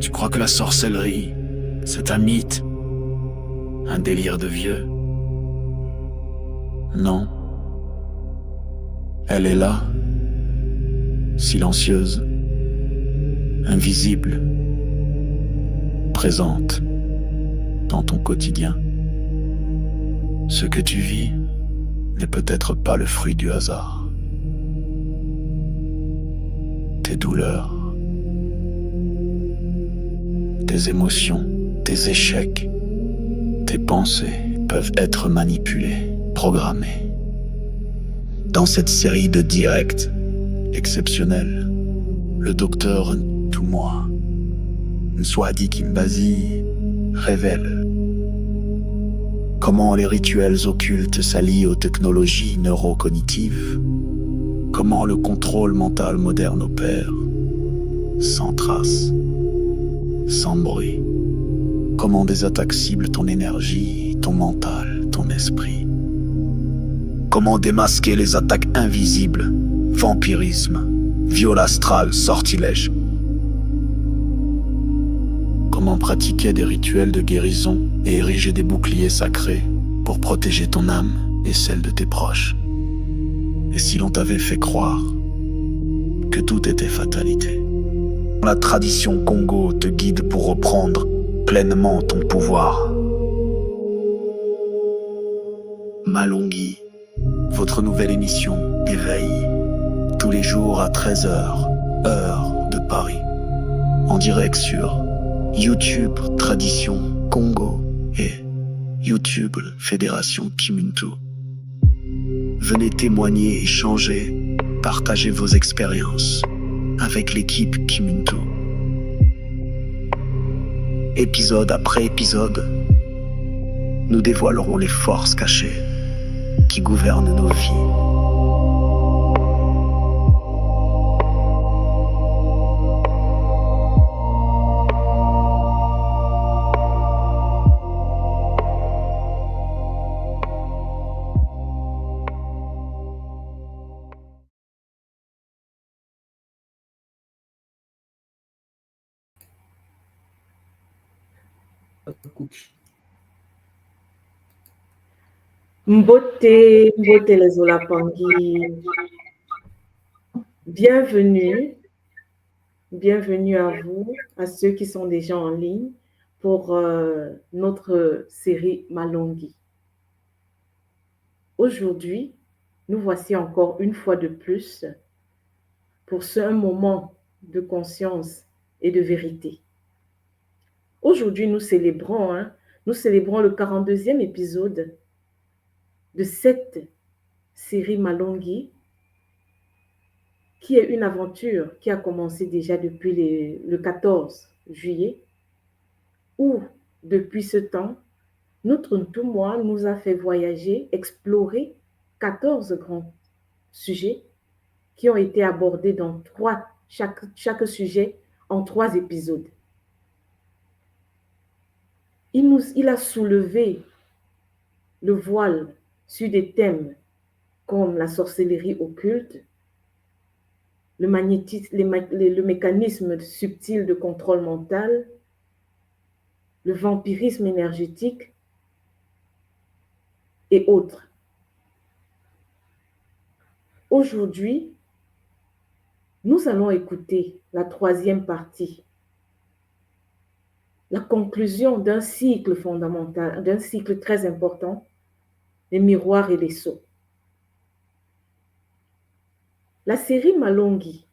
Tu crois que la sorcellerie, c'est un mythe, un délire de vieux? Non. Elle est là, silencieuse, invisible, présente dans ton quotidien. Ce que tu vis n'est peut-être pas le fruit du hasard. Tes douleurs, tes émotions, tes échecs, tes pensées peuvent être manipulées, programmées. Dans cette série de directs exceptionnels, le docteur Ntumwa Nswadi Kimbazi révèle comment les rituels occultes s'allient aux technologies neurocognitives, comment le contrôle mental moderne opère, sans trace, sans bruit, comment des attaques ciblent ton énergie, ton mental, ton esprit, comment démasquer les attaques invisibles, vampirisme, viol astral, sortilège, comment pratiquer des rituels de guérison et ériger des boucliers sacrés pour protéger ton âme et celle de tes proches. Et si l'on t'avait fait croire que tout était fatalité? La tradition Congo te guide pour reprendre pleinement ton pouvoir. Malongi, votre nouvelle émission Éveil, tous les jours à 13h, heure de Paris, en direct sur YouTube Tradition Congo et YouTube Fédération Kimuntu. Venez témoigner, échanger, partager vos expériences avec l'équipe Kimuntu. Épisode après épisode, nous dévoilerons les forces cachées qui gouvernent nos vies. Mbote, Mbote les Olapangi, bienvenue à vous, à ceux qui sont déjà en ligne pour notre série Malongi. Aujourd'hui, nous voici encore une fois de plus pour un moment de conscience et de vérité. Aujourd'hui, nous célébrons le 42e épisode de cette série Malongi, qui est une aventure qui a commencé déjà depuis le 14 juillet, où, depuis ce temps, notre Ntumwa nous a fait voyager, explorer 14 grands sujets qui ont été abordés dans chaque sujet en 3 épisodes. Il a soulevé le voile sur des thèmes comme la sorcellerie occulte, le mécanisme subtil de contrôle mental, le vampirisme énergétique et autres. Aujourd'hui, nous allons écouter la 3e partie, la conclusion d'un cycle fondamental, d'un cycle très important, les miroirs et les sceaux. La série Malongi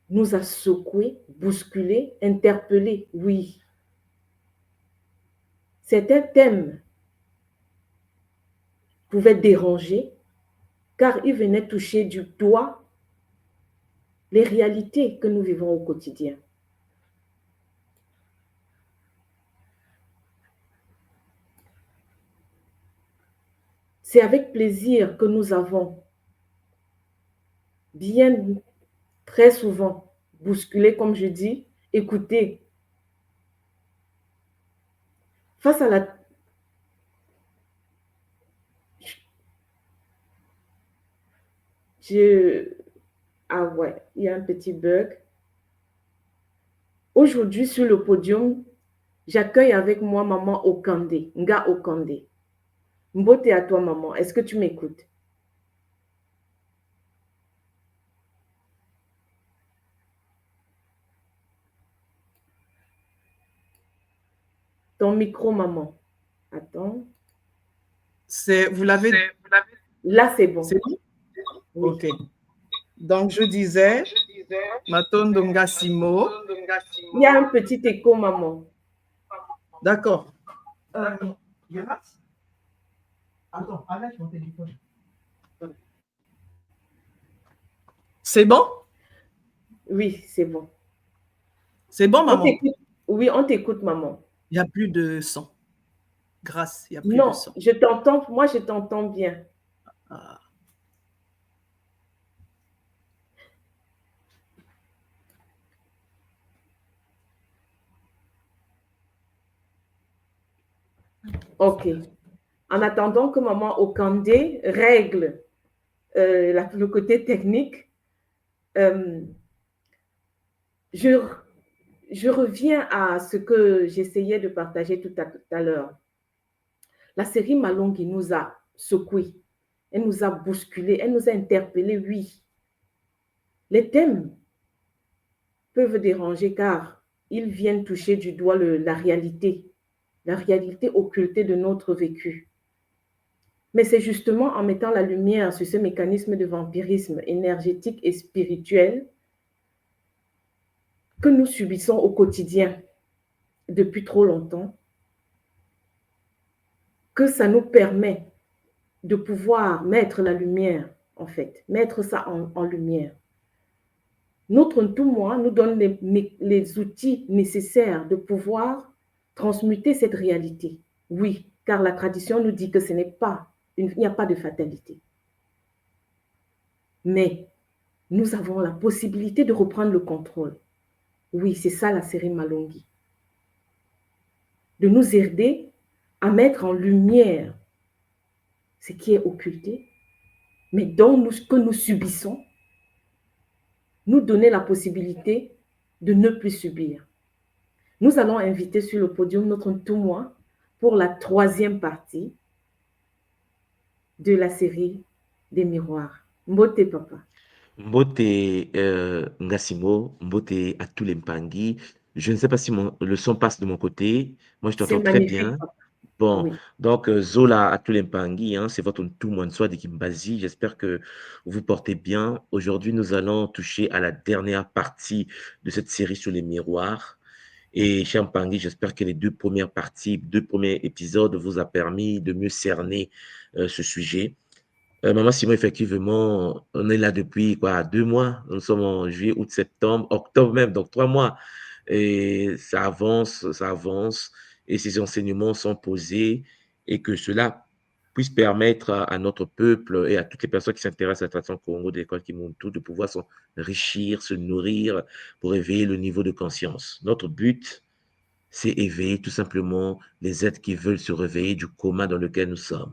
nous a secoués, bousculés, interpellés, oui. Certains thèmes pouvaient déranger car ils venaient toucher du doigt les réalités que nous vivons au quotidien. C'est avec plaisir que nous avons très souvent bousculé, comme je dis, écouté. Face à la Je... Ah ouais, il y a un petit bug. Aujourd'hui, sur le podium, j'accueille avec moi maman Okande, Nga Okande. Mbote à toi, maman. Est-ce que tu m'écoutes? Ton micro, maman. Attends. Vous l'avez, Là, c'est bon. c'est bon? Oui. Ok. Donc, je disais, Matondo Ngasimo. Il y a un petit écho, maman. D'accord. Jonas? Attends, arrête mon téléphone. C'est bon? Oui, c'est bon. C'est bon, On maman? t'écoute. Oui, on t'écoute, maman. Il n'y a plus de son. Grâce, il n'y a plus de Non, son. je t'entends. Moi, je t'entends bien. Ah. OK. En attendant que maman Okande règle le côté technique, euh, je, je reviens à ce que j'essayais de partager tout à l'heure. La série Malongi nous a secoués, elle nous a bousculés, elle nous a interpellés, oui. Les thèmes peuvent déranger car ils viennent toucher du doigt la réalité occultée de notre vécu. Mais c'est justement en mettant la lumière sur ce mécanisme de vampirisme énergétique et spirituel que nous subissons au quotidien depuis trop longtemps que ça nous permet de pouvoir mettre la lumière, en fait, mettre ça en lumière. Notre tout-moi nous donne les outils nécessaires de pouvoir transmuter cette réalité. Oui, car la tradition nous dit que ce n'est pas, il n'y a pas de fatalité. Mais nous avons la possibilité de reprendre le contrôle. Oui, c'est ça la série Malongi. De nous aider à mettre en lumière ce qui est occulté, mais que nous subissons, nous donner la possibilité de ne plus subir. Nous allons inviter sur le podium notre tout-moi pour la troisième partie de la série des miroirs. Mbote papa. Mbote Ngasimo, Mbote Atule Mpangi. Je ne sais pas si le son passe de mon côté. Moi, je C'est t'entends très magnifique, bien. papa. Bon, Oui. donc Zola Atule Mpangi, hein, c'est votre tout Mwanswa de Kimbazi. J'espère que vous portez bien. Aujourd'hui, nous allons toucher à la dernière partie de cette série sur les miroirs. Et cher Mpangi, j'espère que les deux premières parties, deux premiers épisodes vous a permis de mieux cerner ce sujet. Maman Simon, effectivement, on est là depuis quoi, 2 mois. Nous sommes en juillet, août, septembre, octobre même, donc 3 mois. Et ça avance, et ces enseignements sont posés, et que cela puisse permettre à notre peuple et à toutes les personnes qui s'intéressent à la tradition Congo de l'école Kimuntu de pouvoir s'enrichir, se nourrir pour éveiller le niveau de conscience. Notre but, c'est éveiller tout simplement les êtres qui veulent se réveiller du coma dans lequel nous sommes.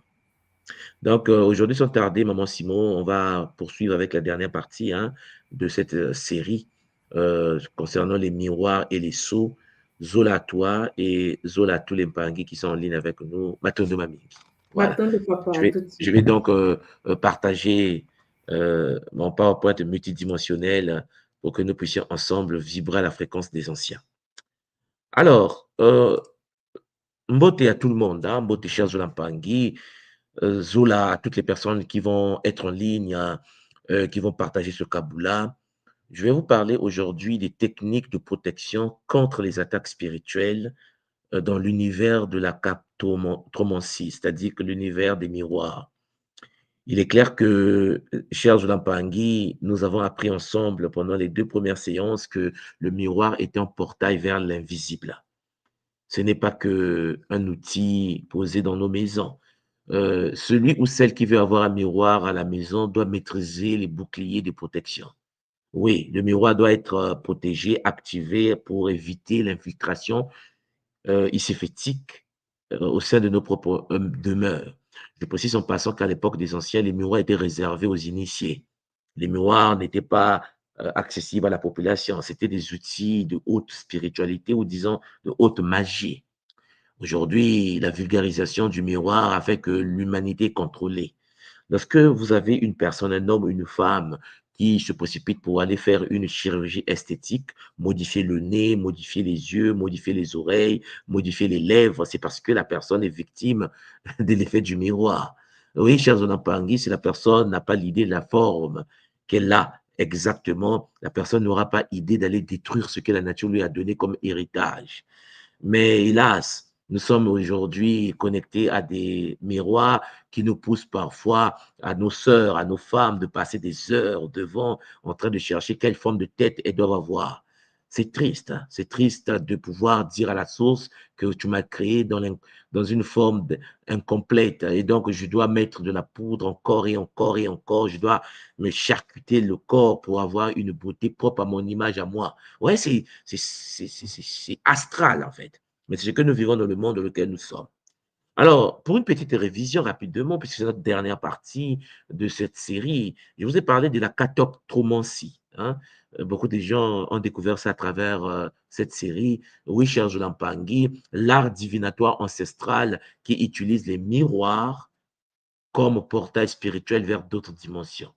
Donc, aujourd'hui, sans tarder, Maman Simon, on va poursuivre avec la dernière partie hein, de cette série concernant les miroirs et les sceaux. Zola à toi et Zola à tous les Mpangi qui sont en ligne avec nous. Matondo Mami. Voilà. M'attends de papa Je à vais, tout de je suite. vais donc partager mon PowerPoint multidimensionnel pour que nous puissions ensemble vibrer à la fréquence des anciens. Alors, Mbote à tout le monde, hein, Mbote cher Zola Mpangi, Zola, à toutes les personnes qui vont être en ligne, qui vont partager ce Kaboula. Je vais vous parler aujourd'hui des techniques de protection contre les attaques spirituelles dans l'univers de la cartomancie, c'est-à-dire que l'univers des miroirs. Il est clair que, cher Zola Mpangi, nous avons appris ensemble pendant les 2 premières séances que le miroir est un portail vers l'invisible. Ce n'est pas qu'un outil posé dans nos maisons. Celui ou celle qui veut avoir un miroir à la maison doit maîtriser les boucliers de protection. Oui, le miroir doit être protégé, activé pour éviter l'infiltration ici-fétique au sein de nos propres demeures. Je précise en passant qu'à l'époque des anciens, les miroirs étaient réservés aux initiés. Les miroirs n'étaient pas accessibles à la population. C'était des outils de haute spiritualité ou disons de haute magie. Aujourd'hui, la vulgarisation du miroir a fait que l'humanité est contrôlée. Lorsque vous avez une personne, un homme, une femme qui se précipite pour aller faire une chirurgie esthétique, modifier le nez, modifier les yeux, modifier les oreilles, modifier les lèvres, c'est parce que la personne est victime de l'effet du miroir. Oui, chers Onampangui, si la personne n'a pas l'idée de la forme qu'elle a exactement, la personne n'aura pas idée d'aller détruire ce que la nature lui a donné comme héritage. Mais hélas, nous sommes aujourd'hui connectés à des miroirs qui nous poussent parfois à nos sœurs, à nos femmes de passer des heures devant en train de chercher quelle forme de tête elles doivent avoir. C'est triste, hein? C'est triste de pouvoir dire à la source que tu m'as créé dans une forme incomplète et donc je dois mettre de la poudre encore et encore et encore, je dois me charcuter le corps pour avoir une beauté propre à mon image à moi. Ouais, c'est astral en fait, mais c'est ce que nous vivons dans le monde dans lequel nous sommes. Alors, pour une petite révision rapidement, puisque c'est notre dernière partie de cette série, je vous ai parlé de la catoptromancie, hein. Beaucoup de gens ont découvert ça à travers cette série. Richard Joulampangui, l'art divinatoire ancestral qui utilise les miroirs comme portail spirituel vers d'autres dimensions.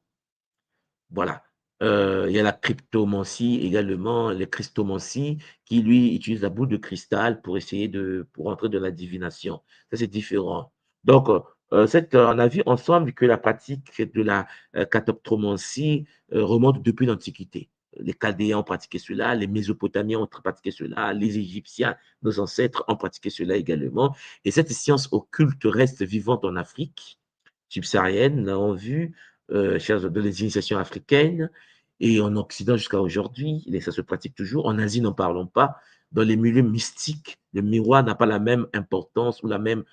Voilà. Il y a la cryptomancie également, les christomancies, qui lui utilisent la boule de cristal pour essayer pour entrer dans la divination. Ça, c'est différent. Donc, on a vu ensemble que la pratique de la catoptromancie remonte depuis l'Antiquité. Les Chaldéens ont pratiqué cela, les Mésopotamiens ont pratiqué cela, les Égyptiens, nos ancêtres, ont pratiqué cela également. Et cette science occulte reste vivante en Afrique subsaharienne, nous l'avons vu, de les initiations africaines et en Occident jusqu'à aujourd'hui, et ça se pratique toujours. En Asie, n'en parlons pas. Dans les milieux mystiques, le miroir n'a pas la même importance ou la même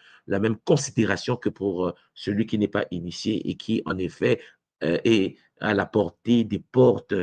considération que pour celui qui n'est pas initié et qui, en effet, est à la portée des portes,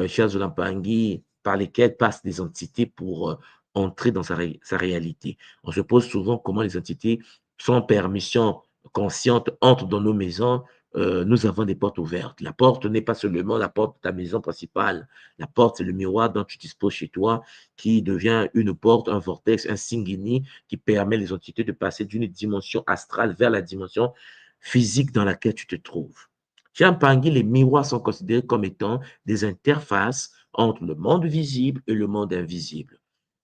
chers Olampangui, par lesquelles passent des entités pour entrer dans sa réalité. On se pose souvent comment les entités, sans permission consciente, entrent dans nos maisons. Nous avons des portes ouvertes. La porte n'est pas seulement la porte de ta maison principale. La porte, c'est le miroir dont tu disposes chez toi, qui devient une porte, un vortex, un singini, qui permet les entités de passer d'une dimension astrale vers la dimension physique dans laquelle tu te trouves. Chez Ampangui, les miroirs sont considérés comme étant des interfaces entre le monde visible et le monde invisible,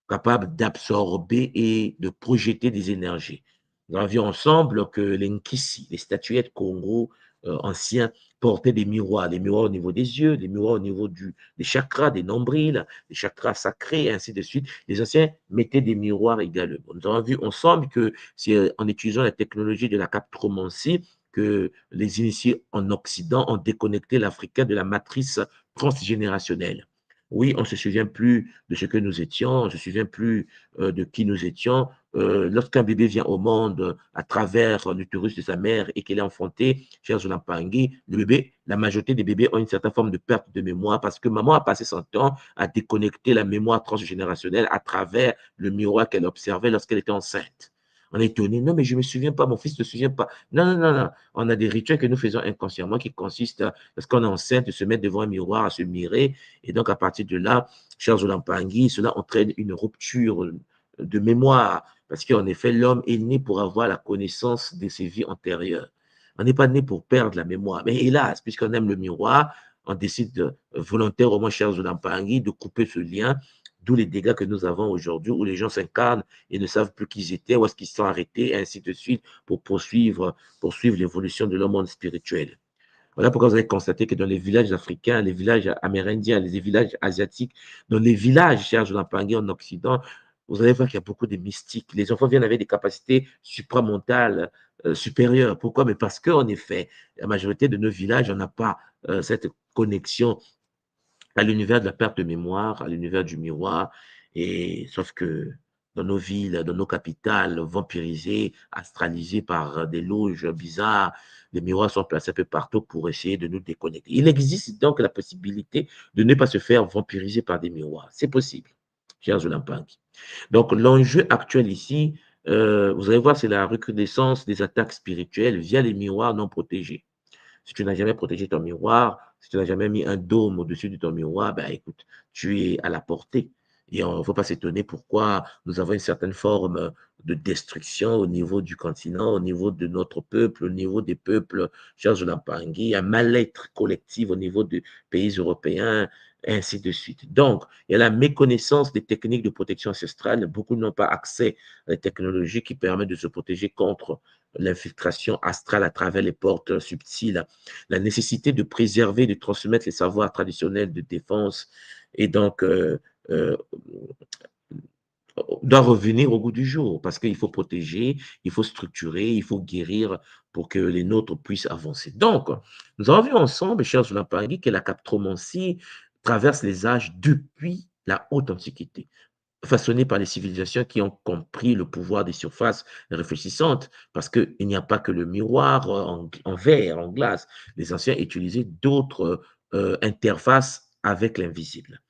capables d'absorber et de projeter des énergies. Nous avons vu ensemble que les Nkisi, les statuettes Congo anciens, portaient des miroirs au niveau des yeux, des miroirs au niveau des chakras, des nombrils, des chakras sacrés, et ainsi de suite. Les anciens mettaient des miroirs également. Nous avons vu ensemble que c'est en utilisant la technologie de la captromancie que les initiés en Occident ont déconnecté l'Africain de la matrice transgénérationnelle. Oui, on ne se souvient plus de ce que nous étions, on ne se souvient plus de qui nous étions. Lorsqu'un bébé vient au monde à travers l'utérus de sa mère et qu'il est enfanté, cher Zolampangui, le bébé, la majorité des bébés ont une certaine forme de perte de mémoire parce que maman a passé son temps à déconnecter la mémoire transgénérationnelle à travers le miroir qu'elle observait lorsqu'elle était enceinte. On est étonné, non, mais je ne me souviens pas, mon fils ne se souvient pas. Non, non, non, non. On a des rituels que nous faisons inconsciemment qui consistent, lorsqu'on est enceinte, de se mettre devant un miroir, à se mirer. Et donc, à partir de là, cher Zolampangui, cela entraîne une rupture de mémoire. Parce qu'en effet, l'homme est né pour avoir la connaissance de ses vies antérieures. On n'est pas né pour perdre la mémoire. Mais hélas, puisqu'on aime le miroir, on décide volontairement, cher Zolampangui, de couper ce lien, d'où les dégâts que nous avons aujourd'hui, où les gens s'incarnent et ne savent plus qui ils étaient, où est-ce qu'ils sont arrêtés, et ainsi de suite, pour poursuivre l'évolution de leur monde spirituel. Voilà pourquoi vous avez constaté que dans les villages africains, les villages amérindiens, les villages asiatiques, dans les villages, cher Joulampangui, en Occident, vous allez voir qu'il y a beaucoup de mystiques. Les enfants viennent avec des capacités supramentales supérieures. Pourquoi? Mais parce qu'en effet, la majorité de nos villages, on n'a pas cette connexion à l'univers de la perte de mémoire, à l'univers du miroir. Et sauf que dans nos villes, dans nos capitales, vampirisées, astralisées par des loges bizarres, les miroirs sont placés un peu partout pour essayer de nous déconnecter. Il existe donc la possibilité de ne pas se faire vampiriser par des miroirs. C'est possible, cher Zolampangui. Donc, l'enjeu actuel ici, vous allez voir, c'est la recrudescence des attaques spirituelles via les miroirs non protégés. Si tu n'as jamais protégé ton miroir, Si tu n'as jamais mis un dôme au-dessus de ton miroir, ben écoute, tu es à la portée. Et il ne faut pas s'étonner pourquoi nous avons une certaine forme de destruction au niveau du continent, au niveau de notre peuple, au niveau des peuples, Charles Lampangui, un mal-être collectif au niveau des pays européens, et ainsi de suite. Donc, il y a la méconnaissance des techniques de protection ancestrale. Beaucoup n'ont pas accès à la technologie qui permet de se protéger contre l'infiltration astrale à travers les portes subtiles. La nécessité de préserver, de transmettre les savoirs traditionnels de défense et donc doit revenir au goût du jour parce qu'il faut protéger, il faut structurer, il faut guérir pour que les nôtres puissent avancer. Donc, nous avons vu ensemble, chers Zulapangui, que la captromancie traverse les âges depuis la haute antiquité, façonnée par les civilisations qui ont compris le pouvoir des surfaces réfléchissantes, parce qu'il n'y a pas que le miroir en verre, en glace. Les anciens utilisaient d'autres interfaces avec l'invisible.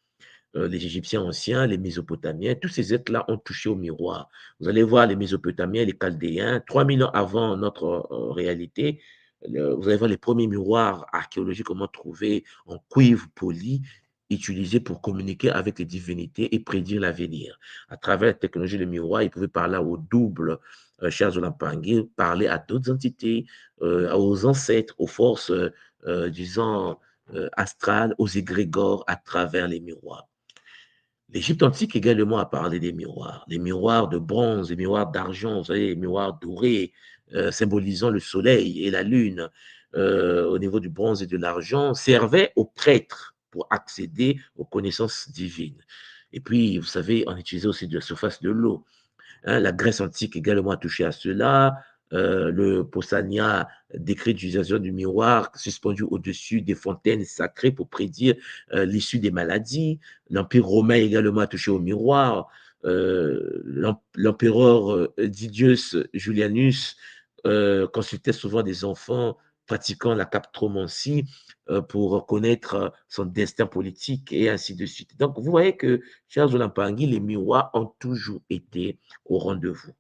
Les Égyptiens anciens, les Mésopotamiens, tous ces êtres-là ont touché au miroir. Vous allez voir les Mésopotamiens, les Chaldéens, 3000 ans avant notre réalité, vous allez voir les premiers miroirs archéologiquement trouvés en cuivre poli, utilisés pour communiquer avec les divinités et prédire l'avenir. À travers la technologie du miroir, ils pouvaient parler au double, cher Zolampangue, parler à d'autres entités, aux ancêtres, aux forces, disons, astrales, aux égrégores à travers les miroirs. L'Égypte antique également a parlé des miroirs de bronze, des miroirs d'argent, vous savez, des miroirs dorés, symbolisant le soleil et la lune, au niveau du bronze et de l'argent, servaient aux prêtres pour accéder aux connaissances divines. Et puis, vous savez, on utilisait aussi de la surface de l'eau. Hein, la Grèce antique également a touché à cela. Le Pausania décrit l'utilisation du miroir suspendu au-dessus des fontaines sacrées pour prédire l'issue des maladies. L'Empire romain également a touché au miroir. L'empereur Didius Julianus consultait souvent des enfants pratiquant la captromancie pour connaître son destin politique et ainsi de suite. Donc, vous voyez que, chers Olampangui, les miroirs ont toujours été au rendez-vous.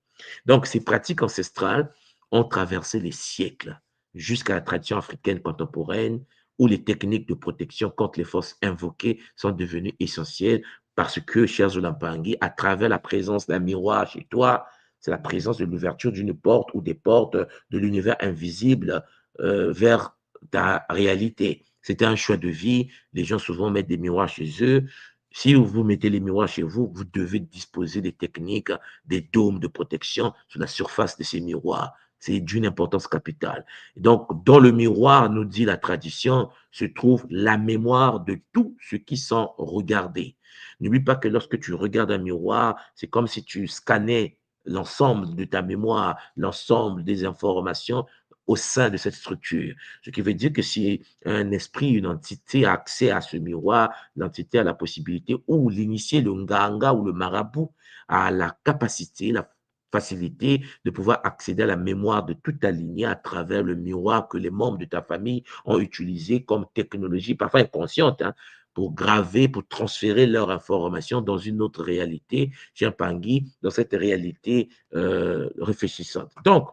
Donc, ces pratiques ancestrales ont traversé les siècles jusqu'à la tradition africaine contemporaine où les techniques de protection contre les forces invoquées sont devenues essentielles parce que, chers Olampangui, à travers la présence d'un miroir chez toi, c'est la présence de l'ouverture d'une porte ou des portes de l'univers invisible vers ta réalité. C'était un choix de vie. Les gens souvent mettent des miroirs chez eux. Si vous mettez les miroirs chez vous, vous devez disposer des techniques, des dômes de protection sur la surface de ces miroirs. C'est d'une importance capitale. Donc, dans le miroir, nous dit la tradition, se trouve la mémoire de tous ceux qui sont regardés. N'oublie pas que lorsque tu regardes un miroir, c'est comme si tu scannais l'ensemble de ta mémoire, l'ensemble des informations au sein de cette structure. Ce qui veut dire que si un esprit, une entité a accès à ce miroir, l'entité a la possibilité, ou l'initié, le nganga ou le marabout, a la capacité, la facilité de pouvoir accéder à la mémoire de toute ta lignée à travers le miroir que les membres de ta famille ont utilisé comme technologie, parfois inconsciente, hein, pour graver, pour transférer leur information dans une autre réalité, Chimpangui, dans cette réalité réfléchissante. Donc,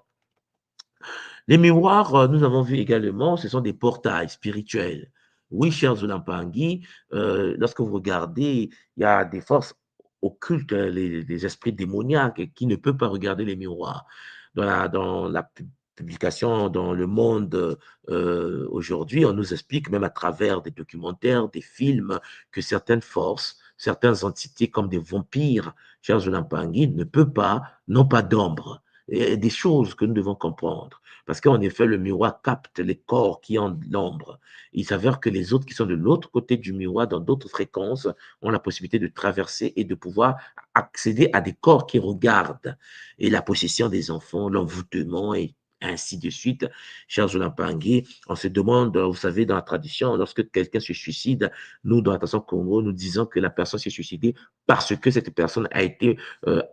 les miroirs, nous avons vu également, ce sont des portails spirituels. Oui, cher Zulampangui, lorsque vous regardez, il y a des forces occultes, les esprits démoniaques qui ne peuvent pas regarder les miroirs. Dans la publication dans le monde aujourd'hui, on nous explique, même à travers des documentaires, des films, que certaines forces, certaines entités comme des vampires, cher Zulampangui, ne peuvent pas, n'ont pas d'ombre. Et des choses que nous devons comprendre. Parce qu'en effet, le miroir capte les corps qui ont de l'ombre. Il s'avère que les autres qui sont de l'autre côté du miroir, dans d'autres fréquences, ont la possibilité de traverser et de pouvoir accéder à des corps qui regardent. Et la possession des enfants, l'envoûtement et ainsi de suite. Cher Zolampangui, on se demande, vous savez, dans la tradition, lorsque quelqu'un se suicide, nous, dans la tradition Congo, nous disons que la personne s'est suicidée parce que cette personne a été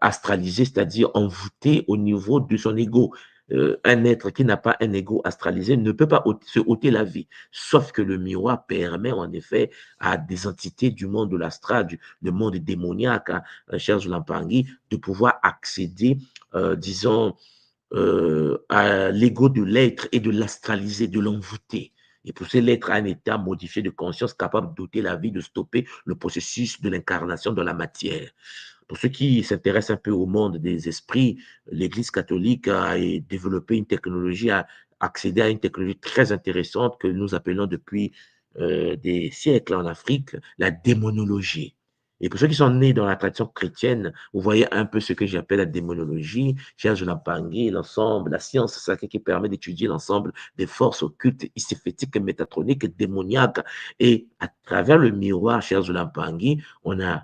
astralisée, c'est-à-dire envoûtée au niveau de son ego. Un être qui n'a pas un ego astralisé ne peut pas se ôter la vie. Sauf que le miroir permet en effet à des entités du monde de l'astral, du monde démoniaque, hein, cher Zulampangui, de pouvoir accéder, disons, à l'ego de l'être et de l'astraliser, de l'envoûter. et pousser l'être à un état modifié de conscience capable d'ôter la vie, de stopper le processus de l'incarnation de la matière. Pour ceux qui s'intéressent un peu au monde des esprits, l'Église catholique a développé une technologie, a accédé à une technologie très intéressante que nous appelons depuis des siècles en Afrique, la démonologie. Et pour ceux qui sont nés dans la tradition chrétienne, vous voyez un peu ce que j'appelle la démonologie, Serge Lampangui, l'ensemble, la science sacrée qui permet d'étudier l'ensemble des forces occultes, iséphétiques, métatroniques, démoniaques. Et à travers le miroir, Serge Lampangui, on a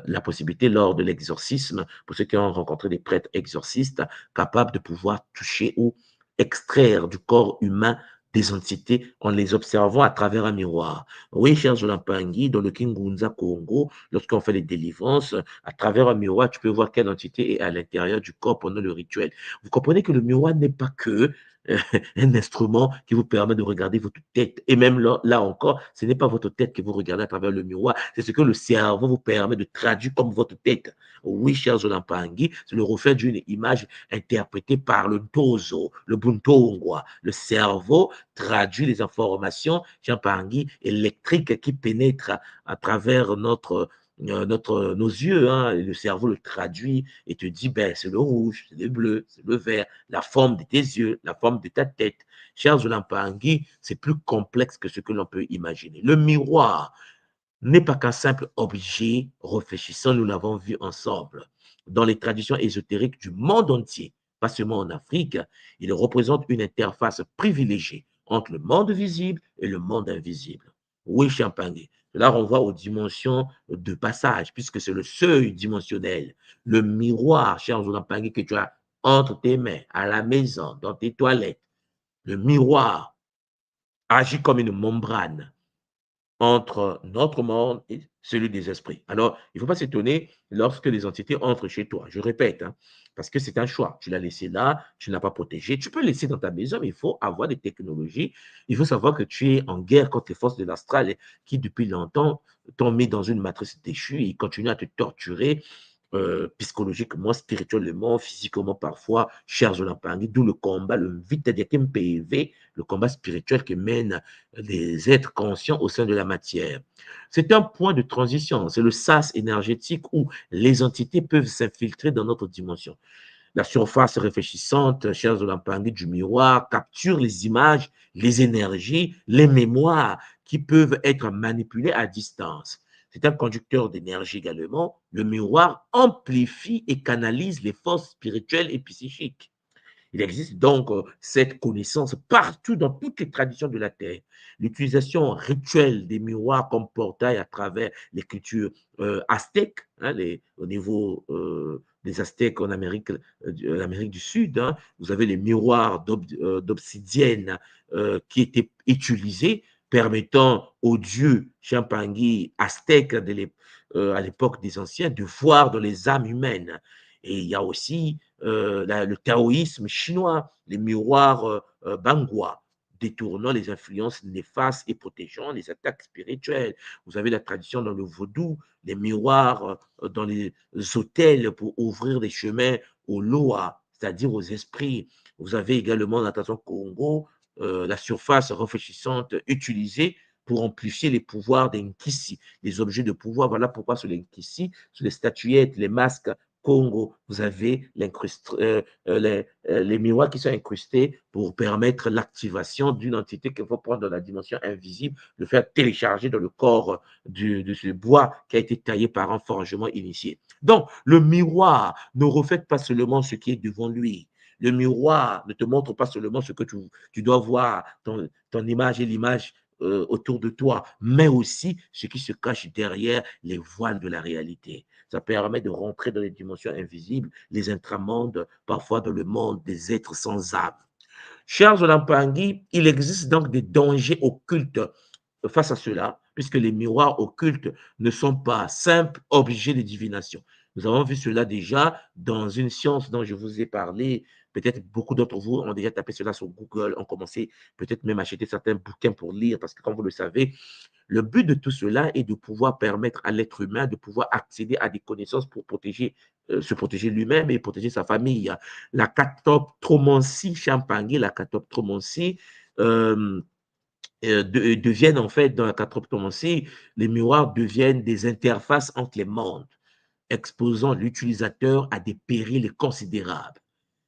la possibilité lors de l'exorcisme, pour ceux qui ont rencontré des prêtres exorcistes, capables de pouvoir toucher ou extraire du corps humain des entités en les observant à travers un miroir. Oui, cher Zolampangui, dans le Kingunza Congo, lorsqu'on fait les délivrances, à travers un miroir, tu peux voir quelle entité est à l'intérieur du corps pendant le rituel. Vous comprenez que le miroir n'est pas que un instrument qui vous permet de regarder votre tête. Et même là encore, ce n'est pas votre tête que vous regardez à travers le miroir, c'est ce que le cerveau vous permet de traduire comme votre tête. Oui, cher Zolampangui, c'est le reflet d'une image interprétée par le Ntozo, le Buntongwa. Le cerveau traduit les informations, Zolampangui, électriques qui pénètrent à travers nos yeux, hein, et le cerveau le traduit et te dit, ben, c'est le rouge, c'est le bleu, c'est le vert, la forme de tes yeux, la forme de ta tête. Cher Zolampangui, c'est plus complexe que ce que l'on peut imaginer. Le miroir n'est pas qu'un simple objet réfléchissant, nous l'avons vu ensemble. Dans les traditions ésotériques du monde entier, pas seulement en Afrique, il représente une interface privilégiée entre le monde visible et le monde invisible. Oui, Champagne, cela renvoie aux dimensions de passage, puisque c'est le seuil dimensionnel, le miroir, cher Champagne, que tu as entre tes mains, à la maison, dans tes toilettes. Le miroir agit comme une membrane entre notre monde et celui des esprits. Alors, il ne faut pas s'étonner lorsque les entités entrent chez toi. Je répète, hein, parce que c'est un choix. Tu l'as laissé là, tu ne l'as pas protégé. Tu peux le laisser dans ta maison, mais il faut avoir des technologies. Il faut savoir que tu es en guerre contre les forces de l'astral qui, depuis longtemps, t'ont mis dans une matrice déchue et continuent à te torturer psychologiquement, spirituellement, physiquement parfois, cher Zolampangui, d'où le combat, le Vitadiakim PV, le combat spirituel que mènent les êtres conscients au sein de la matière. C'est un point de transition, c'est le sas énergétique où les entités peuvent s'infiltrer dans notre dimension. La surface réfléchissante, cher Zolampangui, du miroir, capture les images, les énergies, les mémoires qui peuvent être manipulées à distance. C'est un conducteur d'énergie également. Le miroir amplifie et canalise les forces spirituelles et psychiques. Il existe donc cette connaissance partout dans toutes les traditions de la Terre. L'utilisation rituelle des miroirs comme portail à travers les cultures aztèques, hein, au niveau des Aztèques en Amérique du Sud, hein, vous avez les miroirs d'obsidienne qui étaient utilisés, permettant aux dieux Champangui aztèques à l'époque des anciens de voir dans les âmes humaines. Et il y a aussi le taoïsme chinois, les miroirs bangwa, détournant les influences néfastes et protégeant les attaques spirituelles. Vous avez la tradition dans le vaudou, les miroirs dans les hôtels pour ouvrir des chemins aux loa, c'est-à-dire aux esprits. Vous avez également dans la tradition Congo la surface réfléchissante utilisée pour amplifier les pouvoirs des Nkisi, les objets de pouvoir. Voilà pourquoi sur les Nkisi, sur les statuettes, les masques Congo, vous avez les miroirs qui sont incrustés pour permettre l'activation d'une entité qu'il faut prendre dans la dimension invisible, le faire télécharger dans le corps de ce bois qui a été taillé par un forgement initié. Donc, le miroir ne reflète pas seulement ce qui est devant lui. Le miroir ne te montre pas seulement ce que tu dois voir, ton image et l'image autour de toi, mais aussi ce qui se cache derrière les voiles de la réalité. Ça permet de rentrer dans les dimensions invisibles, les intramondes, parfois dans le monde des êtres sans âme. Chers Zolampangui, il existe donc des dangers occultes face à cela, puisque les miroirs occultes ne sont pas simples objets de divination. Nous avons vu cela déjà dans une science dont je vous ai parlé. Peut-être beaucoup d'entre vous ont déjà tapé cela sur Google, ont commencé peut-être même à acheter certains bouquins pour lire, parce que comme vous le savez, le but de tout cela est de pouvoir permettre à l'être humain de pouvoir accéder à des connaissances pour se protéger lui-même et protéger sa famille. La catoptromancie Champangui, la catoptromancie, deviennent en fait, dans la cartomancie, les miroirs deviennent des interfaces entre les mondes, exposant l'utilisateur à des périls considérables.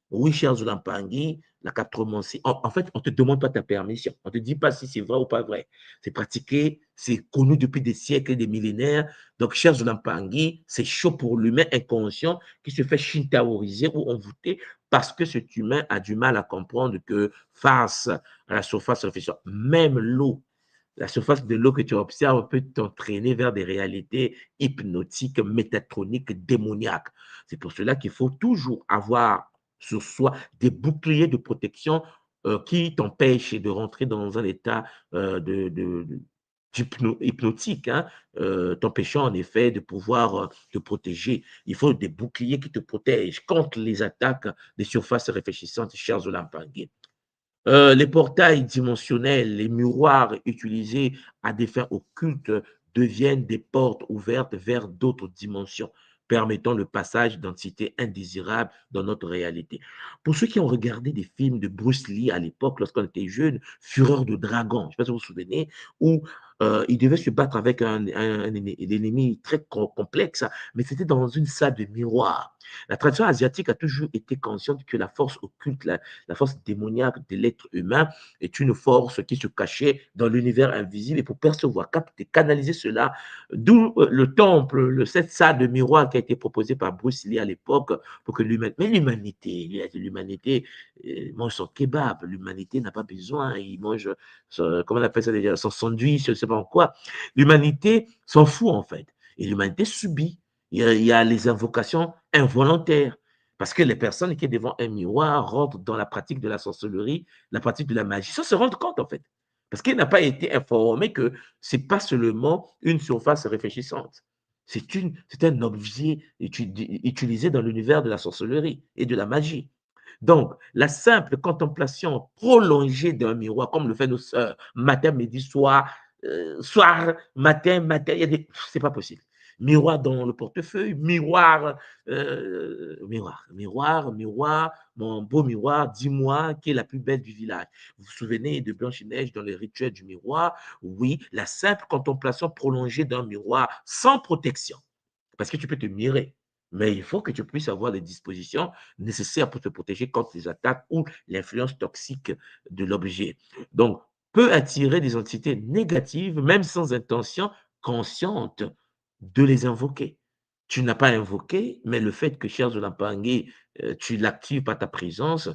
Oui, cher Zulampangui, la cartomancie, en fait, on ne te demande pas ta permission. On ne te dit pas si c'est vrai ou pas vrai. C'est pratiqué, c'est connu depuis des siècles, des millénaires. Donc, cher Zulampangui, c'est chaud pour l'humain inconscient qui se fait shintaoriser ou envoûter parce que cet humain a du mal à comprendre que face à la surface réfléchissante, même l'eau, la surface de l'eau que tu observes peut t'entraîner vers des réalités hypnotiques, métatroniques, démoniaques. C'est pour cela qu'il faut toujours avoir sur soi des boucliers de protection qui t'empêchent de rentrer dans un état hypnotique, hein, t'empêchant en effet de pouvoir te protéger. Il faut des boucliers qui te protègent contre les attaques des surfaces réfléchissantes, chers Olampangui. Les portails dimensionnels, les miroirs utilisés à des fins occultes deviennent des portes ouvertes vers d'autres dimensions, permettant le passage d'entités indésirables dans notre réalité. Pour ceux qui ont regardé des films de Bruce Lee à l'époque, lorsqu'on était jeune, Fureur de dragon, je ne sais pas si vous vous souvenez, où il devait se battre avec un ennemi très complexe, mais c'était dans une salle de miroir. La tradition asiatique a toujours été consciente que la force occulte, la force démoniaque de l'être humain est une force qui se cachait dans l'univers invisible et pour percevoir, capter, canaliser cela, d'où le temple, cette salle de miroir qui a été proposée par Bruce Lee à l'époque pour que l'humanité mange son kebab, l'humanité n'a pas besoin, il mange, comment on appelle ça déjà, son sandwich, je ne sais pas quoi. L'humanité s'en fout en fait et l'humanité subit. Il y a les invocations involontaires. Parce que les personnes qui sont devant un miroir rentrent dans la pratique de la sorcellerie, la pratique de la magie, sans se rendre compte en fait. Parce qu'il n'a pas été informé que ce n'est pas seulement une surface réfléchissante. C'est un objet utilisé dans l'univers de la sorcellerie et de la magie. Donc, la simple contemplation prolongée d'un miroir, comme le fait nos sœurs, matin, midi, soir, soir, matin, c'est pas possible. Miroir dans le portefeuille, miroir, mon beau miroir, dis-moi qui est la plus belle du village. Vous vous souvenez de Blanche-Neige dans les rituels du miroir? Oui, la simple contemplation prolongée d'un miroir sans protection. Parce que tu peux te mirer, mais il faut que tu puisses avoir les dispositions nécessaires pour te protéger contre les attaques ou l'influence toxique de l'objet. Donc, peut attirer des entités négatives, même sans intention consciente de les invoquer. Tu n'as pas invoqué, mais le fait que, cher Zolampangé, tu l'actives par ta présence,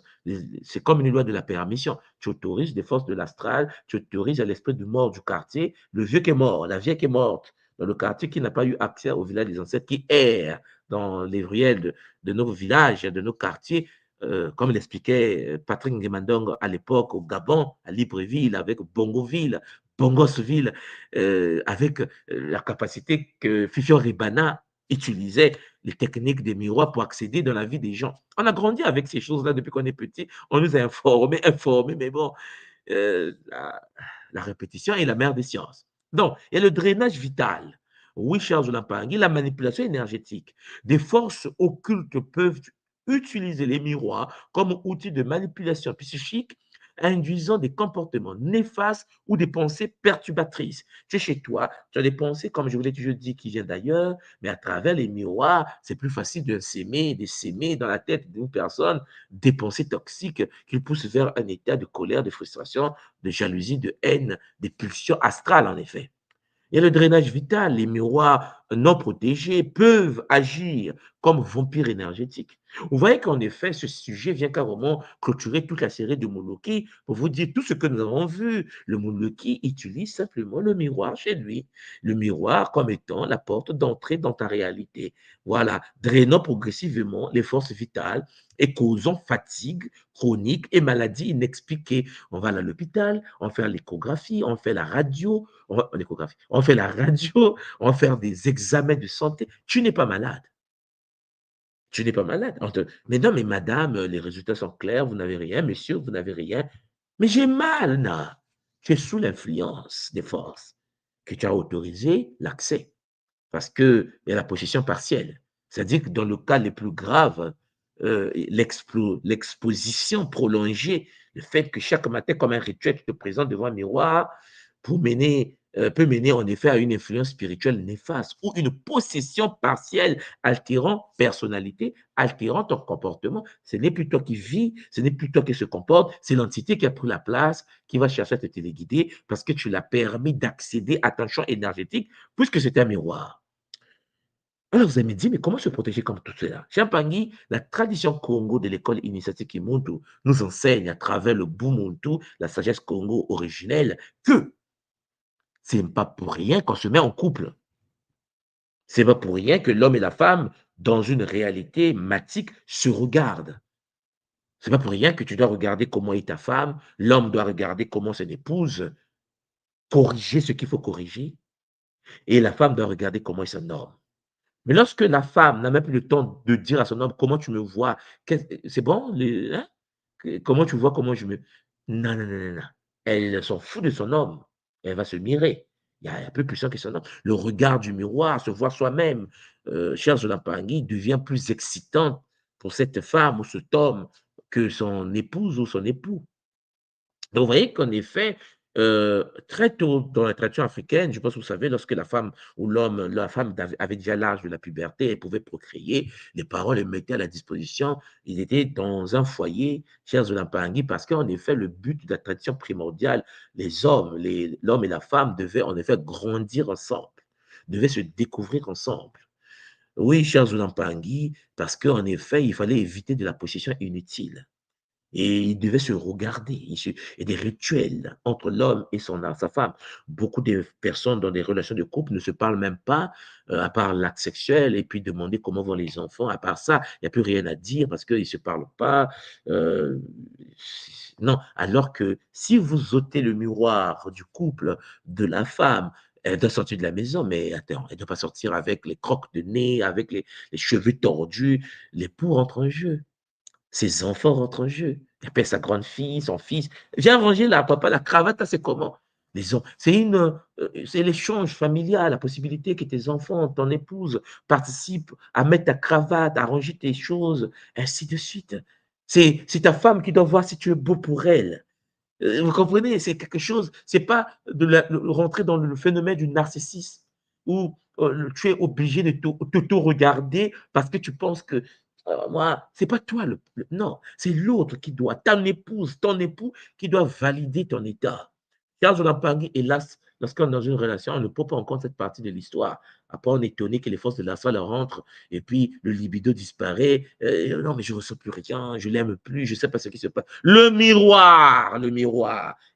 c'est comme une loi de la permission. Tu autorises des forces de l'astral, tu autorises à l'esprit du mort du quartier, le vieux qui est mort, la vieille qui est morte, dans le quartier qui n'a pas eu accès au village des ancêtres, qui erre dans les ruelles de nos villages, de nos quartiers, comme l'expliquait Patrick Ngemandong à l'époque au Gabon, à Libreville, avec Bongoville, Bongosville, avec la capacité que Fifion Ribana utilisait les techniques des miroirs pour accéder dans la vie des gens. On a grandi avec ces choses-là depuis qu'on est petit. On nous a informés, mais bon, la répétition est la mère des sciences. Donc, il y a le drainage vital. Oui, cher Zulampangui, la manipulation énergétique. Des forces occultes peuvent utiliser les miroirs comme outil de manipulation psychique, induisant des comportements néfastes ou des pensées perturbatrices. Tu es chez toi, tu as des pensées, comme je vous l'ai toujours dit, qui viennent d'ailleurs, mais à travers les miroirs, c'est plus facile de s'aimer dans la tête d'une personne des pensées toxiques qui poussent vers un état de colère, de frustration, de jalousie, de haine, des pulsions astrales en effet. Il y a le drainage vital. Les miroirs non protégés peuvent agir comme vampires énergétiques. Vous voyez qu'en effet, ce sujet vient carrément clôturer toute la série de Moloki pour vous dire tout ce que nous avons vu. Le Moloki utilise simplement le miroir chez lui. Le miroir comme étant la porte d'entrée dans ta réalité. Voilà, drainant progressivement les forces vitales et causant fatigue chronique et maladies inexpliquées. On va à l'hôpital, on fait l'échographie, on fait la radio, on fait la radio, on va faire des examens de santé. Tu n'es pas malade. Tu n'es pas malade. Mais non, mais madame, les résultats sont clairs, vous n'avez rien. Monsieur, vous n'avez rien. Mais j'ai mal, là. Tu es sous l'influence des forces que tu as autorisé l'accès. Parce qu'il y a la possession partielle. C'est-à-dire que dans le cas les plus graves, l'exposition prolongée Le fait que chaque matin, comme un rituel, tu te présentes devant un miroir pour peut mener en effet à une influence spirituelle néfaste ou une possession partielle altérant personnalité, altérant ton comportement. Ce n'est plus toi qui vis, ce n'est plus toi qui se comporte, c'est l'entité qui a pris la place, qui va chercher à te téléguider parce que tu l'as permis d'accéder à ton champ énergétique puisque c'est un miroir. Alors, vous allez me dire, mais comment se protéger contre tout cela? Chez Pangui, la tradition Congo de l'école initiatique Kimuntu nous enseigne à travers le Bumuntu, la sagesse Congo originelle, que c'est pas pour rien qu'on se met en couple. C'est pas pour rien que l'homme et la femme, dans une réalité matique, se regardent. C'est pas pour rien que tu dois regarder comment est ta femme, l'homme doit regarder comment son épouse, corriger ce qu'il faut corriger, et la femme doit regarder comment est son homme. Mais lorsque la femme n'a même plus le temps de dire à son homme: «Comment tu me vois? C'est bon, hein? Comment tu vois comment je me» non, non, non, non, non. Elle s'en fout de son homme. Elle va se mirer. Il y a plus puissant que son homme. Le regard du miroir, se voir soi-même, cher Zolapangui, devient plus excitant pour cette femme ou cet homme que son épouse ou son époux. Donc, vous voyez qu'en effet, très tôt dans la tradition africaine, je pense que vous savez, lorsque la femme ou l'homme, la femme avait déjà l'âge de la puberté, elle pouvait procréer, les parents les mettaient à la disposition. Ils étaient dans un foyer, chers Zolampangui, parce qu'en effet, le but de la tradition primordiale, les hommes, l'homme et la femme devaient en effet grandir ensemble, devaient se découvrir ensemble. Oui, chers Zolampangui, parce qu'en effet, il fallait éviter de la possession inutile. Et ils devaient se regarder. Il y a des rituels entre l'homme et sa femme. Beaucoup de personnes dans des relations de couple ne se parlent même pas, à part l'acte sexuel, et puis demander comment vont les enfants. À part ça, il n'y a plus rien à dire parce qu'ils ne se parlent pas. euh, non, alors que si vous ôtez le miroir du couple de la femme, elle doit sortir de la maison, mais attends, elle ne doit pas sortir avec les crocs de nez, avec les cheveux tordus. L'époux rentre en jeu. Ses enfants rentrent en jeu. Il appelle sa grande fille, son fils. Viens ranger là, papa, la cravate, là, c'est comment? C'est l'échange familial, la possibilité que tes enfants, ton épouse participent à mettre ta cravate, à ranger tes choses, ainsi de suite. C'est ta femme qui doit voir si tu es beau pour elle. Vous comprenez? C'est quelque chose, c'est pas de rentrer dans le phénomène du narcissisme où tu es obligé de tout regarder parce que tu penses que moi, c'est pas toi non, c'est l'autre qui doit, ton épouse, ton époux qui doit valider ton état. Charles Olampangui, hélas, lorsqu'on est dans une relation, on ne prend pas en compte cette partie de l'histoire. Après, on est étonné que les forces de l'assaut rentrent et puis le libido disparaît. Non, mais je ne ressens plus rien, je ne l'aime plus, je ne sais pas ce qui se passe. Le miroir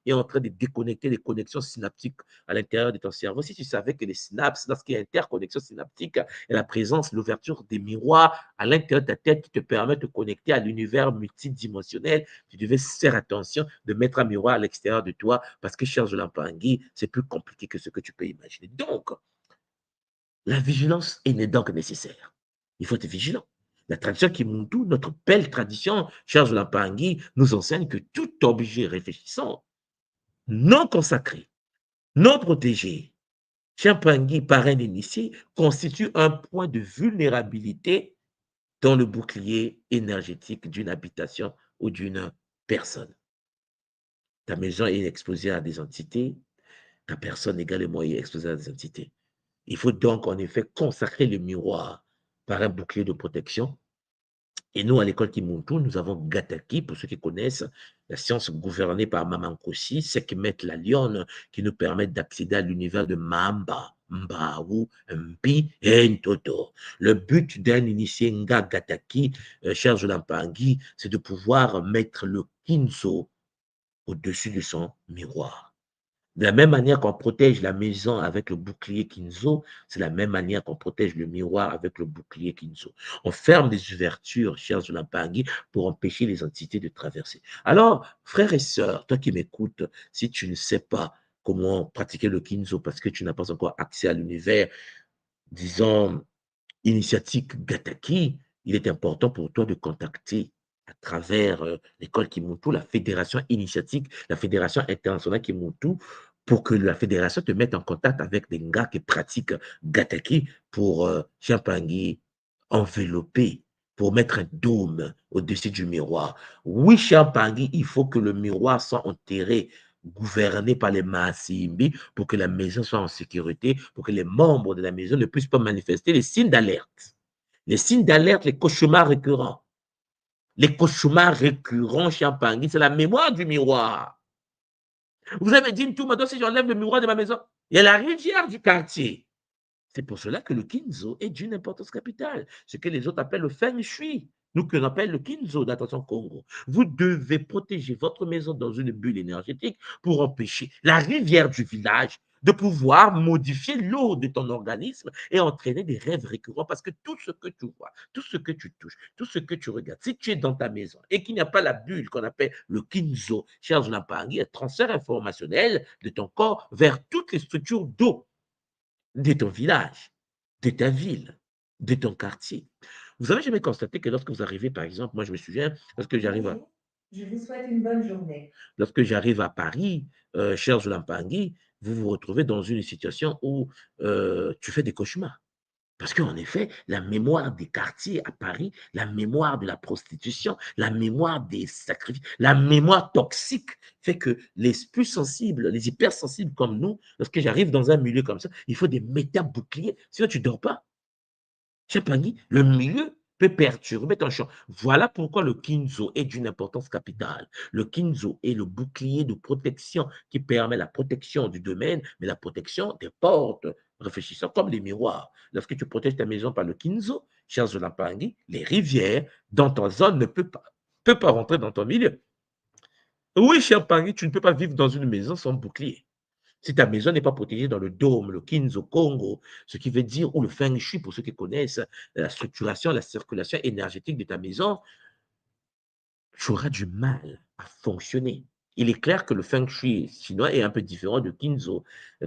est en train de déconnecter les connexions synaptiques à l'intérieur de ton cerveau. Si tu savais que les synapses, lorsqu'il y a interconnexion synaptique, et la présence, l'ouverture des miroirs à l'intérieur de ta tête qui te permet de te connecter à l'univers multidimensionnel, tu devais faire attention de mettre un miroir à l'extérieur de toi parce que, cher Zolampangui, c'est plus compliqué que ce que tu peux imaginer. Donc, la vigilance est donc nécessaire. Il faut être vigilant. La tradition Kimuntu, notre belle tradition, cher Zolampangui, nous enseigne que tout objet réfléchissant, non consacré, non protégé, Chimpangui, parrain initié, constitue un point de vulnérabilité dans le bouclier énergétique d'une habitation ou d'une personne. Ta maison est exposée à des entités, ta personne également est exposée à des entités. Il faut donc en effet consacrer le miroir par un bouclier de protection. Et nous, à l'école Kimuntu, nous avons Gataki, pour ceux qui connaissent, la science gouvernée par Mamankosi, Sekhmet la lionne, qui nous permet d'accéder à l'univers de Mamba, Mbaou, Mpi et Ntoto. Le but d'un initié Nga Gataki, cher Zolampangui, c'est de pouvoir mettre le Kinzo au-dessus de son miroir. De la même manière qu'on protège la maison avec le bouclier Kinzo, c'est la même manière qu'on protège le miroir avec le bouclier Kinzo. On ferme des ouvertures, chers Zolampangui, pour empêcher les entités de traverser. Alors, frères et sœurs, toi qui m'écoutes, si tu ne sais pas comment pratiquer le Kinzo parce que tu n'as pas encore accès à l'univers, disons, initiatique Gataki, il est important pour toi de contacter à travers l'école Kimuntu, la fédération initiatique, la fédération internationale Kimuntu, pour que la fédération te mette en contact avec des gars qui pratiquent Gataki pour Chimpangui envelopper pour mettre un dôme au-dessus du miroir. Oui, cher Pangui, il faut que le miroir soit enterré, gouverné par les Maasimbi, pour que la maison soit en sécurité, pour que les membres de la maison ne puissent pas manifester les signes d'alerte. Les signes d'alerte, les cauchemars récurrents. Les cauchemars récurrents, cher Pangui, c'est la mémoire du miroir. Vous avez dit tout maintenant, si j'enlève le miroir de ma maison, il y a la rivière du quartier. C'est pour cela que le Kinzo est d'une importance capitale, ce que les autres appellent le Feng Shui, nous qu'on appelle le Kinzo d'attention Congo. Vous devez protéger votre maison dans une bulle énergétique pour empêcher la rivière du village de pouvoir modifier l'eau de ton organisme et entraîner des rêves récurrents parce que tout ce que tu vois, tout ce que tu touches, tout ce que tu regardes, si tu es dans ta maison et qu'il n'y a pas la bulle qu'on appelle le Kinzo, cher Zulampangui, un transfert informationnel de ton corps vers toutes les structures d'eau de ton village, de ta ville, de ton quartier. Vous avez jamais constaté que lorsque vous arrivez, par exemple, moi je me souviens, lorsque j'arrive à, Bonjour, je vous souhaite une bonne journée. lorsque j'arrive à Paris, cher Zulampangui, vous vous retrouvez dans une situation où tu fais des cauchemars. Parce qu'en effet, la mémoire des quartiers à Paris, la mémoire de la prostitution, la mémoire des sacrifices, la mémoire toxique fait que les plus sensibles, les hypersensibles comme nous, lorsque j'arrive dans un milieu comme ça, il faut des métaboucliers, sinon tu ne dors pas. Chapani, le milieu peut perturber ton champ. Voilà pourquoi le Kinzo est d'une importance capitale. Le Kinzo est le bouclier de protection qui permet la protection du domaine, mais la protection des portes. Réfléchissons comme les miroirs. Lorsque tu protèges ta maison par le Kinzo, cher Zolapangui, les rivières dans ta zone ne peuvent pas rentrer dans ton milieu. Oui, cher Pangui, tu ne peux pas vivre dans une maison sans bouclier. Si ta maison n'est pas protégée dans le dôme, le Kinzo Congo, ce qui veut dire, ou le Feng Shui, pour ceux qui connaissent la structuration, la circulation énergétique de ta maison, tu auras du mal à fonctionner. Il est clair que le Feng Shui chinois est un peu différent du Kinzo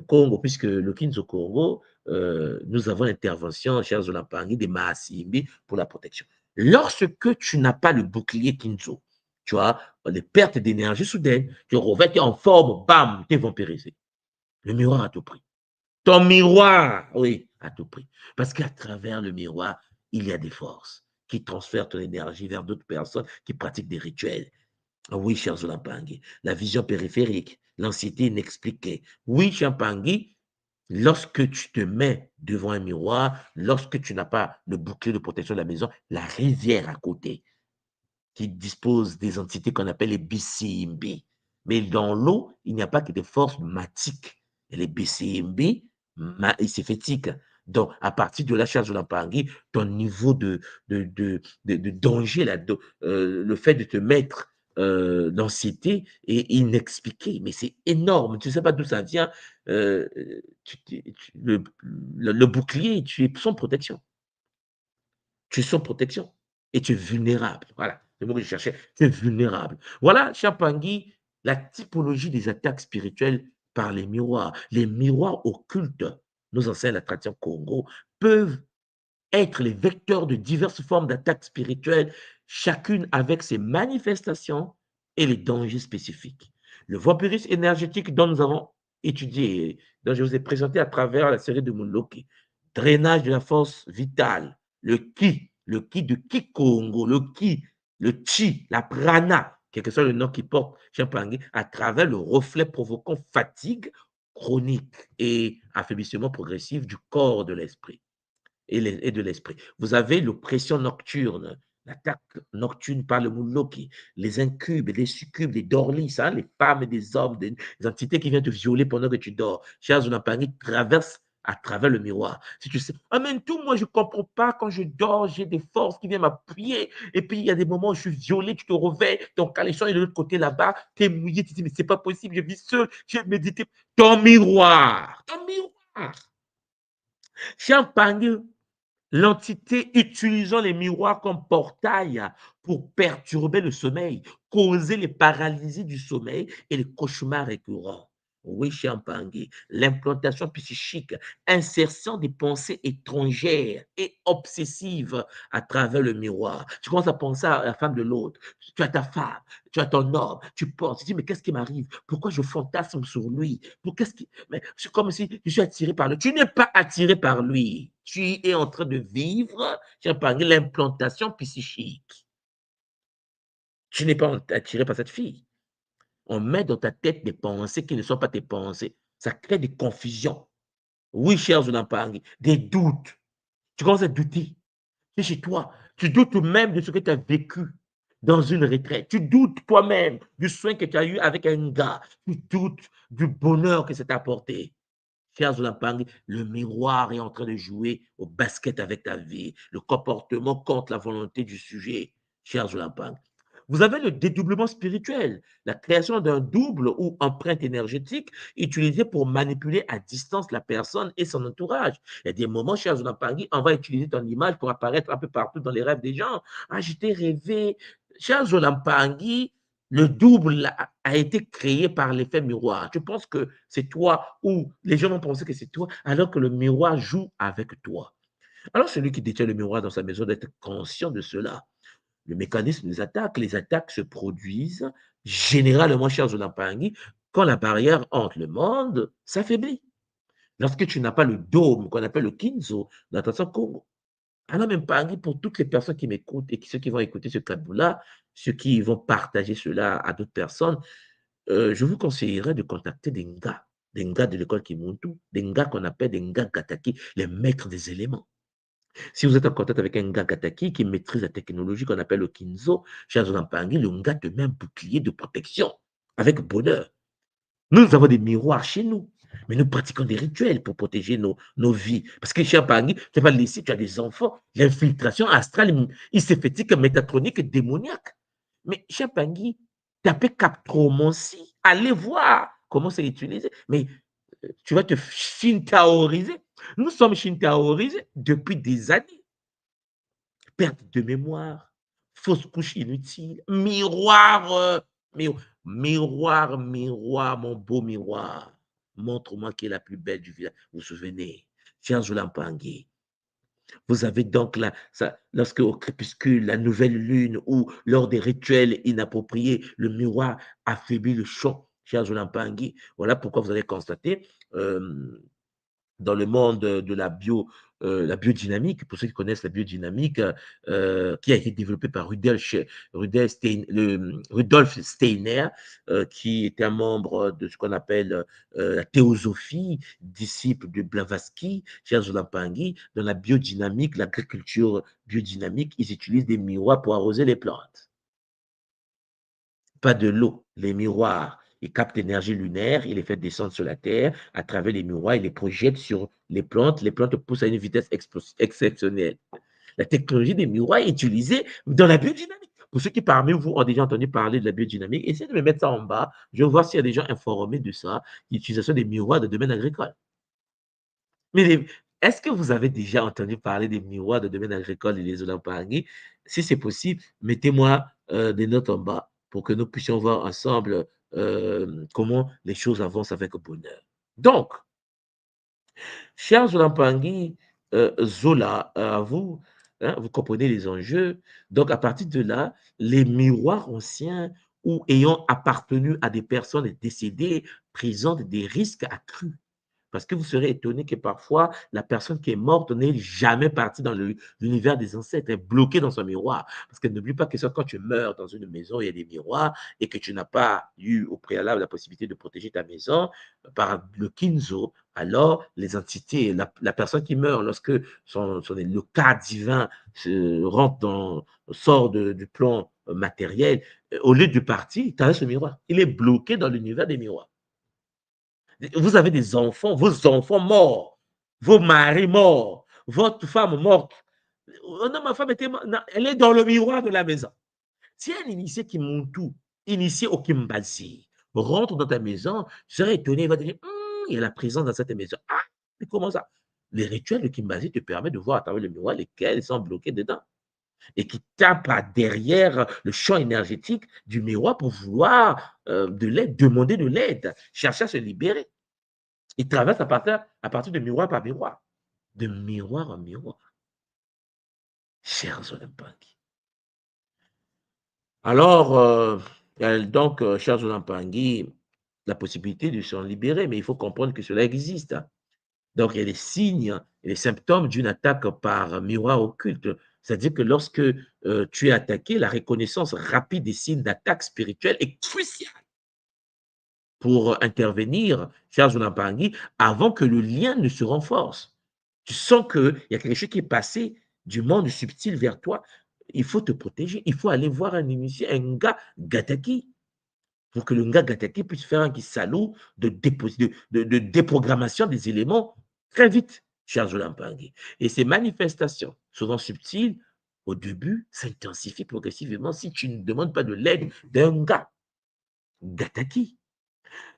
Congo, puisque le Kinzo Congo, nous avons l'intervention, chers Zolapangi, des Maasimbi pour la protection. Lorsque tu n'as pas le bouclier Kinzo, tu as des pertes d'énergie soudaines, tu es en forme, bam, tu es vampirisé. Le miroir à tout prix. Ton miroir, oui, à tout prix. Parce qu'à travers le miroir, il y a des forces qui transfèrent ton énergie vers d'autres personnes qui pratiquent des rituels. Oui, cher Zolampangui, la vision périphérique, l'anxiété inexpliquée. Oui, Champangui, lorsque tu te mets devant un miroir, lorsque tu n'as pas le bouclier de protection de la maison, la rivière à côté, qui dispose des entités qu'on appelle les BCMB. Mais dans l'eau, il n'y a pas que des forces matiques. Et les BCMB, c'est fétique. Donc, à partir de la charge de l'Ampangui, ton niveau de danger, le fait de te mettre l'anxiété est inexpliqué, mais c'est énorme. Tu ne sais pas d'où ça vient. Le bouclier, tu es sans protection. Tu es sans protection et tu es vulnérable. Voilà, le mot que je cherchais, tu es vulnérable. Voilà, cher Pangui, la typologie des attaques spirituelles par les miroirs. Les miroirs occultes, nous enseigne la tradition Congo, peuvent être les vecteurs de diverses formes d'attaques spirituelles, chacune avec ses manifestations et les dangers spécifiques. Le vampirisme énergétique dont nous avons étudié, dont je vous ai présenté à travers la série de Munloki, drainage de la force vitale, le ki de Kikongo, le ki, le chi, la prana, quel que soit le nom qu'il porte, Champangui, à travers le reflet provoquant fatigue chronique et affaiblissement progressif du corps de l'esprit et de l'esprit. Vous avez l'oppression nocturne, l'attaque nocturne par le Mouloki, les incubes, les succubes, les dorlis, hein, les femmes et des hommes, des entités qui viennent te violer pendant que tu dors. Cher Zunapani traverse à travers le miroir. Si tu sais, ah mais tout, moi je ne comprends pas, quand je dors, j'ai des forces qui viennent m'appuyer, et puis il y a des moments où je suis violé, tu te réveilles, ton caleçon est de l'autre côté là-bas, tu es mouillé, tu te dis, mais c'est pas possible, je vis seul, j'ai médité. Ton miroir, ton miroir. Champagne, l'entité utilisant les miroirs comme portail pour perturber le sommeil, causer les paralysies du sommeil et les cauchemars récurrents. Oui, cher Mpangui, l'implantation psychique, insertion des pensées étrangères et obsessives à travers le miroir. Tu commences à penser à la femme de l'autre. Tu as ta femme, tu as ton homme, tu penses, tu dis, mais qu'est-ce qui m'arrive? Pourquoi je fantasme sur lui? Mais c'est comme si je suis attiré par lui. Tu n'es pas attiré par lui. Tu es en train de vivre, cher Mpangui, l'implantation psychique. Tu n'es pas attiré par cette fille. On met dans ta tête des pensées qui ne sont pas tes pensées. Ça crée des confusions. Oui, cher Zunampangui, des doutes. Tu commences à douter. Tu es chez toi. Tu doutes même de ce que tu as vécu dans une retraite. Tu doutes toi-même du soin que tu as eu avec un gars. Tu doutes du bonheur que ça t'a apporté. Cher Zunampangui, le miroir est en train de jouer au basket avec ta vie. Le comportement contre la volonté du sujet. Cher Zunampangui. Vous avez le dédoublement spirituel, la création d'un double ou empreinte énergétique utilisée pour manipuler à distance la personne et son entourage. Il y a des moments, cher Zunampangui, on va utiliser ton image pour apparaître un peu partout dans les rêves des gens. Ah, je t'ai rêvé. Cher Zunampangui, le double a été créé par l'effet miroir. Tu penses que c'est toi ou les gens vont penser que c'est toi alors que le miroir joue avec toi. Alors celui qui détient le miroir dans sa maison doit être conscient de cela. Le mécanisme des attaques, les attaques se produisent généralement, cher Zunampangui, quand la barrière entre le monde s'affaiblit. Lorsque tu n'as pas le dôme qu'on appelle le Kinzo dans ton Congo. Alors, même Pangui, pour toutes les personnes qui m'écoutent et ceux qui vont écouter ce cadre-là, ceux qui vont partager cela à d'autres personnes, je vous conseillerais de contacter des Nga de l'école Kimuntu, des Nga qu'on appelle des Nga Gataki, les maîtres des éléments. Si vous êtes en contact avec un gars Kataki qui maîtrise la technologie qu'on appelle le Kinzo, cher Zunampangui, le gars te met un bouclier de protection avec bonheur. Nous avons des miroirs chez nous, mais nous pratiquons des rituels pour protéger nos vies. Parce que, cher Pangui, tu vas laisser, tu as des enfants, l'infiltration astrale, isphétique, métatronique, démoniaque. Mais, cher Pangui, tapez Captromancie, allez voir comment c'est utilisé. Mais tu vas te shintaoriser. Nous sommes shintaorisés depuis des années. Perte de mémoire, fausse couche inutile, miroir, miroir, mon beau miroir. Montre-moi qui est la plus belle du village. Vous vous souvenez, cher Zunampangui, vous avez donc lorsque au crépuscule, la nouvelle lune ou lors des rituels inappropriés, le miroir affaiblit le champ, cher Zunampangui. Voilà pourquoi vous allez constater dans le monde de la biodynamique, pour ceux qui connaissent la biodynamique, qui a été développée par Rudolf Steiner, qui était un membre de ce qu'on appelle la théosophie, disciple de Blavatsky, cher Zunampangui. Dans la biodynamique, l'agriculture biodynamique, ils utilisent des miroirs pour arroser les plantes. Pas de l'eau, les miroirs. Ils captent l'énergie lunaire, ils les fait descendre sur la Terre à travers les miroirs, ils les projettent sur les plantes poussent à une vitesse exceptionnelle. La technologie des miroirs est utilisée dans la biodynamique. Pour ceux qui parmi vous ont déjà entendu parler de la biodynamique, essayez de me mettre ça en bas. Je vais voir s'il y a des gens informés de ça, l'utilisation des miroirs dans le domaine agricole. Mais est-ce que vous avez déjà entendu parler des miroirs de domaine agricole et les Zunampangui? Si c'est possible, mettez-moi des notes en bas pour que nous puissions voir ensemble comment les choses avancent avec bonheur. Donc, cher Zunampangui, Zola, vous, hein, vous comprenez les enjeux. Donc, à partir de là, les miroirs anciens ou ayant appartenu à des personnes décédées présentent des risques accrus. Parce que vous serez étonné que parfois, la personne qui est morte n'est jamais partie dans l'univers des ancêtres, elle est bloquée dans son miroir. Parce que n'oublie pas que quand tu meurs dans une maison, il y a des miroirs et que tu n'as pas eu au préalable la possibilité de protéger ta maison par le Kinzo, alors les entités, la personne qui meurt, lorsque le cas divin sort du plan matériel, au lieu de partir, il t'arrête ce miroir. Il est bloqué dans l'univers des miroirs. Vous avez des enfants, vos enfants morts, vos maris morts, votre femme morte. Oh non, ma femme était morte. Non, elle est dans le miroir de la maison. Si un initié qui monte tout, initié au Kimbazi, rentre dans ta maison, tu serais étonné, il va te dire, il y a la présence dans cette maison. Ah, mais comment ça? Les rituels de Kimbazi te permettent de voir à travers le miroir lesquels sont bloqués dedans. et qui tape derrière le champ énergétique du miroir pour vouloir de l'aide, demander de l'aide, chercher à se libérer. Il traverse à partir de miroir par miroir, de miroir en miroir. Chers Olampangi. Alors, il y a donc, chers Olampangi, la possibilité de s'en libérer, mais il faut comprendre que cela existe. Donc, il y a des signes et les symptômes d'une attaque par miroir occulte. C'est-à-dire que lorsque tu es attaqué, la reconnaissance rapide des signes d'attaque spirituelle est cruciale pour intervenir, cher Zonampangui, avant que le lien ne se renforce. Tu sens qu'il y a quelque chose qui est passé du monde subtil vers toi. Il faut te protéger. Il faut aller voir un initié, un gars Gataki, pour que le gars Gataki puisse faire un salou de déprogrammation des éléments très vite, cher Zonampangui. Et ces manifestations, souvent subtiles, au début, s'intensifient progressivement si tu ne demandes pas de l'aide d'un gars Gataki.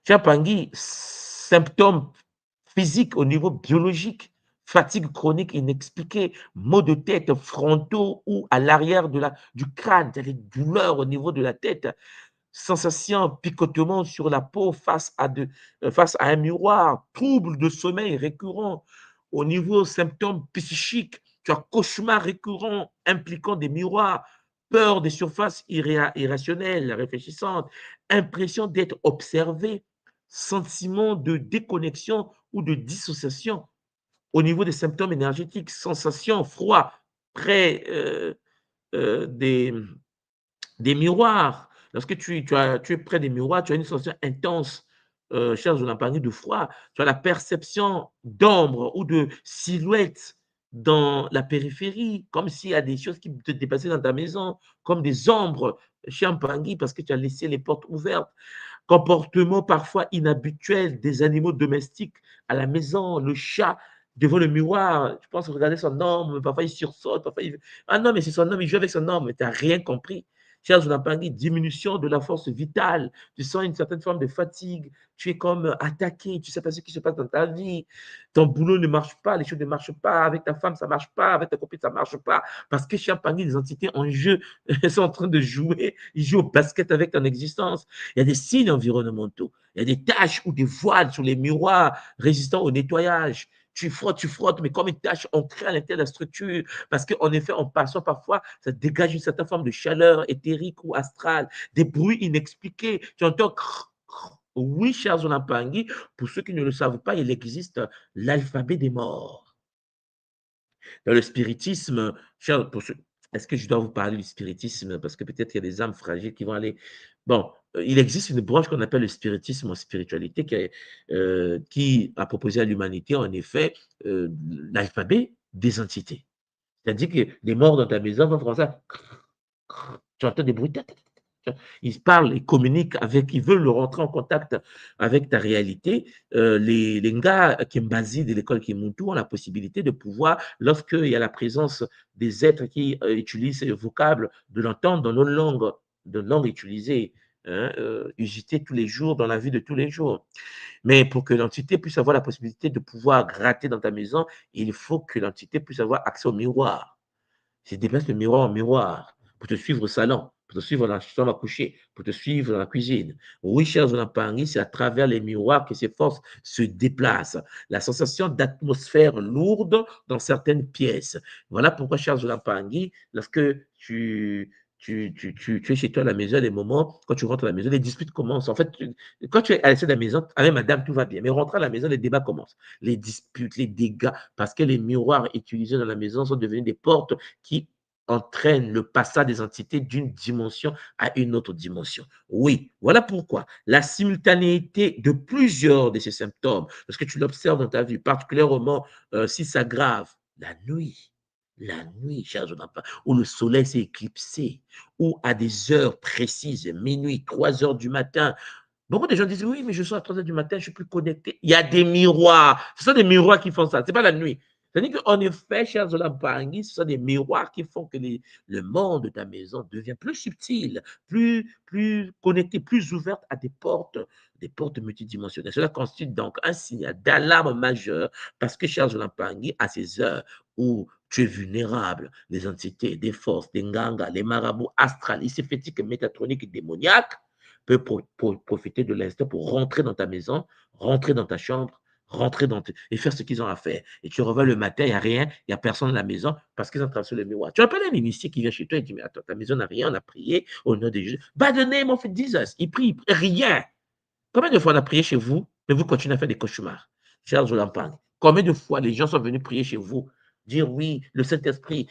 Cher Pangui, symptômes physiques au niveau biologique, fatigue chronique inexpliquée, maux de tête frontaux ou à l'arrière du crâne, des douleurs au niveau de la tête, sensation, picotement sur la peau face à un miroir, troubles de sommeil récurrents. Au niveau symptômes psychiques, tu as cauchemars récurrents impliquant des miroirs, peur des surfaces irrationnelles, réfléchissantes, impression d'être observé, sentiment de déconnexion ou de dissociation. Au niveau des symptômes énergétiques, sensation, froid, près des miroirs. Lorsque tu es près des miroirs, tu as une sensation intense, cher Zonampangui, de froid. Tu as la perception d'ombre ou de silhouette dans la périphérie, comme s'il y a des choses qui te dépassaient dans ta maison, comme des ombres, cher Pangui, parce que tu as laissé les portes ouvertes. Comportement parfois inhabituel des animaux domestiques à la maison, le chat devant le miroir, je pense regarder son homme, parfois il sursaute, parfois il... Ah non, mais c'est son homme, il joue avec son homme, mais tu n'as rien compris. Cher Zonampangui, diminution de la force vitale, tu sens une certaine forme de fatigue, tu es comme attaqué, tu ne sais pas ce qui se passe dans ta vie, ton boulot ne marche pas, les choses ne marchent pas, avec ta femme ça ne marche pas, avec ta copine ça ne marche pas, parce que cher Pangui, les entités en jeu, elles sont en train de jouer, ils jouent au basket avec ton existence. Il y a des signes environnementaux, il y a des taches ou des voiles sur les miroirs résistants au nettoyage. Tu frottes, mais comme une tache ancrée à l'intérieur de la structure, parce qu'en effet, en passant parfois, ça dégage une certaine forme de chaleur éthérique ou astrale, des bruits inexpliqués. Tu entends oui, cher Zonampangui, pour ceux qui ne le savent pas, il existe l'alphabet des morts. Dans le spiritisme, est-ce que je dois vous parler du spiritisme? Parce que peut-être qu'il y a des âmes fragiles qui vont aller. Bon, il existe une branche qu'on appelle le spiritisme en spiritualité qui a proposé à l'humanité, en effet, l'alphabet des entités. C'est-à-dire que les morts dans ta maison vont faire ça. Tu entends des bruits. Ils parlent, ils communiquent avec, ils veulent rentrer en contact avec ta réalité. Les gars Kimbazi de l'école Kimuntu ont la possibilité de pouvoir, lorsqu'il y a la présence des êtres qui utilisent ces vocables, de l'entendre dans nos langues, de langues utilisées, hein, usitées tous les jours, dans la vie de tous les jours. Mais pour que l'entité puisse avoir la possibilité de pouvoir gratter dans ta maison, il faut que l'entité puisse avoir accès au miroir. Je déplace le miroir en miroir pour te suivre au salon, pour te suivre dans la chambre à coucher, pour te suivre dans la cuisine. Oui, chers Zonampangui, c'est à travers les miroirs que ces forces se déplacent. La sensation d'atmosphère lourde dans certaines pièces. Voilà pourquoi, chers Zonampangui, lorsque tu es chez toi à la maison, les moments, quand tu rentres à la maison, les disputes commencent. En fait, quand tu es à l'essai de la maison, avec madame, tout va bien. Mais rentrer à la maison, les débats commencent. Les disputes, les dégâts, parce que les miroirs utilisés dans la maison sont devenus des portes qui entraînent le passage des entités d'une dimension à une autre dimension. Oui, voilà pourquoi la simultanéité de plusieurs de ces symptômes, lorsque tu l'observes dans ta vie, particulièrement si ça s'aggrave, la nuit, chers Jonathan, où le soleil s'est éclipsé, ou à des heures précises, minuit, 3 heures du matin. Beaucoup de gens disent, oui, mais je sors à 3 heures du matin, je ne suis plus connecté. Il y a des miroirs. Ce sont des miroirs qui font ça. Ce n'est pas la nuit. C'est-à-dire qu'en effet, chers Zolampangi, ce sont des miroirs qui font que le monde de ta maison devient plus subtil, plus connecté, plus ouvert à des portes multidimensionnelles. Cela constitue donc un signal d'alarme majeur parce que, chers Zolampangi, à ces heures où tu es vulnérable, les entités, des forces, des ngangas, les marabouts astrales, iséphétiques, métatroniques et démoniaques peuvent profiter de l'instant pour rentrer dans ta maison, rentrer dans ta chambre, et faire ce qu'ils ont à faire. Et tu revois le matin, il n'y a rien, il n'y a personne dans la maison parce qu'ils ont traversé le miroir. Tu appelles un initié qui vient chez toi et dit, mais attends, ta maison n'a rien, on a prié au nom de Jésus. By the name of Jesus, il prie, rien. Combien de fois on a prié chez vous, mais vous continuez à faire des cauchemars? Charles Jolampang, combien de fois les gens sont venus prier chez vous, dire oui, le Saint-Esprit,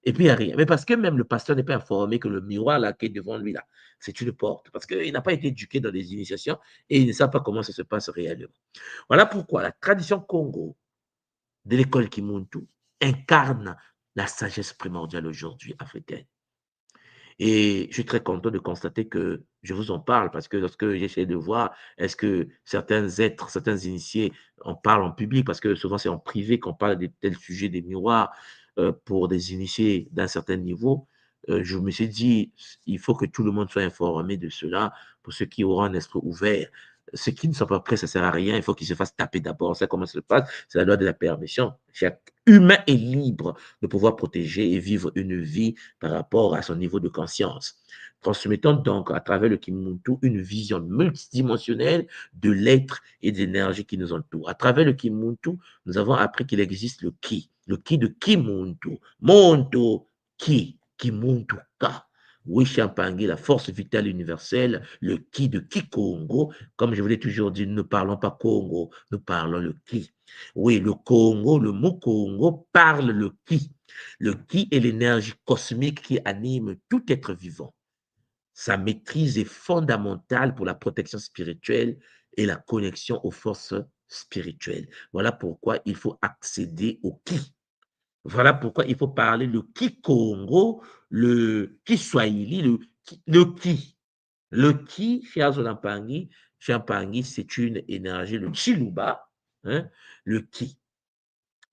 et puis il n'y a rien. Mais parce que même le pasteur n'est pas informé que le miroir là qui est devant lui là, c'est une porte. Parce qu'il n'a pas été éduqué dans les initiations et il ne sait pas comment ça se passe réellement. Voilà pourquoi la tradition Congo de l'école Kimuntu incarne la sagesse primordiale aujourd'hui africaine. Et je suis très content de constater que je vous en parle parce que lorsque j'essaie de voir est-ce que certains êtres, certains initiés en parlent en public, parce que souvent c'est en privé qu'on parle de tels sujets des miroirs pour des initiés d'un certain niveau, je me suis dit, il faut que tout le monde soit informé de cela pour ceux qui auront un esprit ouvert. Ceux qui ne sont pas prêts, ça ne sert à rien. Il faut qu'ils se fassent taper d'abord. C'est comment ça se passe. C'est la loi de la permission. Chaque humain est libre de pouvoir protéger et vivre une vie par rapport à son niveau de conscience. Transmettons donc à travers le Kimuntu une vision multidimensionnelle de l'être et de l'énergie qui nous entoure. À travers le Kimuntu, nous avons appris qu'il existe le Ki de Kimuntu, Monto, Kimuntu Ka. Wishampangi, la force vitale universelle, le Ki de Kikongo. Comme je vous l'ai toujours dit, nous ne parlons pas Congo, nous parlons le Ki. Oui, le Congo, le mot Congo parle le Ki. Le Ki est l'énergie cosmique qui anime tout être vivant. Sa maîtrise est fondamentale pour la protection spirituelle et la connexion aux forces spirituelles. Voilà pourquoi il faut accéder au Ki. Voilà pourquoi il faut parler le Kikongo, le Kiswahili, le Ki. Le Ki, chez Azolampangi, c'est une énergie, le Chiluba, hein, le Ki.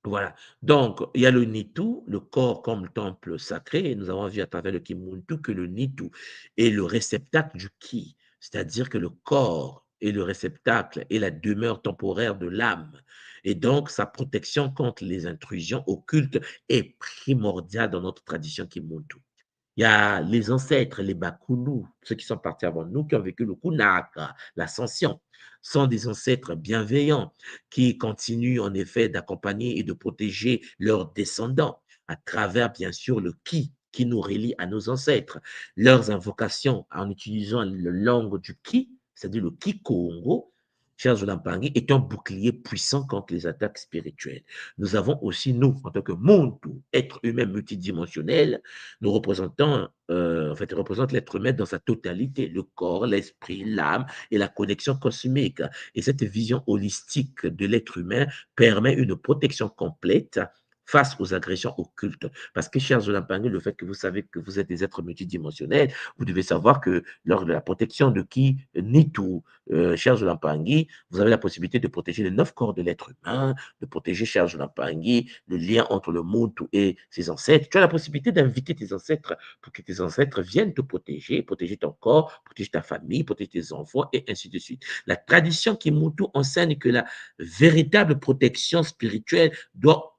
Voilà. Donc, il y a le Nitu, le corps comme temple sacré. Et nous avons vu à travers le Kimuntu que le Nitu est le réceptacle du Ki, c'est-à-dire que le corps est le réceptacle et la demeure temporaire de l'âme. Et donc, sa protection contre les intrusions occultes est primordiale dans notre tradition Kimuntu. Il y a les ancêtres, les Bakunu, ceux qui sont partis avant nous, qui ont vécu le Kunaka, l'ascension, sont des ancêtres bienveillants qui continuent en effet d'accompagner et de protéger leurs descendants à travers, bien sûr, le qui nous relie à nos ancêtres. Leurs invocations en utilisant la langue du Ki, c'est-à-dire le Kikongo, cher Zolampangi, est un bouclier puissant contre les attaques spirituelles. Nous avons aussi, nous, en tant que Muntu, être humain multidimensionnel, nous représentons, représente l'être humain dans sa totalité, le corps, l'esprit, l'âme et la connexion cosmique. Et cette vision holistique de l'être humain permet une protection complète face aux agressions occultes. Parce que, chers Zolampangi, le fait que vous savez que vous êtes des êtres multidimensionnels, vous devez savoir que lors de la protection de qui, Nitu, chers Zolampangi, vous avez la possibilité de protéger les 9 corps de l'être humain, de protéger, chers Zolampangi, le lien entre le Muntu et ses ancêtres. Tu as la possibilité d'inviter tes ancêtres pour que tes ancêtres viennent te protéger, protéger ton corps, protéger ta famille, protéger tes enfants, et ainsi de suite. La tradition Kimuntu enseigne que la véritable protection spirituelle doit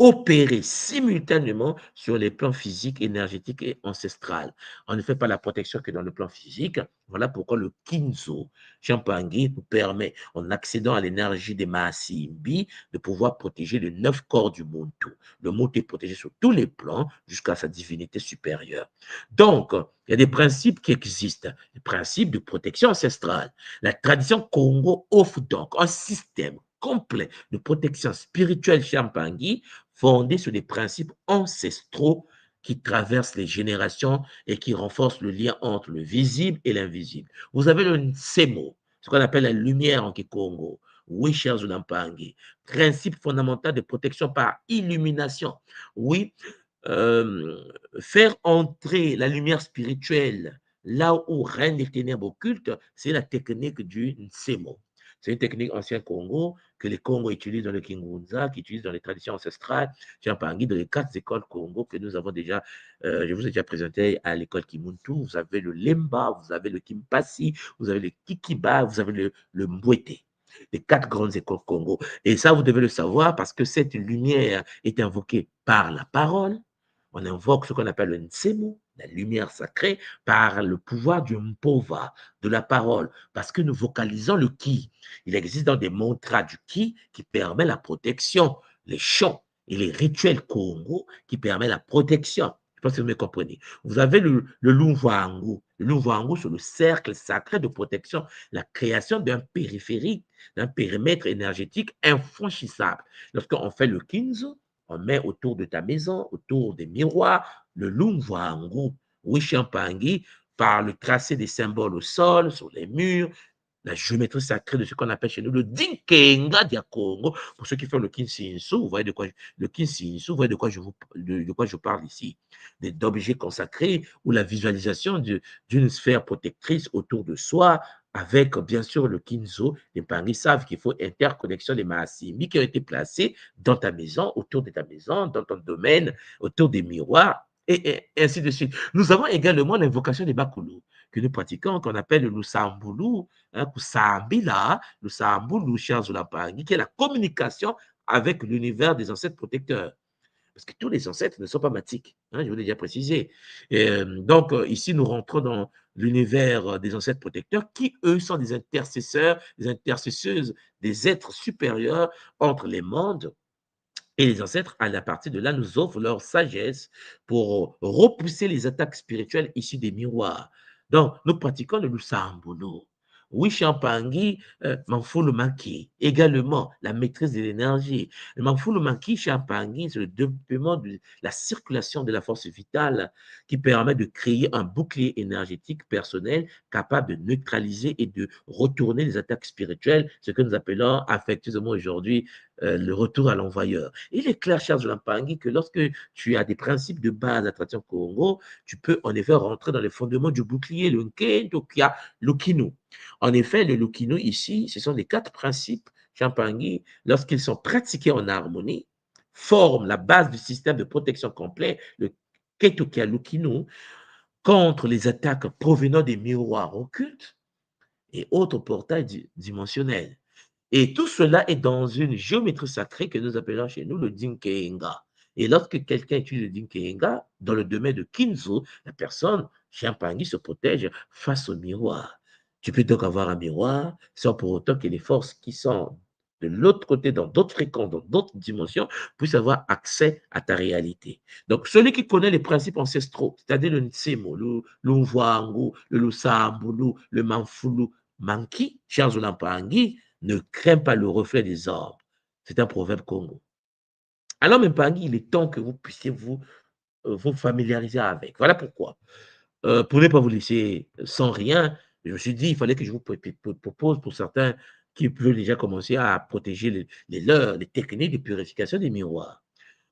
opérer simultanément sur les plans physiques, énergétiques et ancestrales. On ne fait pas la protection que dans le plan physique. Voilà pourquoi le Kinzo Champangi nous permet, en accédant à l'énergie des Maasimbi, de pouvoir protéger les 9 corps du Muntu. Le Muntu est protégé sur tous les plans jusqu'à sa divinité supérieure. Donc, il y a des principes qui existent, des principes de protection ancestrale. La tradition Congo offre donc un système complet de protection spirituelle Champangi fondé sur des principes ancestraux qui traversent les générations et qui renforcent le lien entre le visible et l'invisible. Vous avez le Nsemo, ce qu'on appelle la lumière en Kikongo. Oui, chers Zolampangi, principe fondamental de protection par illumination. Oui, faire entrer la lumière spirituelle là où règnent les ténèbres occultes, c'est la technique du Nsemo. C'est une technique ancienne Congo que les Congos utilisent dans le Kingunza, qui utilisent dans les traditions ancestrales. Chiampangui, dans les 4 écoles Congo que nous avons déjà, je vous ai déjà présenté à l'école Kimuntu. Vous avez le Lemba, vous avez le Kimpasi, vous avez le Kikiba, vous avez le Mbwete. Les 4 grandes écoles Congo. Et ça, vous devez le savoir parce que cette lumière est invoquée par la parole. On invoque ce qu'on appelle le Nsemu, la lumière sacrée, par le pouvoir du Mpova, de la parole, parce que nous vocalisons le Ki. Il existe dans des mantras du Ki qui permet la protection, les chants et les rituels Congo qui permettent la protection. Je pense que vous me comprenez. Vous avez le Lumvangu. Le Lumvangu, c'est le cercle sacré de protection, la création d'un périphérique, d'un périmètre énergétique infranchissable. Lorsqu'on fait le Kinzo, on met autour de ta maison, autour des miroirs, le Lumvangu, Wishampangi, par le tracé des symboles au sol, sur les murs, la géométrie sacrée de ce qu'on appelle chez nous le Dinkenga dia Congo. Pour ceux qui font le Kinsinsu, vous voyez de quoi, le Kinsinsu, vous voyez de quoi je parle ici. D'objets consacrés ou la visualisation d'une sphère protectrice autour de soi, avec bien sûr le Kinzo. Les Pangis savent qu'il faut interconnexion des Maasimi qui ont été placés dans ta maison, autour de ta maison, dans ton domaine, autour des miroirs, et ainsi de suite. Nous avons également l'invocation des Bakulu que nous pratiquons, qu'on appelle le Lusambulu, Kusambila, Lusambulu, chers Zulapangi, qui est la communication avec l'univers des ancêtres protecteurs. Parce que tous les ancêtres ne sont pas matiques, je vous l'ai déjà précisé. Donc, ici, nous rentrons dans l'univers des ancêtres protecteurs qui, eux, sont des intercesseurs, des intercesseuses, des êtres supérieurs entre les mondes. Et les ancêtres, à la partir de là, nous offrent leur sagesse pour repousser les attaques spirituelles issues des miroirs. Donc, nous pratiquons le Lusambulu. Oui, Champangi, Manfulu Manki. Également, la maîtrise de l'énergie. Le Manfulu Manki, Champangi, c'est le développement de la circulation de la force vitale qui permet de créer un bouclier énergétique personnel capable de neutraliser et de retourner les attaques spirituelles, ce que nous appelons affectueusement aujourd'hui le retour à l'envoyeur. Il est clair, cher Lampangi, que lorsque tu as des principes de base à tradition Congo, tu peux en effet rentrer dans les fondements du bouclier, le Nkendo, Kia, le Kinu. En effet, le Lukino ici, ce sont les 4 principes Champangui, lorsqu'ils sont pratiqués en harmonie, forment la base du système de protection complet, le Ketokia Lukino, contre les attaques provenant des miroirs occultes et autres portails dimensionnels. Et tout cela est dans une géométrie sacrée que nous appelons chez nous le Dinkenga. Et lorsque quelqu'un utilise le Dinkenga, dans le domaine de Kinzo, la personne, Champangui, se protège face au miroir. Tu peux donc avoir un miroir sans pour autant que les forces qui sont de l'autre côté, dans d'autres fréquences, dans d'autres dimensions, puissent avoir accès à ta réalité. Donc, celui qui connaît les principes ancestraux, c'est-à-dire le Nsemo, le Mvangu, le Lusambulu, le Manfulu, Manki, chers Olampangi, ne craint pas le reflet des orbes. C'est un proverbe Congo. Alors, Mpangi, il est temps que vous puissiez vous familiariser avec. Voilà pourquoi. Pour ne pas vous laisser sans rien, je me suis dit, il fallait que je vous propose pour certains qui veulent déjà commencer à protéger les techniques de purification des miroirs.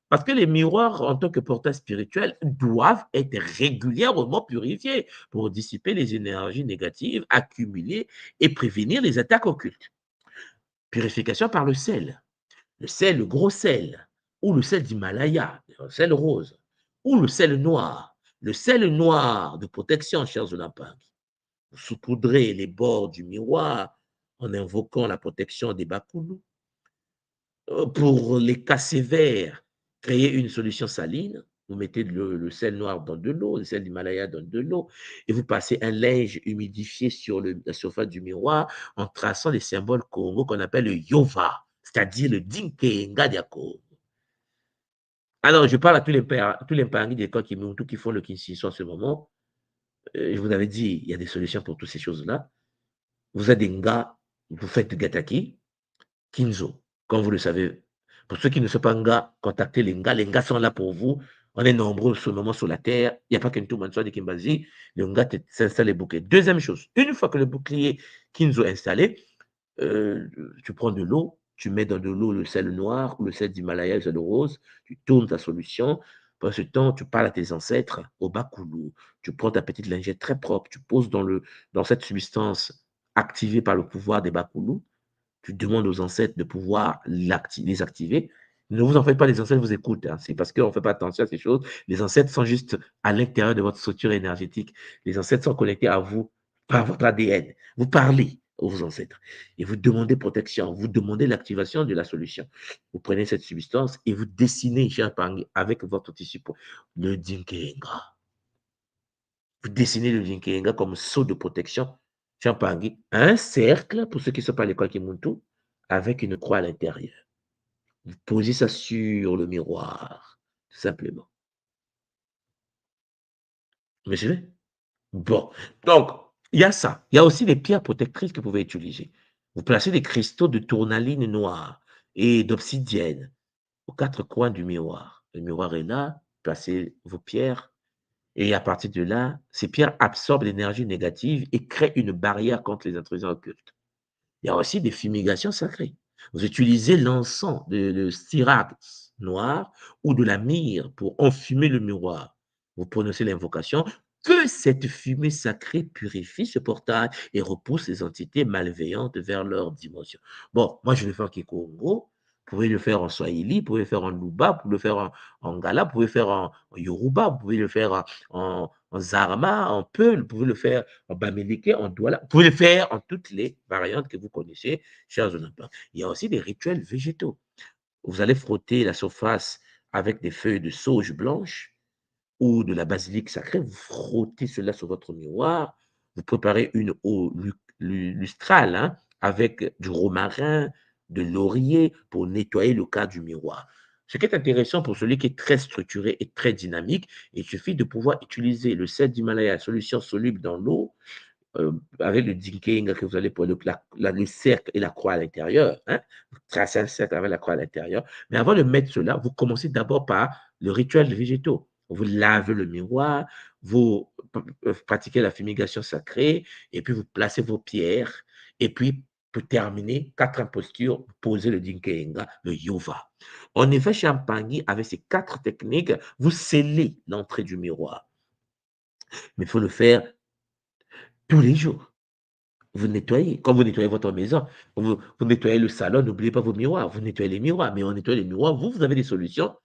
Parce que les miroirs, en tant que portails spirituels, doivent être régulièrement purifiés pour dissiper les énergies négatives accumulées et prévenir les attaques occultes. Purification par le sel, le gros sel, ou le sel d'Himalaya, le sel rose, ou le sel noir de protection, chers Olampangi. Vous saupoudrez les bords du miroir en invoquant la protection des Bakulu. Pour les cas sévères, créez une solution saline. Vous mettez le sel noir dans de l'eau, le sel d'Himalaya dans de l'eau, et vous passez un linge humidifié sur la surface du miroir en traçant les symboles Congo qu'on appelle le Yova, c'est-à-dire le Dinkenga dia Congo. Alors, je parle à tous les Mpangi des camps qui font le Kinshasa en ce moment. Je vous avais dit, il y a des solutions pour toutes ces choses-là. Vous êtes des Nga, vous faites du Gataki, Kinzo, comme vous le savez. Pour ceux qui ne sont pas Nga, contactez les Nga. Les Nga sont là pour vous. On est nombreux ce moment sur la terre. Il n'y a pas qu'un tout le monde soit de Kimbazi. Le Nga s'installe les boucliers. Deuxième chose, une fois que le bouclier Kinzo est installé, tu prends de l'eau, tu mets dans de l'eau le sel noir ou le sel d'Himalaya, le sel rose, tu tournes ta solution. Pendant ce temps, tu parles à tes ancêtres au Bakulu. Tu prends ta petite lingette très propre, tu poses dans cette substance activée par le pouvoir des Bakulu. tu demandes aux ancêtres de pouvoir les activer. Ne vous en faites pas, les ancêtres vous écoutent. Hein. C'est parce qu'on ne fait pas attention à ces choses. Les ancêtres sont juste à l'intérieur de votre structure énergétique. Les ancêtres sont connectés à vous par votre ADN. Vous parlez aux ancêtres et vous demandez protection, vous demandez l'activation de la solution. Vous prenez cette substance et vous dessinez, cher Pang, avec votre tissu, le Dinkenga. Vous dessinez le Dinkenga comme sceau de protection, cher Pang, un cercle, pour ceux qui ne sont pas à l'école Kimuntu, avec une croix à l'intérieur. Vous posez ça sur le miroir, tout simplement. Vous me suivez? Bon, donc, il y a ça. Il y a aussi les pierres protectrices que vous pouvez utiliser. Vous placez des cristaux de tourmaline noire et d'obsidienne aux quatre coins du miroir. Le miroir est là, placez vos pierres et à partir de là, ces pierres absorbent l'énergie négative et créent une barrière contre les intrusions occultes. Il y a aussi des fumigations sacrées. Vous utilisez l'encens de styrax noir ou de la myrrhe pour enfumer le miroir. Vous prononcez l'invocation que cette fumée sacrée purifie ce portail et repousse les entités malveillantes vers leur dimension. Bon, moi je vais faire Kikongo. Vous pouvez le faire en Swahili, vous pouvez le faire en Luba, vous pouvez le faire en Ngala, vous pouvez le faire en Yoruba, vous pouvez le faire en Zarma, en Peul, vous pouvez le faire en Bamileke, en Douala. Vous pouvez le faire en toutes les variantes que vous connaissez, chers Olympiens. Il y a aussi des rituels végétaux. Vous allez frotter la surface avec des feuilles de sauge blanche ou de la basilic sacrée. Vous frottez cela sur votre miroir. Vous préparez une eau lustrale hein, avec du romarin, de laurier pour nettoyer le cadre du miroir. Ce qui est intéressant pour celui qui est très structuré et très dynamique, il suffit de pouvoir utiliser le sel d'Himalaya, solution soluble dans l'eau, avec le dinking que vous allez pour le cercle et la croix à l'intérieur. Hein? Vous tracez un cercle avec la croix à l'intérieur. Mais avant de mettre cela, vous commencez d'abord par le rituel des végétaux. Vous lavez le miroir, vous pratiquez la fumigation sacrée, et puis vous placez vos pierres, et puis pour terminer, 4 impostures, vous posez le dinkenga, le yova. En effet, chez Ampangui, avec ces 4 techniques, vous scellez l'entrée du miroir. Mais il faut le faire tous les jours. Vous nettoyez. Quand vous nettoyez votre maison, vous nettoyez le salon, n'oubliez pas vos miroirs. Vous nettoyez les miroirs, mais on nettoie les miroirs. Vous avez des solutions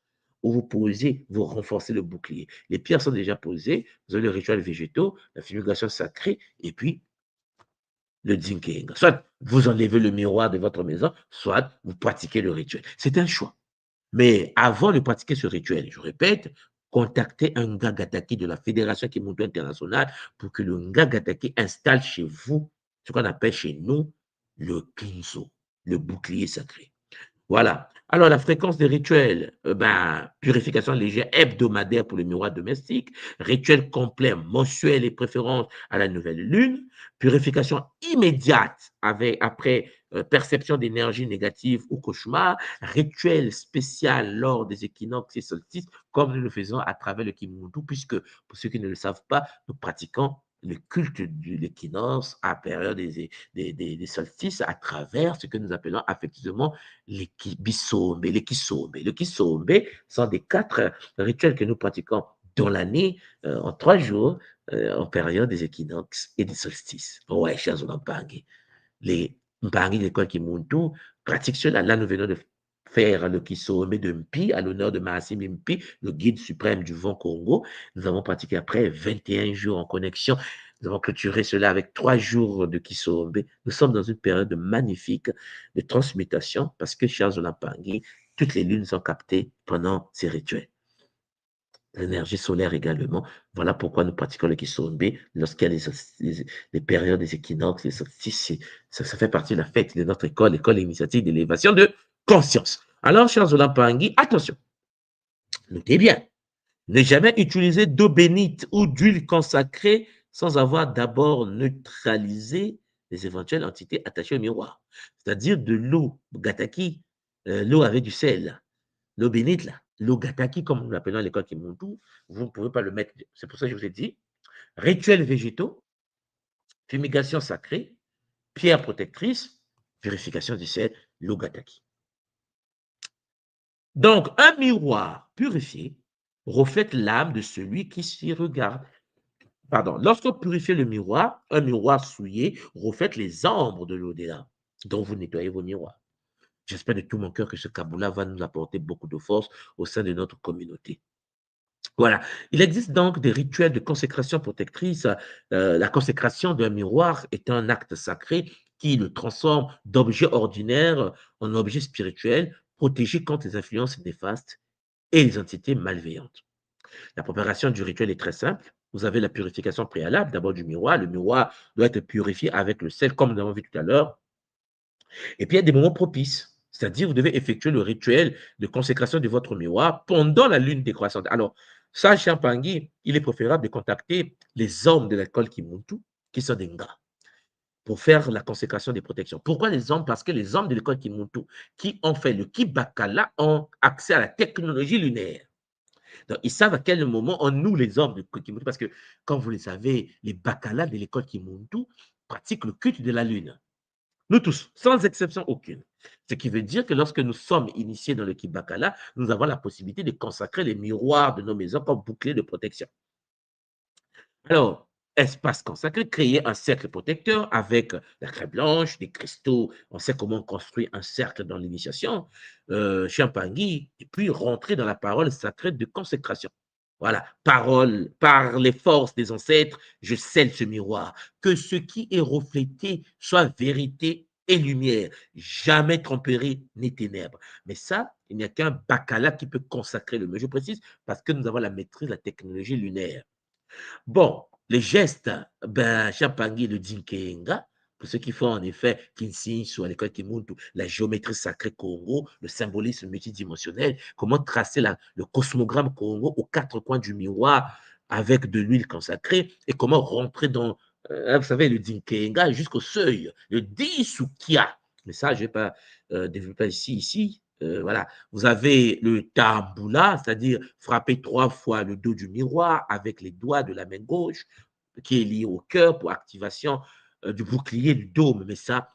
où vous posez, vous renforcez le bouclier. Les pierres sont déjà posées. Vous avez le rituel végétaux, la fumigation sacrée, et puis le dinking. Soit vous enlevez le miroir de votre maison, soit vous pratiquez le rituel. C'est un choix. Mais avant de pratiquer ce rituel, je répète, contactez un Ngagataki de la Fédération Kimuntu internationale pour que le Ngagataki installe chez vous ce qu'on appelle chez nous le Kinzo, le bouclier sacré. Voilà. Alors, la fréquence des rituels, purification légère hebdomadaire pour le miroir domestique, rituel complet mensuel et préférence à la nouvelle lune, purification immédiate après perception d'énergie négative ou cauchemar, rituel spécial lors des équinoxes et solstices, comme nous le faisons à travers le Kimuntu, puisque, pour ceux qui ne le savent pas, nous pratiquons le culte de l'équinoxe à la période des solstices à travers ce que nous appelons affectivement les kisombe. Les kisombe sont des 4 rituels que nous pratiquons dans l'année en 3 jours en période des équinoxes et des solstices. Ouais, chers Olampangi, les Mpangi de l'école Kimuntu pratiquent cela. Là, nous venons de faire le Kisombe de Mpi à l'honneur de Maasim Mpi, le guide suprême du vent Congo. Nous avons pratiqué après 21 jours en connexion. Nous avons clôturé cela avec 3 jours de Kisombe. Nous sommes dans une période magnifique de transmutation parce que, chers Olampangi, toutes les lunes sont captées pendant ces rituels. L'énergie solaire également. Voilà pourquoi nous pratiquons le Kisombe lorsqu'il y a les périodes des équinoxes, les solstices. Ça fait partie de la fête de notre école, l'école initiatique d'élévation de conscience. Alors, chers Olampangi, attention. Notez bien. Ne jamais utiliser d'eau bénite ou d'huile consacrée sans avoir d'abord neutralisé les éventuelles entités attachées au miroir. C'est-à-dire de l'eau gataki, l'eau avec du sel, l'eau bénite là. L'eau gataki, comme nous l'appelons à l'école Kimuntu, vous ne pouvez pas le mettre. C'est pour ça que je vous ai dit, rituels végétaux, fumigation sacrée, pierre protectrice, purification du sel, l'eau gataki. Donc, un miroir purifié reflète l'âme de celui qui s'y regarde. Pardon, lorsqu'on purifie le miroir, un miroir souillé reflète les ombres de l'au-delà. dont vous nettoyez vos miroirs. J'espère de tout mon cœur que ce Kaboula va nous apporter beaucoup de force au sein de notre communauté. Voilà. Il existe donc des rituels de consécration protectrice. La consécration d'un miroir est un acte sacré qui le transforme d'objet ordinaire en objet spirituel, protégé contre les influences néfastes et les entités malveillantes. La préparation du rituel est très simple. Vous avez la purification préalable, d'abord du miroir. Le miroir doit être purifié avec le sel, comme nous l'avons vu tout à l'heure. Et puis, il y a des moments propices. C'est-à-dire, vous devez effectuer le rituel de consécration de votre miroir pendant la lune décroissante. Alors, ça, chez Pangui, il est préférable de contacter les hommes de l'école Kimuntu, qui sont des Nga, pour faire la consécration des protections. Pourquoi les hommes? Parce que les hommes de l'école Kimuntu, qui ont fait le Kibakala, ont accès à la technologie lunaire. Donc, ils savent à quel moment on nous, les hommes de Kimuntu, parce que, comme vous le savez, les Bakala de l'école Kimuntu pratiquent le culte de la lune. Nous tous, sans exception aucune. Ce qui veut dire que lorsque nous sommes initiés dans le Kibakala, nous avons la possibilité de consacrer les miroirs de nos maisons comme boucliers de protection. Alors, espace consacré, créer un cercle protecteur avec la craie blanche, des cristaux. On sait comment construire un cercle dans l'initiation, Champagny, et puis rentrer dans la parole sacrée de consécration. Voilà, parole, par les forces des ancêtres, je scelle ce miroir. Que ce qui est reflété soit vérité et lumière, jamais tromperie ni ténèbres. Mais ça, il n'y a qu'un bacala qui peut consacrer le miroir. Je précise parce que nous avons la maîtrise de la technologie lunaire. Bon, les gestes, ben, Champangui de Dinkenga, pour ceux qui font en effet Kinsin ou à l'école Kimuntu, la géométrie sacrée Congo, le symbolisme multidimensionnel, comment tracer le cosmogramme Congo aux quatre coins du miroir avec de l'huile consacrée et comment rentrer dans, vous savez, le Dinkenga jusqu'au seuil, le Disukia. Mais ça, je ne vais pas développer ici. Voilà, vous avez le tambula, c'est-à-dire frapper 3 fois le dos du miroir avec les doigts de la main gauche, qui est lié au cœur pour activation du bouclier du dôme. Mais ça,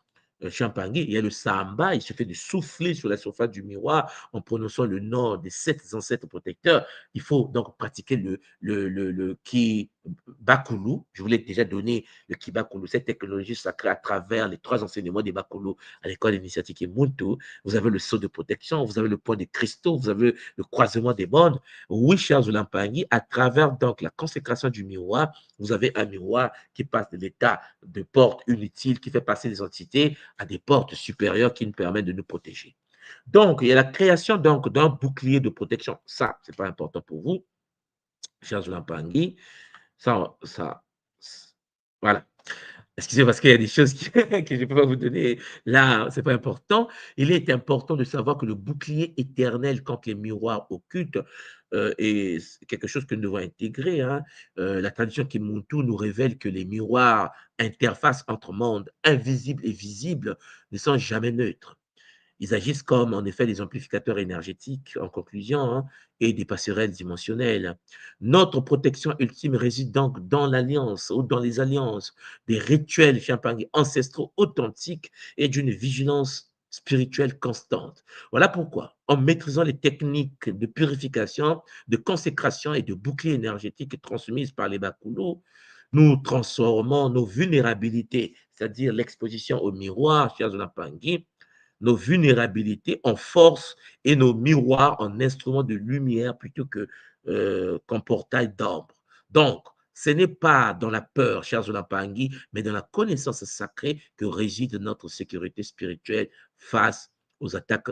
Champangui, il y a le samba, il suffit de souffler sur la surface du miroir en prononçant le nom des 7 ancêtres protecteurs. Il faut donc pratiquer le Kibakulu. Je vous l'ai déjà donné, le Kibakulu, cette technologie sacrée à travers les 3 enseignements des Bakulu à l'école initiatique Muntu. Vous avez le saut de protection, vous avez le point des cristaux, vous avez le croisement des mondes. Oui, chers Olampangui, à travers donc la consécration du miroir, vous avez un miroir qui passe de l'état de porte inutile, qui fait passer les entités à des portes supérieures qui nous permettent de nous protéger. Donc, il y a la création d'un bouclier de protection. Ça, ce n'est pas important pour vous, chers Olampangui. Voilà. Excusez-moi, parce qu'il y a des choses que je ne peux pas vous donner là, ce n'est pas important. Il est important de savoir que le bouclier éternel contre les miroirs occultes est quelque chose que nous devons intégrer. Hein. La tradition Kimuntu nous révèle que les miroirs, interfaces entre mondes invisibles et visibles, ne sont jamais neutres. Ils agissent comme, en effet, des amplificateurs énergétiques, en conclusion, hein, et des passerelles dimensionnelles. Notre protection ultime réside donc dans l'alliance ou dans les alliances des rituels ancestraux authentiques et d'une vigilance spirituelle constante. Voilà pourquoi, en maîtrisant les techniques de purification, de consécration et de boucliers énergétiques transmises par les Bakulu, nous transformons nos vulnérabilités, c'est-à-dire l'exposition au miroir, chers Olampangui, nos vulnérabilités en force et nos miroirs en instruments de lumière plutôt qu'en portail d'ombre. Donc, ce n'est pas dans la peur, chers Olampangui, mais dans la connaissance sacrée que réside notre sécurité spirituelle face aux attaques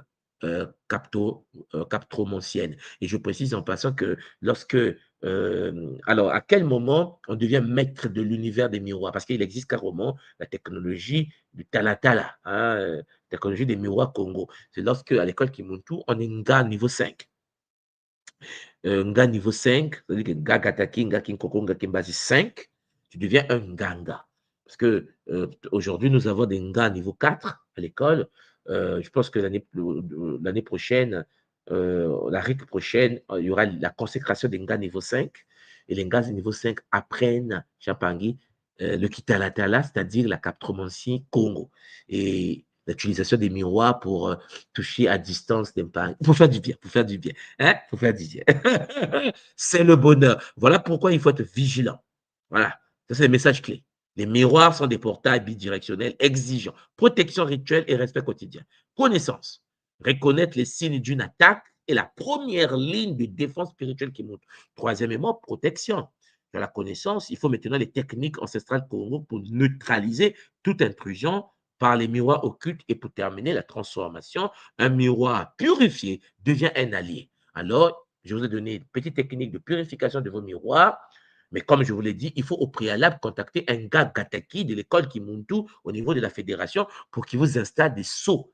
captromanciennes. Et je précise en passant que lorsque alors, à quel moment on devient maître de l'univers des miroirs? Parce qu'il existe carrément la technologie du Talatala, hein, technologie des miroirs Congo. C'est lorsque, à l'école Kimuntu, on est Nga niveau 5. Nga niveau 5, c'est-à-dire que Nga Gataki, Nga Kinkoko, Nga Kimbazi 5, tu deviens un Nganga. Parce que aujourd'hui, nous avons des Nga niveau 4 à l'école. Je pense que l'année prochaine, la RIC prochaine, il y aura la consécration des Nga niveau 5. Et les Nga niveau 5 apprennent, Champangui, le Kitalatala, c'est-à-dire la captromancie Congo. Et l'utilisation des miroirs pour toucher à distance des parents. Pour faire du bien, pour faire du bien. Hein? Pour faire du bien. C'est le bonheur. Voilà pourquoi il faut être vigilant. Voilà. Ça, c'est le message clé. Les miroirs sont des portails bidirectionnels exigeants. Protection rituelle et respect quotidien. Connaissance. Reconnaître les signes d'une attaque est la première ligne de défense spirituelle qui monte. Troisièmement, protection. Dans la connaissance, il faut maintenant les techniques ancestrales Congo pour neutraliser toute intrusion par les miroirs occultes et pour terminer la transformation. Un miroir purifié devient un allié. Alors, je vous ai donné une petite technique de purification de vos miroirs. Mais comme je vous l'ai dit, il faut au préalable contacter un gars Gataki de l'école Kimuntu au niveau de la fédération pour qu'il vous installe des seaux,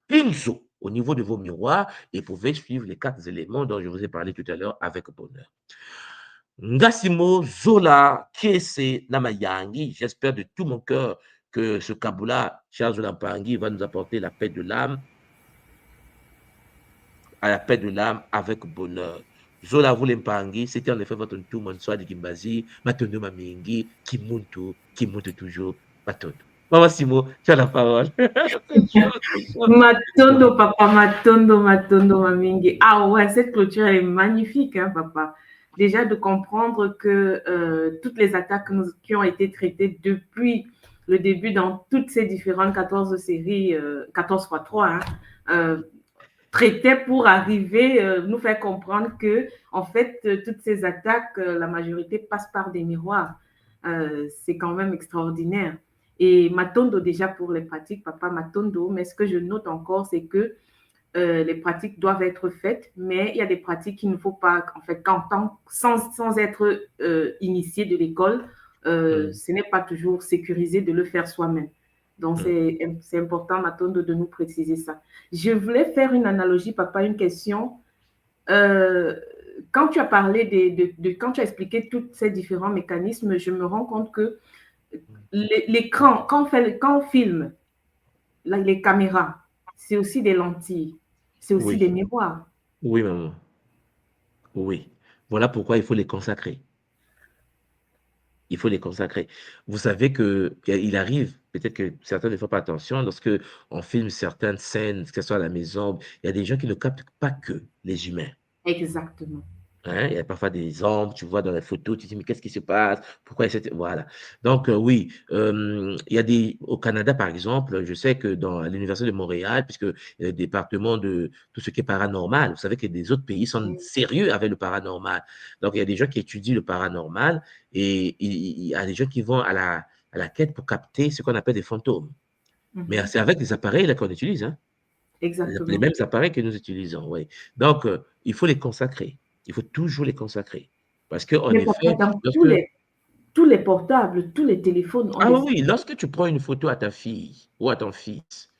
une seau au niveau de vos miroirs et vous pouvez suivre les 4 éléments dont je vous ai parlé tout à l'heure avec bonheur. Ngasimo Zola Kiese Namayangi, j'espère de tout mon cœur que ce Kabula, Charles Zolampangi, va nous apporter la paix de l'âme, à la paix de l'âme avec bonheur. Zola Vulempangi, c'était en effet votre tout mon soir de Kimbazi, Matondo Mamingi, Kimuntu toujours, Matondo. Maman Simo, tu as la parole. Matondo, papa, Matondo, Mamingi. Ah ouais, cette clôture est magnifique, hein, papa. Déjà de comprendre que toutes les attaques qui ont été traitées depuis le début dans toutes ces différentes 14 séries, 14 x 3, hein, traitaient pour arriver, nous faire comprendre que, en fait, toutes ces attaques, la majorité passe par des miroirs. C'est quand même extraordinaire. Et Matondo, déjà pour les pratiques, papa Matondo, mais ce que je note encore, c'est que les pratiques doivent être faites, mais il y a des pratiques qu'il ne faut pas, en fait, sans être initié de l'école, ce n'est pas toujours sécurisé de le faire soi-même. Donc, c'est important, Matondo, de nous préciser ça. Je voulais faire une analogie, papa, une question. Quand tu as parlé quand tu as expliqué tous ces différents mécanismes, je me rends compte que l'écran, quand on filme, les caméras, c'est aussi des lentilles, c'est aussi des miroirs. Oui, maman. Oui. Voilà pourquoi il faut les consacrer. Il faut les consacrer. Vous savez qu'il arrive, peut-être que certains ne font pas attention, lorsque on filme certaines scènes, que ce soit à la maison, il y a des gens qui ne captent pas que les humains. Exactement. Hein, il y a parfois des ombres, tu vois dans la photo, tu te dis, mais qu'est-ce qui se passe? Pourquoi voilà. Donc, oui, il y a au Canada, par exemple, je sais que à l'Université de Montréal, puisque il y a le département de tout ce qui est paranormal, vous savez que des autres pays sont sérieux avec le paranormal. Donc, il y a des gens qui étudient le paranormal et il y a des gens qui vont à la quête pour capter ce qu'on appelle des fantômes. Mais c'est avec des appareils là qu'on utilise, hein? Exactement. Les mêmes appareils que nous utilisons, oui. Donc, il faut les consacrer. Il faut toujours les consacrer. Parce qu'en effet, tous les portables, tous les téléphones ont oui, lorsque tu prends une photo à ta fille ou à ton fils,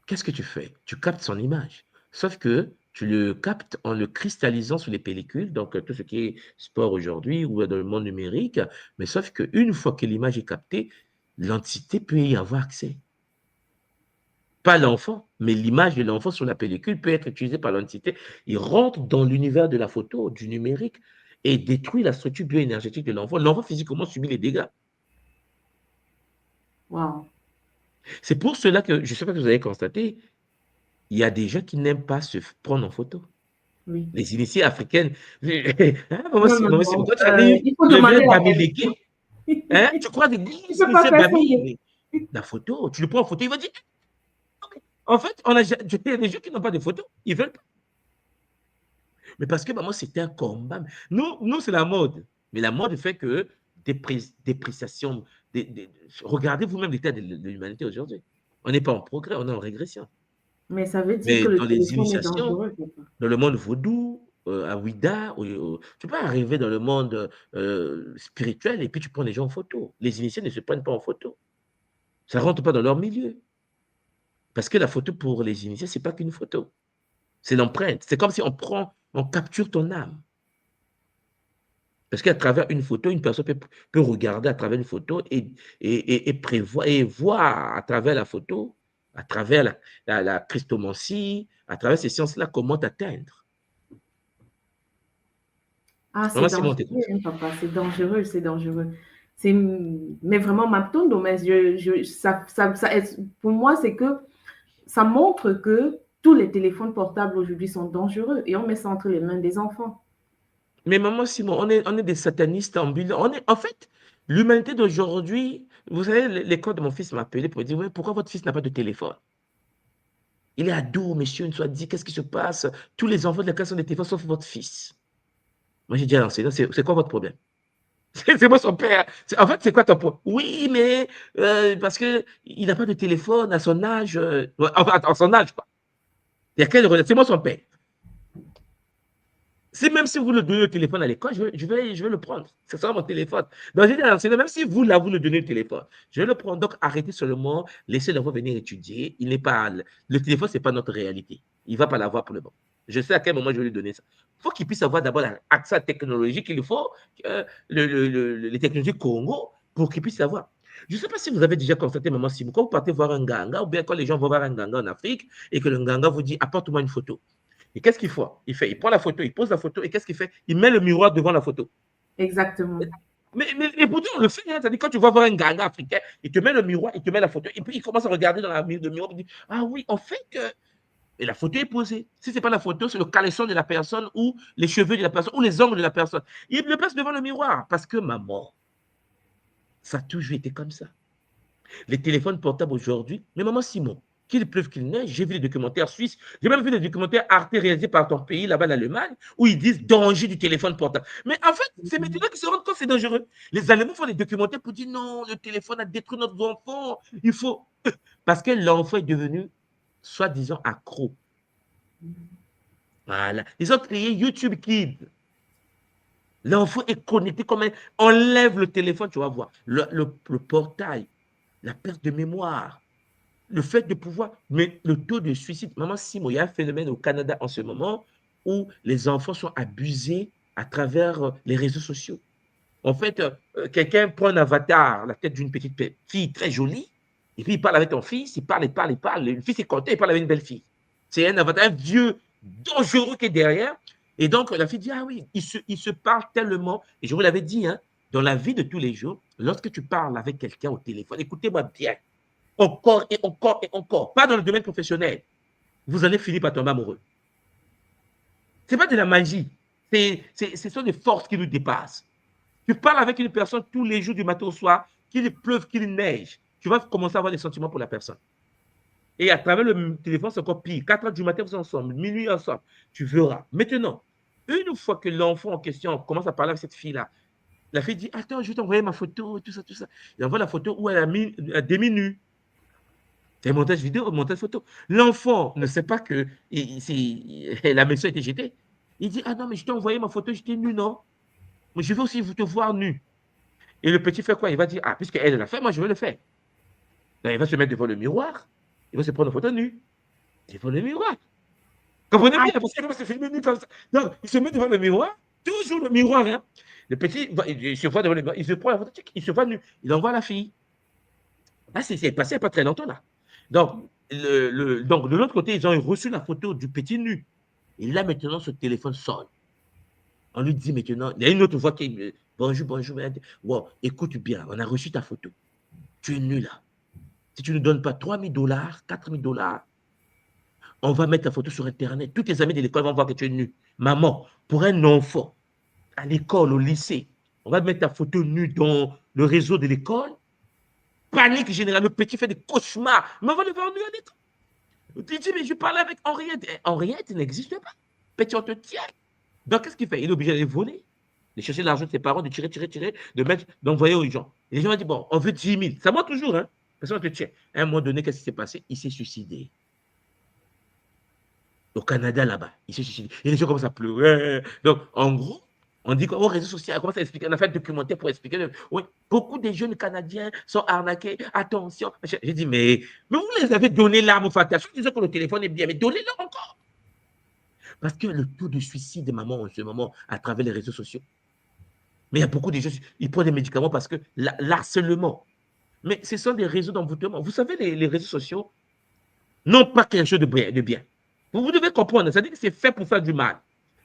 qu'est-ce que tu fais? Tu captes son image. Sauf que tu le captes en le cristallisant sur les pellicules, donc tout ce qui est sport aujourd'hui ou dans le monde numérique, mais sauf qu'une fois que l'image est captée, l'entité peut y avoir accès. Pas l'enfant, mais l'image de l'enfant sur la pellicule peut être utilisée par l'entité. Il rentre dans l'univers de la photo, du numérique, et détruit la structure bioénergétique de l'enfant. L'enfant physiquement subit les dégâts. Wow. C'est pour cela que, je ne sais pas que vous avez constaté, il y a des gens qui n'aiment pas se prendre en photo. Oui. Les initiés africaines. Il faut demander tu crois des initiés Babi, la photo, tu le prends en photo, il va dire. En fait, il y a des gens qui n'ont pas de photos, ils veulent pas. Mais parce que maman, c'était un combat. Nous c'est la mode. Mais la mode fait que dépréciation. Regardez vous-même l'état de l'humanité aujourd'hui. On n'est pas en progrès, on est en régression. Mais ça veut dire que le dans les téléphone initiations, est dangereux. dans le monde vaudou, à Ouida, tu ne peux pas arriver dans le monde spirituel et puis tu prends les gens en photo. Les initiés ne se prennent pas en photo. Ça ne rentre pas dans leur milieu. Parce que la photo pour les initiés, ce n'est pas qu'une photo. C'est l'empreinte. C'est comme si on capture ton âme. Parce qu'à travers une photo, une personne peut regarder à travers une photo et prévoir et voir à travers la photo, à travers la christomancie, à travers ces sciences-là, comment t'atteindre. Ah, c'est dangereux, papa, c'est dangereux, c'est dangereux. Mais vraiment, Matondo, mais pour moi, c'est que ça montre que tous les téléphones portables aujourd'hui sont dangereux et on met ça entre les mains des enfants. Mais maman Simon, on est des satanistes ambulants. En fait, L'humanité d'aujourd'hui, vous savez, l'école de mon fils m'a appelé pour dire, ouais, pourquoi votre fils n'a pas de téléphone? Il est ado, monsieur, il nous a dit, qu'est-ce qui se passe? Tous les enfants de la classe ont des téléphones sauf votre fils. Moi, j'ai dit à l'enseignant, c'est quoi votre problème? C'est moi son père. En fait, c'est quoi ton problème? Oui, mais parce qu'il n'a pas de téléphone à son âge. Enfin, à son âge, quoi. Il y a quelle relation? C'est moi son père. Même si vous le donnez le téléphone à l'école, je vais le prendre. C'est ça mon téléphone. Donc, j'ai dit à l'enseignant, même si vous, là, vous le donnez le téléphone, je vais le prendre. Donc, arrêtez seulement, laissez l'enfant venir étudier. Le téléphone, ce n'est pas notre réalité. Il ne va pas l'avoir pour le moment. Je sais à quel moment je vais lui donner ça. Il faut qu'il puisse avoir d'abord l'accès technologique qu'il faut, les technologies Congo, pour qu'il puisse avoir. Je ne sais pas si vous avez déjà constaté, maman Simon, quand vous partez voir un ganga, ou bien quand les gens vont voir un ganga en Afrique, et que le ganga vous dit, apporte-moi une photo. Et qu'est-ce qu'il faut? Il prend la photo, il pose la photo, et qu'est-ce qu'il fait? Il met le miroir devant la photo. Exactement. Et pourtant, on le fait. Hein, c'est-à-dire, quand tu vas voir un ganga africain, il te met le miroir, il te met la photo, et puis il commence à regarder dans le miroir, il dit, ah oui, en fait, et la photo est posée. Si ce n'est pas la photo, c'est le caleçon de la personne, ou les cheveux de la personne, ou les ongles de la personne. Il le passe devant le miroir, parce que maman, ça a toujours été comme ça. Les téléphones portables aujourd'hui, mais maman Simon, qu'il pleuve, qu'il neige, j'ai vu des documentaires suisses, j'ai même vu des documentaires Arte réalisés par ton pays, là-bas en Allemagne, où ils disent danger du téléphone portable. Mais en fait, c'est maintenant qu'ils se rendent compte que c'est dangereux. Les Allemands font des documentaires pour dire non, le téléphone a détruit notre enfant, il faut... Parce que l'enfant est devenu, soi-disant, accro. Voilà. Ils ont créé YouTube Kids. L'enfant est connecté comme un... Enlève le téléphone, tu vas voir. Le portail, la perte de mémoire, le fait de pouvoir... Mais le taux de suicide... Maman Simon, il y a un phénomène au Canada en ce moment où les enfants sont abusés à travers les réseaux sociaux. En fait, quelqu'un prend un avatar, la tête d'une petite fille très jolie, et puis il parle avec ton fils, il parle. Le fils est content, il parle avec une belle fille. C'est un avatar, un vieux dangereux qui est derrière. Et donc, la fille dit, ah oui, il se parle tellement. Et je vous l'avais dit, hein, dans la vie de tous les jours, lorsque tu parles avec quelqu'un au téléphone, écoutez-moi bien, encore et encore et encore, pas dans le domaine professionnel, vous allez finir par tomber amoureux. Ce n'est pas de la magie, ce sont des forces qui nous dépassent. Tu parles avec une personne tous les jours du matin au soir, qu'il pleuve, qu'il neige, tu vas commencer à avoir des sentiments pour la personne. Et à travers le téléphone, c'est encore pire. 4 heures du matin, vous êtes ensemble, minuit ensemble, tu verras. Maintenant, une fois que l'enfant en question commence à parler avec cette fille-là, la fille dit, attends, je vais t'envoyer ma photo, tout ça. Il envoie la photo où elle a mis demi-nue. C'est montage vidéo, montage photo. L'enfant ne sait pas que la maison a été jetée. Il dit, ah non, mais je t'ai envoyé ma photo, j'étais nu, non? Mais je veux aussi te voir nu. Et le petit fait quoi? Il va dire, ah, puisqu'elle l'a fait, moi je veux le faire. Donc, il va se mettre devant le miroir, il va se prendre une photo nue. Devant le miroir. Comprenez bien, parce qu'il va se filmer nu comme ça. Donc, il se met devant le miroir, toujours le miroir. Hein. Le petit, il se voit devant le miroir, il se prend la photo, il se voit nu. Il envoie la fille. Là, c'est passé il n'y a pas très longtemps, là. Donc, donc, de l'autre côté, ils ont reçu la photo du petit nu. Et là, maintenant, ce téléphone sonne. On lui dit maintenant, il y a une autre voix qui dit, bonjour. Wow, écoute bien, on a reçu ta photo. Tu es nu là. Si tu ne nous donnes pas $3,000, $4,000, on va mettre ta photo sur Internet. Tous tes amis de l'école vont voir que tu es nu. Maman, pour un enfant, à l'école, au lycée, on va mettre ta photo nue dans le réseau de l'école. Panique générale, le petit fait des cauchemars. Mais on va le voir nu à l'école. Tu dis, mais je parle avec Henriette. Henriette n'existe pas. Petit, on te tient. Donc, qu'est-ce qu'il fait? Il est obligé de voler, de chercher l'argent de ses parents, de tirer, d'envoyer aux gens. Et les gens ont dit, bon, on veut 10 000. Ça va toujours, hein? Personne ne te tient. À un moment donné, qu'est-ce qui s'est passé? Il s'est suicidé. Au Canada, là-bas, il s'est suicidé. Et les gens commencent à pleurer. Donc, en gros, on dit qu'aux réseaux sociaux, on commence à expliquer, on a fait un documentaire pour expliquer. Oui, beaucoup de jeunes Canadiens sont arnaqués. Attention. J'ai dit, mais vous les avez donné l'arme fatale. Je disais que le téléphone est bien, mais donnez-leur encore. Parce que le taux de suicide de maman en ce moment à travers les réseaux sociaux. Mais il y a beaucoup de gens, ils prennent des médicaments parce que l'harcèlement. Mais ce sont des réseaux d'envoûtement. Vous savez, les réseaux sociaux n'ont pas quelque chose de bien. Vous devez comprendre, c'est-à-dire que c'est fait pour faire du mal.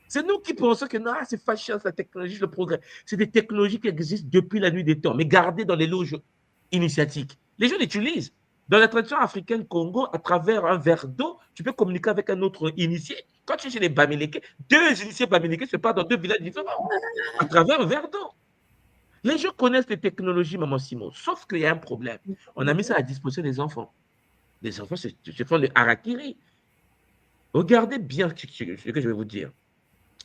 C'est nous qui pensons que non, c'est fascinant, la technologie, le progrès. C'est des technologies qui existent depuis la nuit des temps, mais gardées dans les loges initiatiques. Les gens l'utilisent. Dans la tradition africaine Congo, à travers un verre d'eau, tu peux communiquer avec un autre initié. Quand tu es chez les Bamileke, 2 initiés Bamileke se parlent dans 2 villages différents, à travers un verre d'eau. Les gens connaissent les technologies, maman Simon, sauf qu'il y a un problème. On a mis ça à disposition des enfants. Les enfants se font le harakiri. Regardez bien ce que je vais vous dire.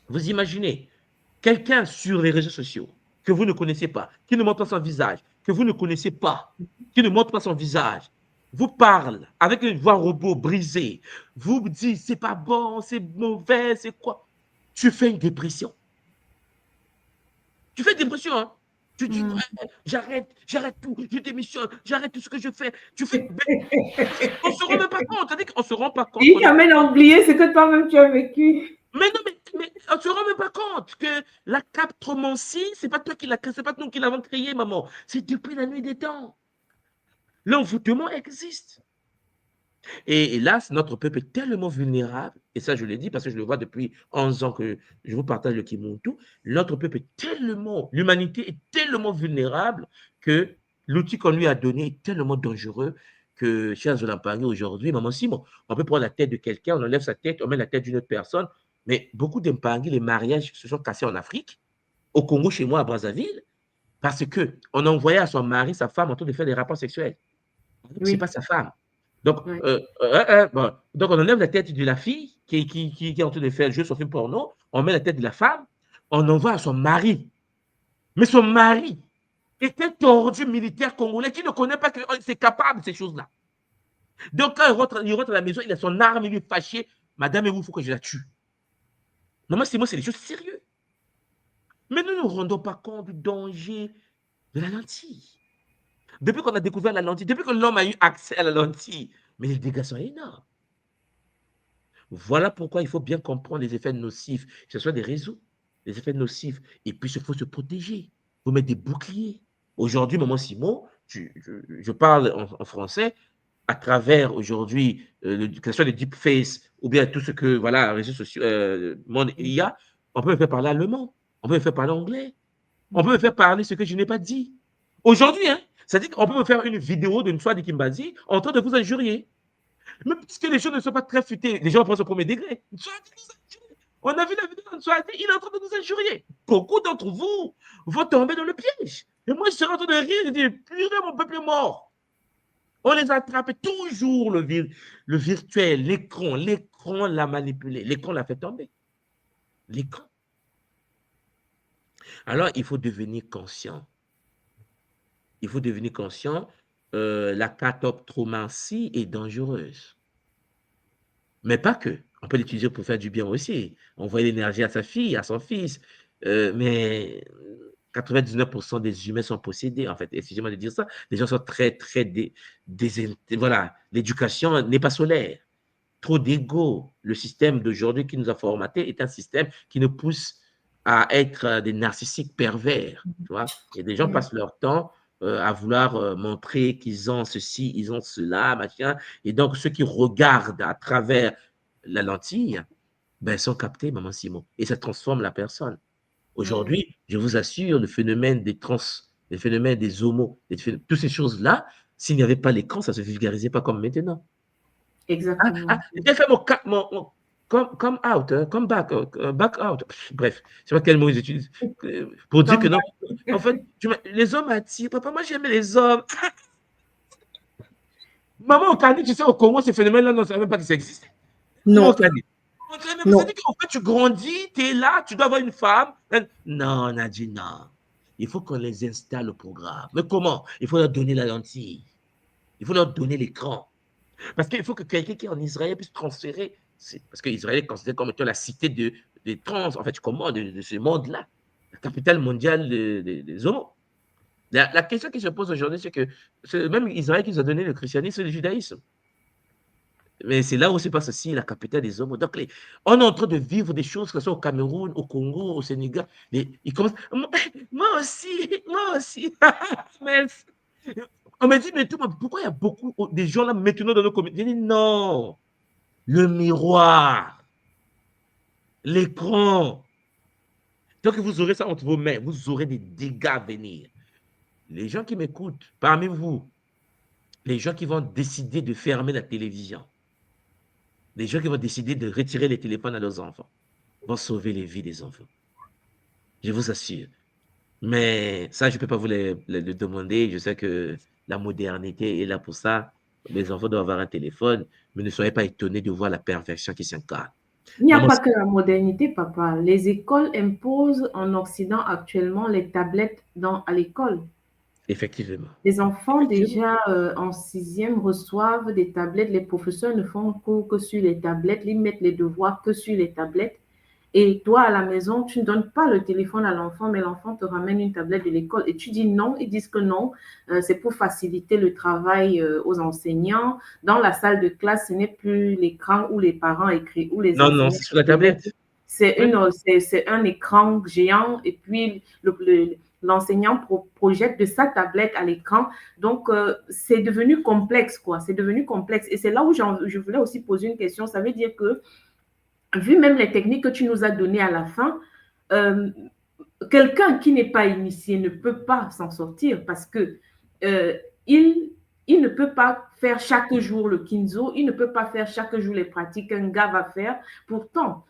Vous imaginez quelqu'un sur les réseaux sociaux que vous ne connaissez pas, qui ne montre pas son visage, que vous ne connaissez pas, qui ne montre pas son visage, vous parle avec une voix robot brisée, vous dit c'est pas bon, c'est mauvais, c'est quoi? Tu fais une dépression. Tu fais une dépression, hein? Tu dis, ouais, j'arrête tout, je démissionne, j'arrête tout ce que je fais. Tu fais. On ne se rend même pas compte. C'est-à-dire qu'on ne se rend pas compte. Il t'amène à oublier ce que toi-même tu as vécu. Mais non, mais on ne se rend même pas compte que la captromancie, ce n'est pas toi qui l'as créée, ce n'est pas nous qui l'avons créée, maman. C'est depuis la nuit des temps. L'envoûtement existe. Et hélas, notre peuple est tellement vulnérable, et ça je le dis parce que je le vois depuis 11 ans que je vous partage le Kimuntu, notre peuple est tellement, l'humanité est tellement vulnérable que l'outil qu'on lui a donné est tellement dangereux que, chers Olampangé, aujourd'hui, maman Simon, on peut prendre la tête de quelqu'un, on enlève sa tête, on met la tête d'une autre personne, mais beaucoup d'Empangé, les mariages se sont cassés en Afrique, au Congo, chez moi, à Brazzaville, parce qu'on envoyait à son mari, sa femme, en train de faire des rapports sexuels. Ce n'est pas sa femme. Donc, Ouais. bon. Donc, on enlève la tête de la fille qui est en train de faire le jeu sur film porno, on met la tête de la femme, on envoie à son mari. Mais son mari était tordu militaire congolais qui ne connaît pas que c'est capable de ces choses-là. Donc, quand il rentre à la maison, il a son arme, il est fâché. Madame, il faut que je la tue. Normalement, c'est des choses sérieuses. Mais nous ne nous rendons pas compte du danger de la lentille. Depuis qu'on a découvert la lentille, depuis que l'homme a eu accès à la lentille, mais les dégâts sont énormes. Voilà pourquoi il faut bien comprendre les effets nocifs, que ce soit des réseaux, les effets nocifs, et puis il faut se protéger. Il faut mettre des boucliers. Aujourd'hui, maman Simon, je parle en français, à travers aujourd'hui, que ce soit les deepface ou bien tout ce que, voilà, réseaux sociaux, monde IA, on peut me faire parler allemand, on peut me faire parler anglais, on peut me faire parler ce que je n'ai pas dit. Aujourd'hui, hein, c'est-à-dire qu'on peut me faire une vidéo d'une soirée de Kimbazi en train de vous injurier. Même puisque les gens ne sont pas très futés, les gens pensent au premier degré. On a vu la vidéo de Swati, il est en train de nous injurier. Beaucoup d'entre vous vont tomber dans le piège. Et moi, je serai en train de rire et de dire, purée, mon peuple est mort. On les attrape toujours, le virtuel, l'écran l'a manipulé, l'écran l'a fait tomber. L'écran. Alors, il faut devenir conscient. Il faut devenir conscient, la catoptromancie est dangereuse. Mais pas que. On peut l'utiliser pour faire du bien aussi. Envoyer l'énergie à sa fille, à son fils. Mais 99% des humains sont possédés, en fait. Excusez-moi de dire ça. Les gens sont très, très... voilà. L'éducation n'est pas solaire. Trop d'ego. Le système d'aujourd'hui qui nous a formatés est un système qui nous pousse à être des narcissiques pervers. Tu vois? Et des gens passent leur temps à vouloir montrer qu'ils ont ceci, ils ont cela, machin. Et donc, ceux qui regardent à travers la lentille, ben, sont captés, maman Simon. Et ça transforme la personne. Aujourd'hui, je vous assure, le phénomène des trans, le phénomène des homos, toutes ces choses-là, s'il n'y avait pas l'écran, ça ne se vulgarisait pas comme maintenant. Exactement. J'ai fait mon come out, come back out. Bref, je ne sais pas quel mot ils utilisent. Pour dire que non. En fait, les hommes attirent. Papa, moi, j'aime les hommes. Maman, au Canada, tu sais, au Congo, ces phénomènes-là, on ne savait même pas que ça existait. Non. Au Canada. C'est-à-dire qu'en fait, tu grandis, tu es là, tu dois avoir une femme. Non, on a dit non. Il faut qu'on les installe au programme. Mais comment? Il faut leur donner la lentille. Il faut leur donner l'écran. Parce qu'il faut que quelqu'un qui est en Israël puisse transférer. Parce qu'Israël est considéré comme étant la cité des trans, en fait, comment, de ce monde-là. La capitale mondiale des homos. La question qui se pose aujourd'hui, c'est que c'est même Israël qui nous a donné le christianisme et le judaïsme. Mais c'est là où se passe aussi la capitale des homos. Donc, on est en train de vivre des choses, que ce soit au Cameroun, au Congo, au Sénégal. Ils commencent. Moi aussi. Mais, on me dit, mais pourquoi il y a beaucoup de gens là maintenant dans nos communautés? Je dis non. Le miroir, l'écran. Donc, vous aurez ça entre vos mains, vous aurez des dégâts à venir. Les gens qui m'écoutent, parmi vous, les gens qui vont décider de fermer la télévision, les gens qui vont décider de retirer les téléphones à leurs enfants, vont sauver les vies des enfants. Je vous assure. Mais ça, je ne peux pas vous le demander. Je sais que la modernité est là pour ça. Les enfants doivent avoir un téléphone, mais ne soyez pas étonnés de voir la perfection qui s'incarne. Il n'y a Maman, pas que la modernité, papa. Les écoles imposent en Occident actuellement les tablettes à l'école. effectivement. Les enfants Effectivement. déjà en sixième reçoivent des tablettes. Les professeurs ne font cours que sur les tablettes. Ils mettent les devoirs que sur les tablettes. Et toi, à la maison, tu ne donnes pas le téléphone à l'enfant, mais l'enfant te ramène une tablette de l'école et tu dis non. Ils disent que non, c'est pour faciliter le travail aux enseignants. Dans la salle de classe, ce n'est plus l'écran où les parents écrivent, où les Non, non, enseignants c'est sur la écrivent. tablette. C'est Oui. un écran géant et puis l'enseignant projette de sa tablette à l'écran. Donc, c'est devenu complexe, quoi. C'est devenu complexe. Et c'est là où je voulais aussi poser une question. Ça veut dire que, vu même les techniques que tu nous as données à la fin, quelqu'un qui n'est pas initié ne peut pas s'en sortir parce que il ne peut pas faire chaque jour le Kinzo, il ne peut pas faire chaque jour les pratiques qu'un gars va faire. Pourtant,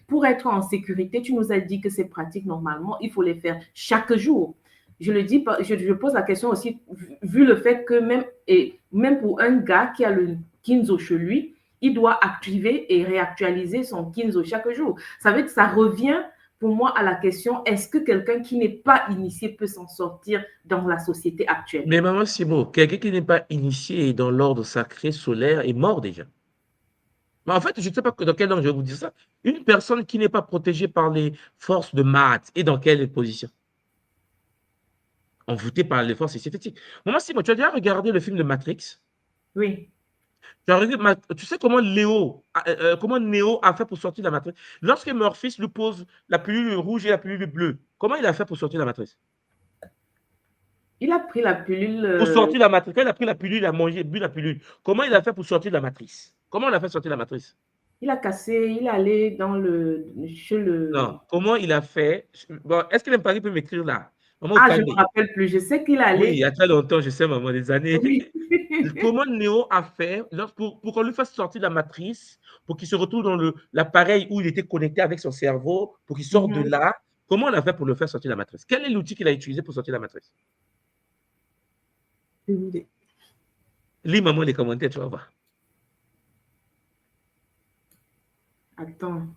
pour être en sécurité, tu nous as dit que ces pratiques, normalement, il faut les faire chaque jour. Je le dis, je pose la question aussi, vu le fait que même pour un gars qui a le Kinzo chez lui, il doit activer et réactualiser son Kinzo chaque jour. Ça veut dire que ça revient pour moi à la question, est-ce que quelqu'un qui n'est pas initié peut s'en sortir dans la société actuelle? Mais maman Simo, quelqu'un qui n'est pas initié dans l'ordre sacré solaire est mort déjà. Mais en fait, je ne sais pas dans quelle langue je vais vous dire ça. Une personne qui n'est pas protégée par les forces de maths est dans quelle position? Envoûtée par les forces scientifiques. Maman Simo, tu as déjà regardé le film de Matrix? Oui. Tu sais comment comment Neo a fait pour sortir de la matrice? Lorsque Morpheus lui pose la pilule rouge et la pilule bleue, comment il a fait pour sortir de la matrice? Il a pris la pilule. Pour sortir de la matrice, quand il a pris la pilule, il a mangé, bu la pilule. Comment il a fait pour sortir de la matrice? Comment il a fait sortir de la matrice? Il a cassé, il est allé chez le. Non. Comment il a fait? Bon, est-ce que l'Impagne peut m'écrire là? Maman, Ah, je ne me calmez. rappelle plus. Je sais qu'il est Oui, il y allé. a très longtemps, je sais, maman, des années. Oui. Comment Neo a fait pour qu'on lui fasse sortir de la matrice, pour qu'il se retrouve dans l'appareil où il était connecté avec son cerveau, pour qu'il sorte de là? Comment on a fait pour le faire sortir de la matrice? Quel est l'outil qu'il a utilisé pour sortir de la matrice? Lis, maman, les commentaires, tu vas voir. Attends.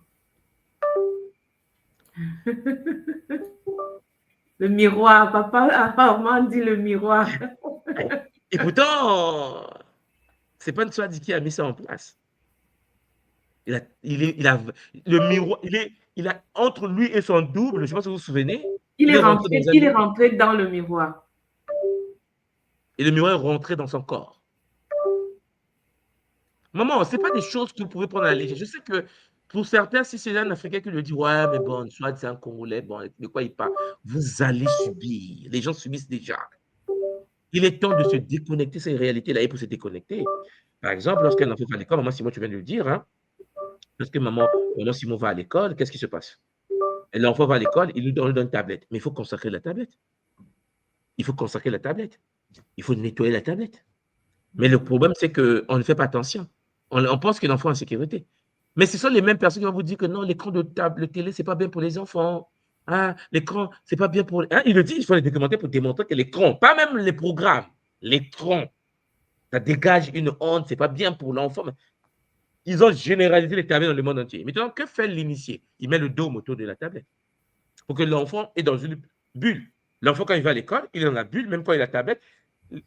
Le miroir. Papa Armand dit le miroir. Et pourtant, c'est pas Nswadi qui a mis ça en place. Le miroir, il a entre lui et son double, je ne sais pas si vous vous souvenez, Il est rentré dans un miroir. rentré dans le miroir. Et le miroir est rentré dans son corps. Maman, ce n'est pas des choses que vous pouvez prendre à la légère. Je sais que pour certains, si c'est un Africain qui le dit, ouais, mais bon, soit c'est un Congolais, bon, de quoi il parle? Vous allez subir. Les gens subissent déjà. Il est temps de se déconnecter, ces réalités-là, et pour se déconnecter. Par exemple, lorsqu'un enfant va à l'école, maman Simon, tu viens de le dire, hein, lorsque maman Simon va à l'école, qu'est-ce qui se passe? L'enfant va à l'école, il lui donne une tablette. Mais il faut consacrer la tablette. Il faut consacrer la tablette. Il faut nettoyer la tablette. Mais le problème, c'est qu'on ne fait pas attention. On pense que l'enfant est en sécurité. Mais ce sont les mêmes personnes qui vont vous dire que non, l'écran de télé, ce n'est pas bien pour les enfants. Ah, l'écran, ce n'est pas bien pour... Hein, ils le disent, il faut les documenter pour démontrer que l'écran, pas même les programmes, l'écran, ça dégage une honte, ce n'est pas bien pour l'enfant. Ils ont généralisé les tablettes dans le monde entier. Maintenant, que fait l'initié? Il met le dôme autour de la tablette pour que l'enfant est dans une bulle. L'enfant, quand il va à l'école, il est dans la bulle, même quand il a la tablette,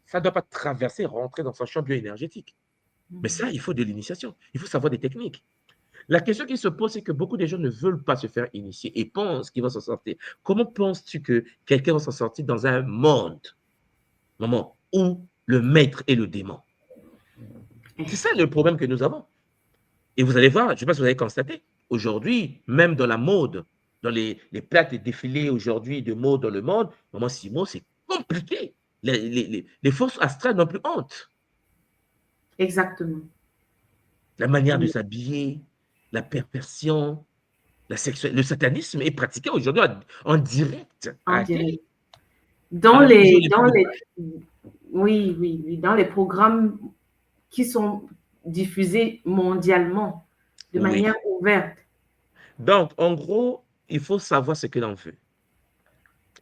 ça ne doit pas traverser, rentrer dans son champ bioénergétique. Mais ça, il faut de l'initiation. Il faut savoir des techniques. La question qui se pose, c'est que beaucoup de gens ne veulent pas se faire initier et pensent qu'ils vont s'en sortir. Comment penses-tu que quelqu'un va s'en sortir dans un monde, maman, où le maître est le démon? C'est ça le problème que nous avons. Et vous allez voir, je ne sais pas si vous avez constaté, aujourd'hui, même dans la mode, dans les plaques de défilés aujourd'hui de mode dans le monde, maman Simon, c'est compliqué. Les forces astrales n'ont plus honte. Exactement. La manière de s'habiller, la perversion, le satanisme est pratiqué aujourd'hui en direct. En direct. Oui, dans les programmes qui sont diffusés mondialement de manière ouverte. Donc, en gros, il faut savoir ce que l'on veut.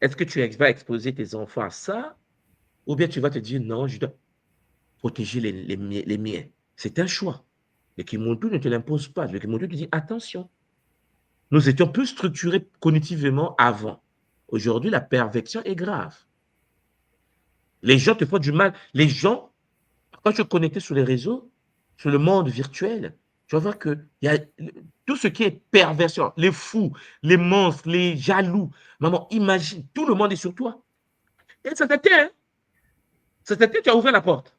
Est-ce que tu vas exposer tes enfants à ça? Ou bien tu vas te dire, non, je dois protéger les miens. C'est un choix. Le Kimuntu ne te l'impose pas. Le Kimuntu te dit, attention, nous étions plus structurés cognitivement avant. Aujourd'hui, la perversion est grave. Les gens te font du mal. Les gens, quand tu es connecté sur les réseaux, sur le monde virtuel, tu vas voir que y a tout ce qui est perversion, les fous, les monstres, les jaloux. Maman, imagine, tout le monde est sur toi. Et ça t'atteint, hein? Ça t'atteint, tu as ouvert la porte.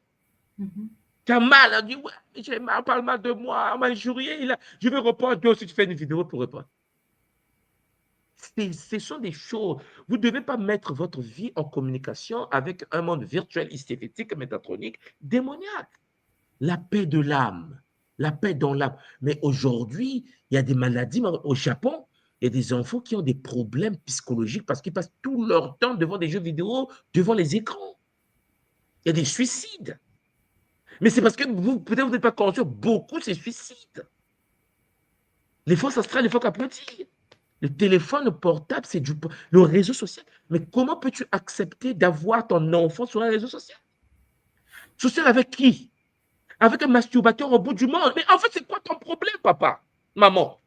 Tu as mal, on dit, ouais, j'ai mal, parle mal de moi, on m'a injurié, je vais répondre, toi aussi tu fais une vidéo pour répondre. Ce sont des choses. Vous ne devez pas mettre votre vie en communication avec un monde virtuel, hystérique, métatronique, démoniaque. La paix de l'âme, la paix dans l'âme. Mais aujourd'hui, il y a des maladies. Au Japon, il y a des enfants qui ont des problèmes psychologiques parce qu'ils passent tout leur temps devant des jeux vidéo, devant les écrans. Il y a des suicides. Mais c'est parce que peut-être vous n'êtes pas conscient, beaucoup se suicident. Les forces astrales, les forces aplaties. Le téléphone portable, c'est le réseau social. Mais comment peux-tu accepter d'avoir ton enfant sur un réseau social? Social avec qui? Avec un masturbateur au bout du monde. Mais en fait, c'est quoi ton problème, papa, maman?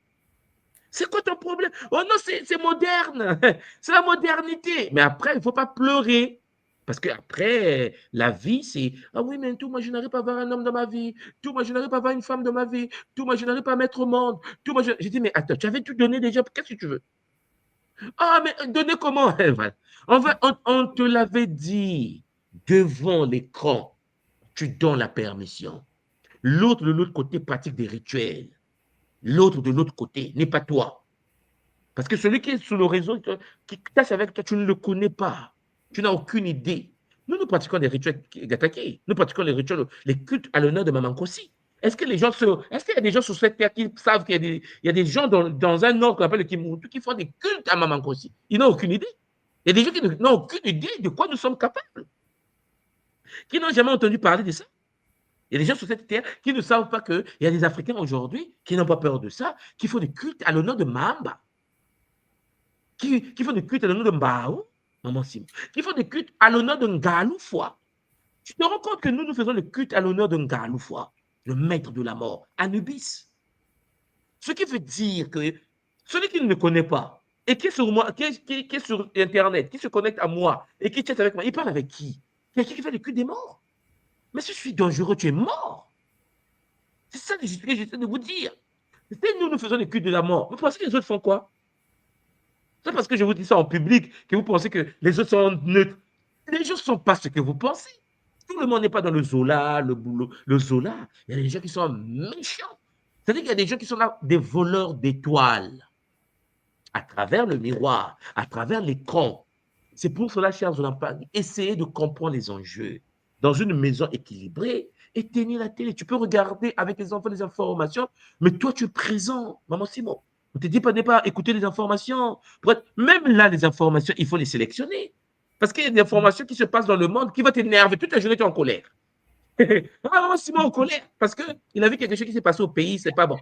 C'est quoi ton problème? Oh non, c'est moderne. C'est la modernité. Mais après, il ne faut pas pleurer. Parce qu'après, la vie, c'est « Ah oui, mais tout, moi, je n'arrive pas à avoir un homme dans ma vie. Tout, moi, je n'arrive pas à avoir une femme dans ma vie. Tout, moi, je n'arrive pas à mettre au monde. Tout, moi, J'ai dit « Mais attends, tu avais tout donné déjà. Qu'est-ce que tu veux? » Ah, mais donner comment? On te l'avait dit. Devant l'écran, tu donnes la permission. L'autre de l'autre côté pratique des rituels. L'autre de l'autre côté n'est pas toi. Parce que celui qui est sur le réseau, qui casse avec toi, tu ne le connais pas. Tu n'as aucune idée. Nous pratiquons des rituels Gataki. Nous pratiquons les rituels, les cultes à l'honneur de Maman Kossi. Est-ce qu'il y a des gens sur cette terre qui savent qu'il y a des gens dans un ordre qu'on appelle le Kimuntu qui font des cultes à Maman Kossi? Ils n'ont aucune idée. Il y a des gens qui n'ont aucune idée de quoi nous sommes capables. Qui n'ont jamais entendu parler de ça. Il y a des gens sur cette terre qui ne savent pas qu'il y a des Africains aujourd'hui qui n'ont pas peur de ça, qui font des cultes à l'honneur de Mamba. Qui font des cultes à l'honneur de Mbao, Maman Sim. Qui font des cultes à l'honneur de Ngaloufwa. Tu te rends compte que nous faisons le culte à l'honneur de Ngaloufwa, le maître de la mort, Anubis. Ce qui veut dire que celui qui ne me connaît pas et qui est sur moi, qui est sur Internet, qui se connecte à moi et qui chatte avec moi, il parle avec qui? Quelqu'un qui fait le culte des morts. Mais si je suis dangereux, tu es mort. C'est ça que j'essaie de vous dire. Si nous faisons le culte de la mort, vous pensez que les autres font quoi? C'est parce que je vous dis ça en public que vous pensez que les autres sont neutres. Les gens ne sont pas ce que vous pensez. Tout le monde n'est pas dans le Zola, le Zola. Il y a des gens qui sont méchants. C'est-à-dire qu'il y a des gens qui sont là, des voleurs d'étoiles. À travers le miroir, à travers l'écran. C'est pour cela, chers enfants, essayez de comprendre les enjeux. Dans une maison équilibrée, éteignez la télé. Tu peux regarder avec les enfants des informations, mais toi, tu es présent. Maman Simon, on ne te dit pas de pas écouter les informations. Même là, les informations, il faut les sélectionner. Parce qu'il y a des informations qui se passent dans le monde qui vont t'énerver. Toute la journée, tu es en colère. Maman Simon en colère parce qu'il a vu quelque chose qui s'est passé au pays, c'est pas bon.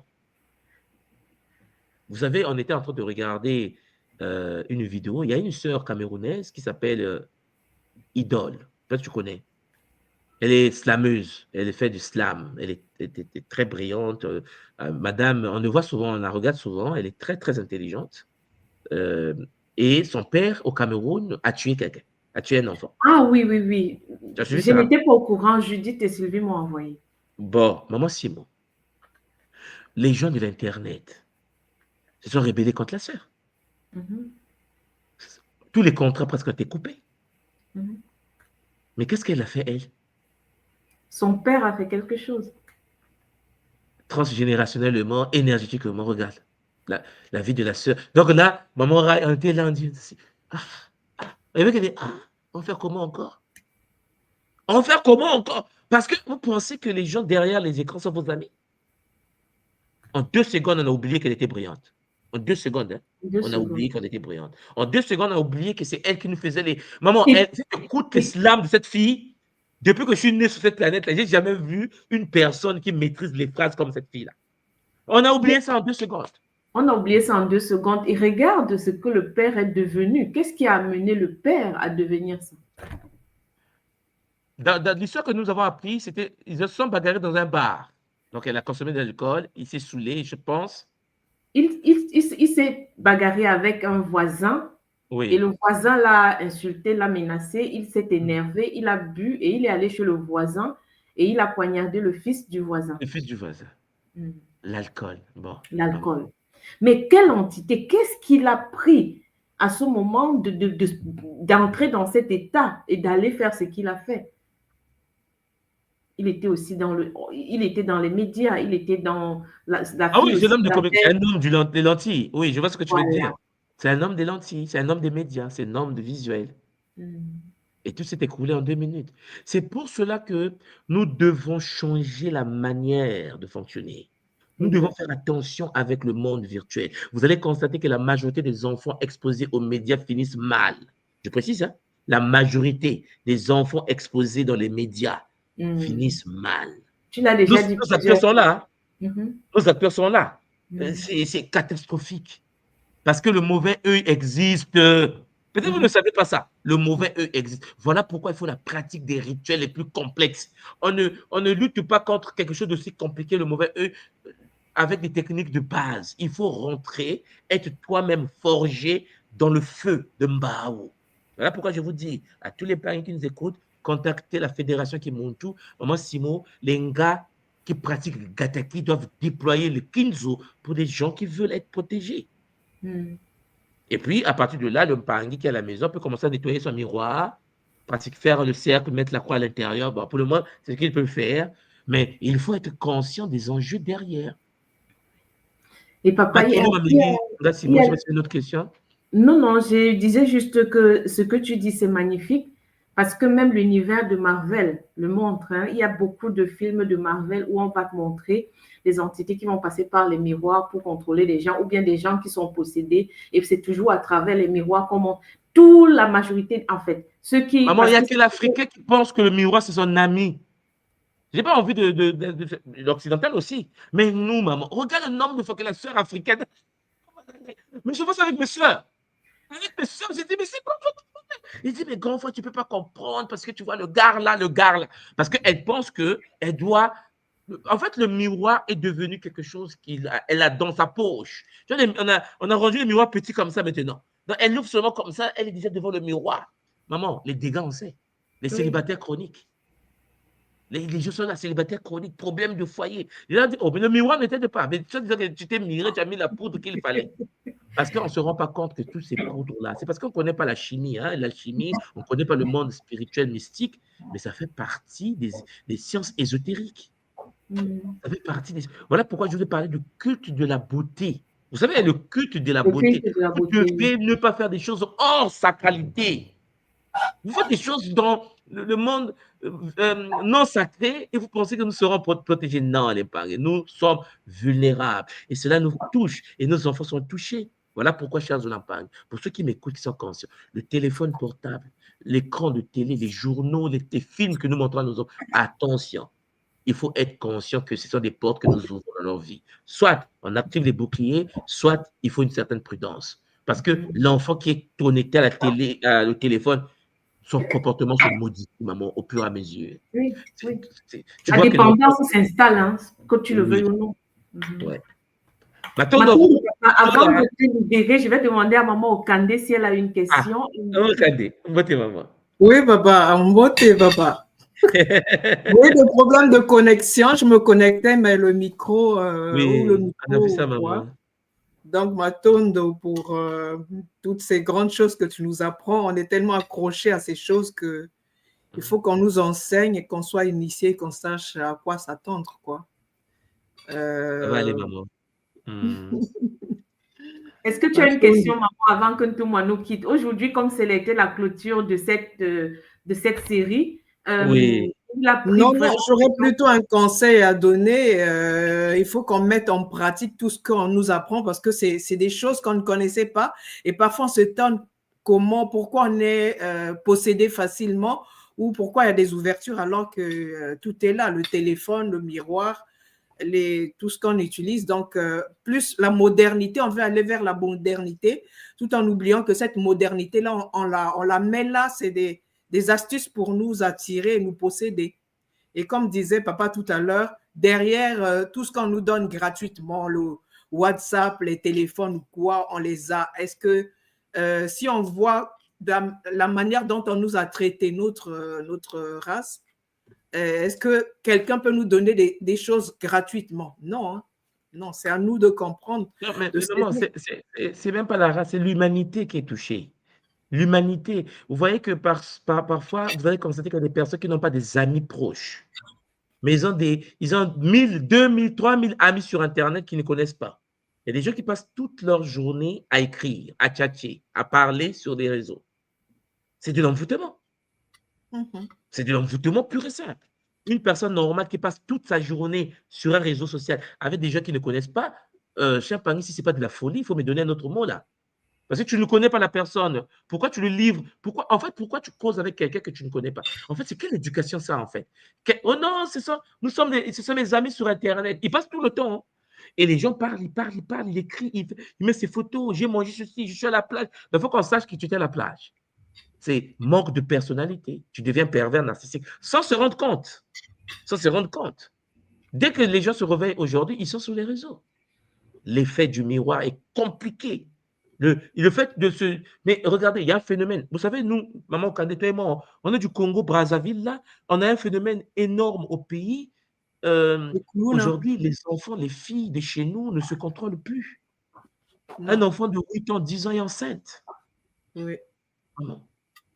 Vous savez, on était en train de regarder une vidéo. Il y a une sœur camerounaise qui s'appelle Idole. Peut-être tu connais. Elle est slameuse. Elle fait du slam. Elle est très brillante. Madame, on le voit souvent, on la regarde souvent. Elle est très, très intelligente. Et son père, au Cameroun, a tué quelqu'un. A tué un enfant. Ah oui, oui, oui. Tu as suivi Je ça? n'étais pas au courant. Judith et Sylvie m'ont envoyé. Bon, maman Simon. Les gens de l'Internet se sont rébellés contre la sœur. Tous les contrats presque ont été coupés. Mais qu'est-ce qu'elle a fait, elle? Son père a fait quelque chose. Transgénérationnellement, énergétiquement, regarde. La vie de la sœur. Donc là, maman a été là, on dit, et elle dit, on va faire comment encore? On va faire comment encore? Parce que vous pensez que les gens derrière les écrans sont vos amis? En 2 secondes, on a oublié qu'elle était brillante. En 2 secondes, hein, on a oublié qu'elle était brillante. En 2 secondes, on a oublié que c'est elle qui nous faisait les... Maman, si tu écoutes les slams de cette fille, depuis que je suis né sur cette planète-là, je n'ai jamais vu une personne qui maîtrise les phrases comme cette fille-là. On a oublié ça en 2 secondes. On a oublié ça en 2 secondes. Et regarde ce que le père est devenu. Qu'est-ce qui a amené le père à devenir ça? Dans l'histoire que nous avons appris, c'était ils se sont bagarrés dans un bar. Donc, elle a consommé de l'alcool, il s'est saoulé, je pense. Il s'est bagarré avec un voisin et Oui, le voisin l'a insulté, l'a menacé. Il s'est énervé, il a bu et il est allé chez le voisin et il a poignardé le fils du voisin. le fils du voisin. Mm. L'alcool. Bon. L'alcool. Mais quelle entité, qu'est-ce qu'il a pris à ce moment d'entrer dans cet état et d'aller faire ce qu'il a fait? Il était aussi il était dans les médias, il était dans la Ah fille oui, c'est aussi. l'homme c'est un homme des lentilles. Oui, je vois ce que tu veux dire. Voilà. C'est un homme des lentilles, c'est un homme des médias, c'est un homme de visuel. Mm. Et tout s'est écroulé en 2 minutes. C'est pour cela que nous devons changer la manière de fonctionner. Nous devons faire attention avec le monde virtuel. Vous allez constater que la majorité des enfants exposés aux médias finissent mal. Je précise, hein? La majorité des enfants exposés dans les médias finissent mal. Tu l'as Nos, déjà dit nos acteurs plusieurs sont fois. là. Mhm. Nos acteurs sont là. Mm. C'est catastrophique. Parce que le mauvais œil existe. Peut-être que vous ne savez pas ça. Le mauvais œil existe. Voilà pourquoi il faut la pratique des rituels les plus complexes. On ne lutte pas contre quelque chose d'aussi compliqué, le mauvais œil, avec des techniques de base. Il faut rentrer, être toi-même forgé dans le feu de Mbao. Voilà pourquoi je vous dis à tous les parents qui nous écoutent, contactez la fédération Kimuntu, Maman Simo, les gars qui pratiquent le gataki doivent déployer le kinzo pour des gens qui veulent être protégés. Mm. Et puis, à partir de là, le Mpangi qui est à la maison peut commencer à nettoyer son miroir, faire le cercle, mettre la croix à l'intérieur. Bon, pour le moment, c'est ce qu'il peut faire. Mais il faut être conscient des enjeux derrière. Et papa, Maintenant, il y a- c'est une autre question. non, je disais juste que ce que tu dis, c'est magnifique parce que même l'univers de Marvel le montre. Hein. Il y a beaucoup de films de Marvel où on va te montrer des entités qui vont passer par les miroirs pour contrôler les gens ou bien des gens qui sont possédés. Et c'est toujours à travers les miroirs qu'on montre toute la majorité, en fait. Ceux qui, Maman, il n'y a que l'Africain qui pense que le miroir, c'est son ami. Je n'ai pas envie de l'occidental aussi. Mais nous, maman, regarde le nombre de fois que la sœur africaine. Mais je vois ça avec mes sœurs. Avec mes sœurs, j'ai dit, mais c'est quoi votre problème? Il dit, mais grand frère, tu ne peux pas comprendre parce que tu vois le gars là, le gars là. Parce qu'elle pense qu'elle doit. En fait, le miroir est devenu quelque chose qu'elle a dans sa poche. On a rendu le miroir petit comme ça maintenant. Donc, elle l'ouvre seulement comme ça, elle est déjà devant le miroir. Maman, les dégâts, on sait. Les célibataires chroniques. Les gens sont là, célibataires chroniques, problèmes de foyer. Les gens disent, oh, mais le miroir n'était pas. Mais tu t'es miré, tu as mis la poudre qu'il fallait. Parce qu'on ne se rend pas compte que toutes ces poudres-là, c'est parce qu'on ne connaît pas la chimie. Hein? La chimie, on ne connaît pas le monde spirituel, mystique, mais ça fait partie des sciences ésotériques. Ça fait partie des... Voilà pourquoi je voulais parler du culte de la beauté. Vous savez, le culte de la beauté. culte de la Vous beauté. devez ne pas faire des choses hors sacralité. Vous faites des choses dans le monde non sacré et vous pensez que nous serons protégés. Non, les parents, nous sommes vulnérables et cela nous touche et nos enfants sont touchés. Voilà pourquoi, chers enfants, pour ceux qui m'écoutent, qui sont conscients, le téléphone portable, l'écran de télé, les journaux, les films que nous montrons à nos enfants, attention, il faut être conscient que ce sont des portes que nous ouvrons dans leur vie. Soit on active les boucliers, soit il faut une certaine prudence. Parce que l'enfant qui est connecté à la télé, au téléphone, son comportement se modifie, maman, au fur et à mesure. Oui. Tu La vois dépendance s'installe, hein, que tu le veuilles ou non. Ouais. Mathilde, avant de te libérer, je vais demander à maman Okande si elle a une question. Okande, mbote maman. Oui, papa, mbote papa. Oui, des problèmes de connexion. Je me connectais, mais le micro. Oui, on a vu ça, maman. Donc, Matondo, pour toutes ces grandes choses que tu nous apprends, on est tellement accrochés à ces choses que il faut qu'on nous enseigne et qu'on soit initié, qu'on sache à quoi s'attendre, quoi. Ça va aller, maman. Est-ce que tu as une question, maman, avant que tout le monde nous quitte? Aujourd'hui, comme c'était la clôture de cette série, oui. Non, j'aurais plutôt un conseil à donner. Il faut qu'on mette en pratique tout ce qu'on nous apprend parce que c'est des choses qu'on ne connaissait pas et parfois on se demande pourquoi on est possédé facilement ou pourquoi il y a des ouvertures alors que tout est là, le téléphone, le miroir. tout ce qu'on utilise. Donc, plus la modernité, on veut aller vers la modernité, tout en oubliant que cette modernité-là, on la met là, c'est des astuces pour nous attirer et nous posséder. Et comme disait papa tout à l'heure, derrière tout ce qu'on nous donne gratuitement, le WhatsApp, les téléphones ou quoi, on les a. Est-ce que si on voit la manière dont on nous a traité notre race, est-ce que quelqu'un peut nous donner des choses gratuitement? Non, hein? Non, c'est à nous de comprendre. Non, mais non, c'est même pas la race, c'est l'humanité qui est touchée. L'humanité. Vous voyez que parfois, vous allez constater qu'il y a des personnes qui n'ont pas des amis proches. Mais ils ont 1000, 2000, 3000 amis sur Internet qu'ils ne connaissent pas. Il y a des gens qui passent toute leur journée à écrire, à tchatcher, à parler sur des réseaux. C'est de l'envoûtement. C'est de l'envoûtement pur et simple. Une personne normale qui passe toute sa journée sur un réseau social avec des gens qui ne connaissent pas, cher Pangui, si ce n'est pas de la folie, il faut me donner un autre mot là. Parce que tu ne connais pas la personne. Pourquoi tu le livres? Pourquoi tu causes avec quelqu'un que tu ne connais pas? En fait, c'est quelle éducation ça, en fait? Oh non, c'est ça. Ce sont mes amis sur Internet. Ils passent tout le temps. Hein. Et les gens parlent, il écrit, il met ses photos. J'ai mangé ceci, je suis à la plage. Il faut qu'on sache que tu étais à la plage. C'est manque de personnalité. Tu deviens pervers narcissique sans se rendre compte. Sans se rendre compte. Dès que les gens se réveillent aujourd'hui, ils sont sur les réseaux. L'effet du miroir est compliqué. Le fait de se... Mais regardez, il y a un phénomène. Vous savez, nous, maman Kandé, toi et moi, on est du Congo, Brazzaville, là. On a un phénomène énorme au pays. Aujourd'hui, les enfants, les filles de chez nous ne se contrôlent plus. Non. Un enfant de 8 ans, 10 ans est enceinte. Oui.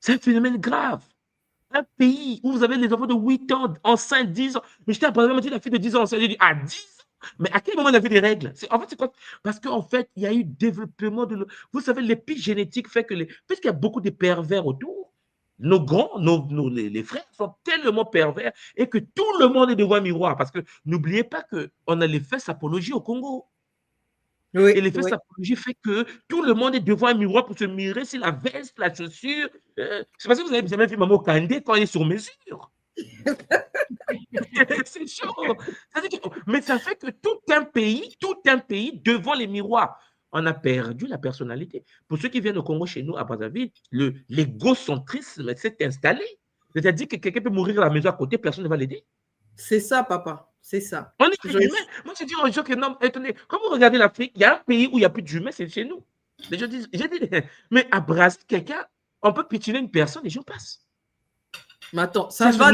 C'est un phénomène grave. Un pays où vous avez les enfants de 8 ans, enceintes, 10 ans. Mais j'étais à Brazzaville, dit la fille de 10 ans enceinte. J'ai dit, à 10 ans? Mais à quel moment on avait des règles? En fait, c'est quoi? Parce qu'en fait, il y a eu développement de... Vous savez, l'épigénétique fait que... Puisqu'il y a beaucoup de pervers autour, nos grands, les frères sont tellement pervers et que tout le monde est devant un miroir. Parce que n'oubliez pas qu'on a l'effet sapologie au Congo. Oui, et l'effet sapologie fait que tout le monde est devant un miroir pour se mirer si la veste, la chaussure. C'est parce que vous avez jamais vu Maman Kandé quand elle est sur mesure. C'est chaud. Mais ça fait que tout un pays devant les miroirs, on a perdu la personnalité. Pour ceux qui viennent au Congo chez nous, à Brazzaville, l'égocentrisme s'est installé. C'est-à-dire que quelqu'un peut mourir à la maison à côté, personne ne va l'aider. C'est ça, papa. C'est ça. On est humain. Moi, je dis aux gens que non, attendez, quand vous regardez l'Afrique, il y a un pays où il n'y a plus d'humains, c'est chez nous. Les gens disent, mais à Brazzaville, quelqu'un, on peut pitiner une personne, les gens passent. Mais attends, ça va...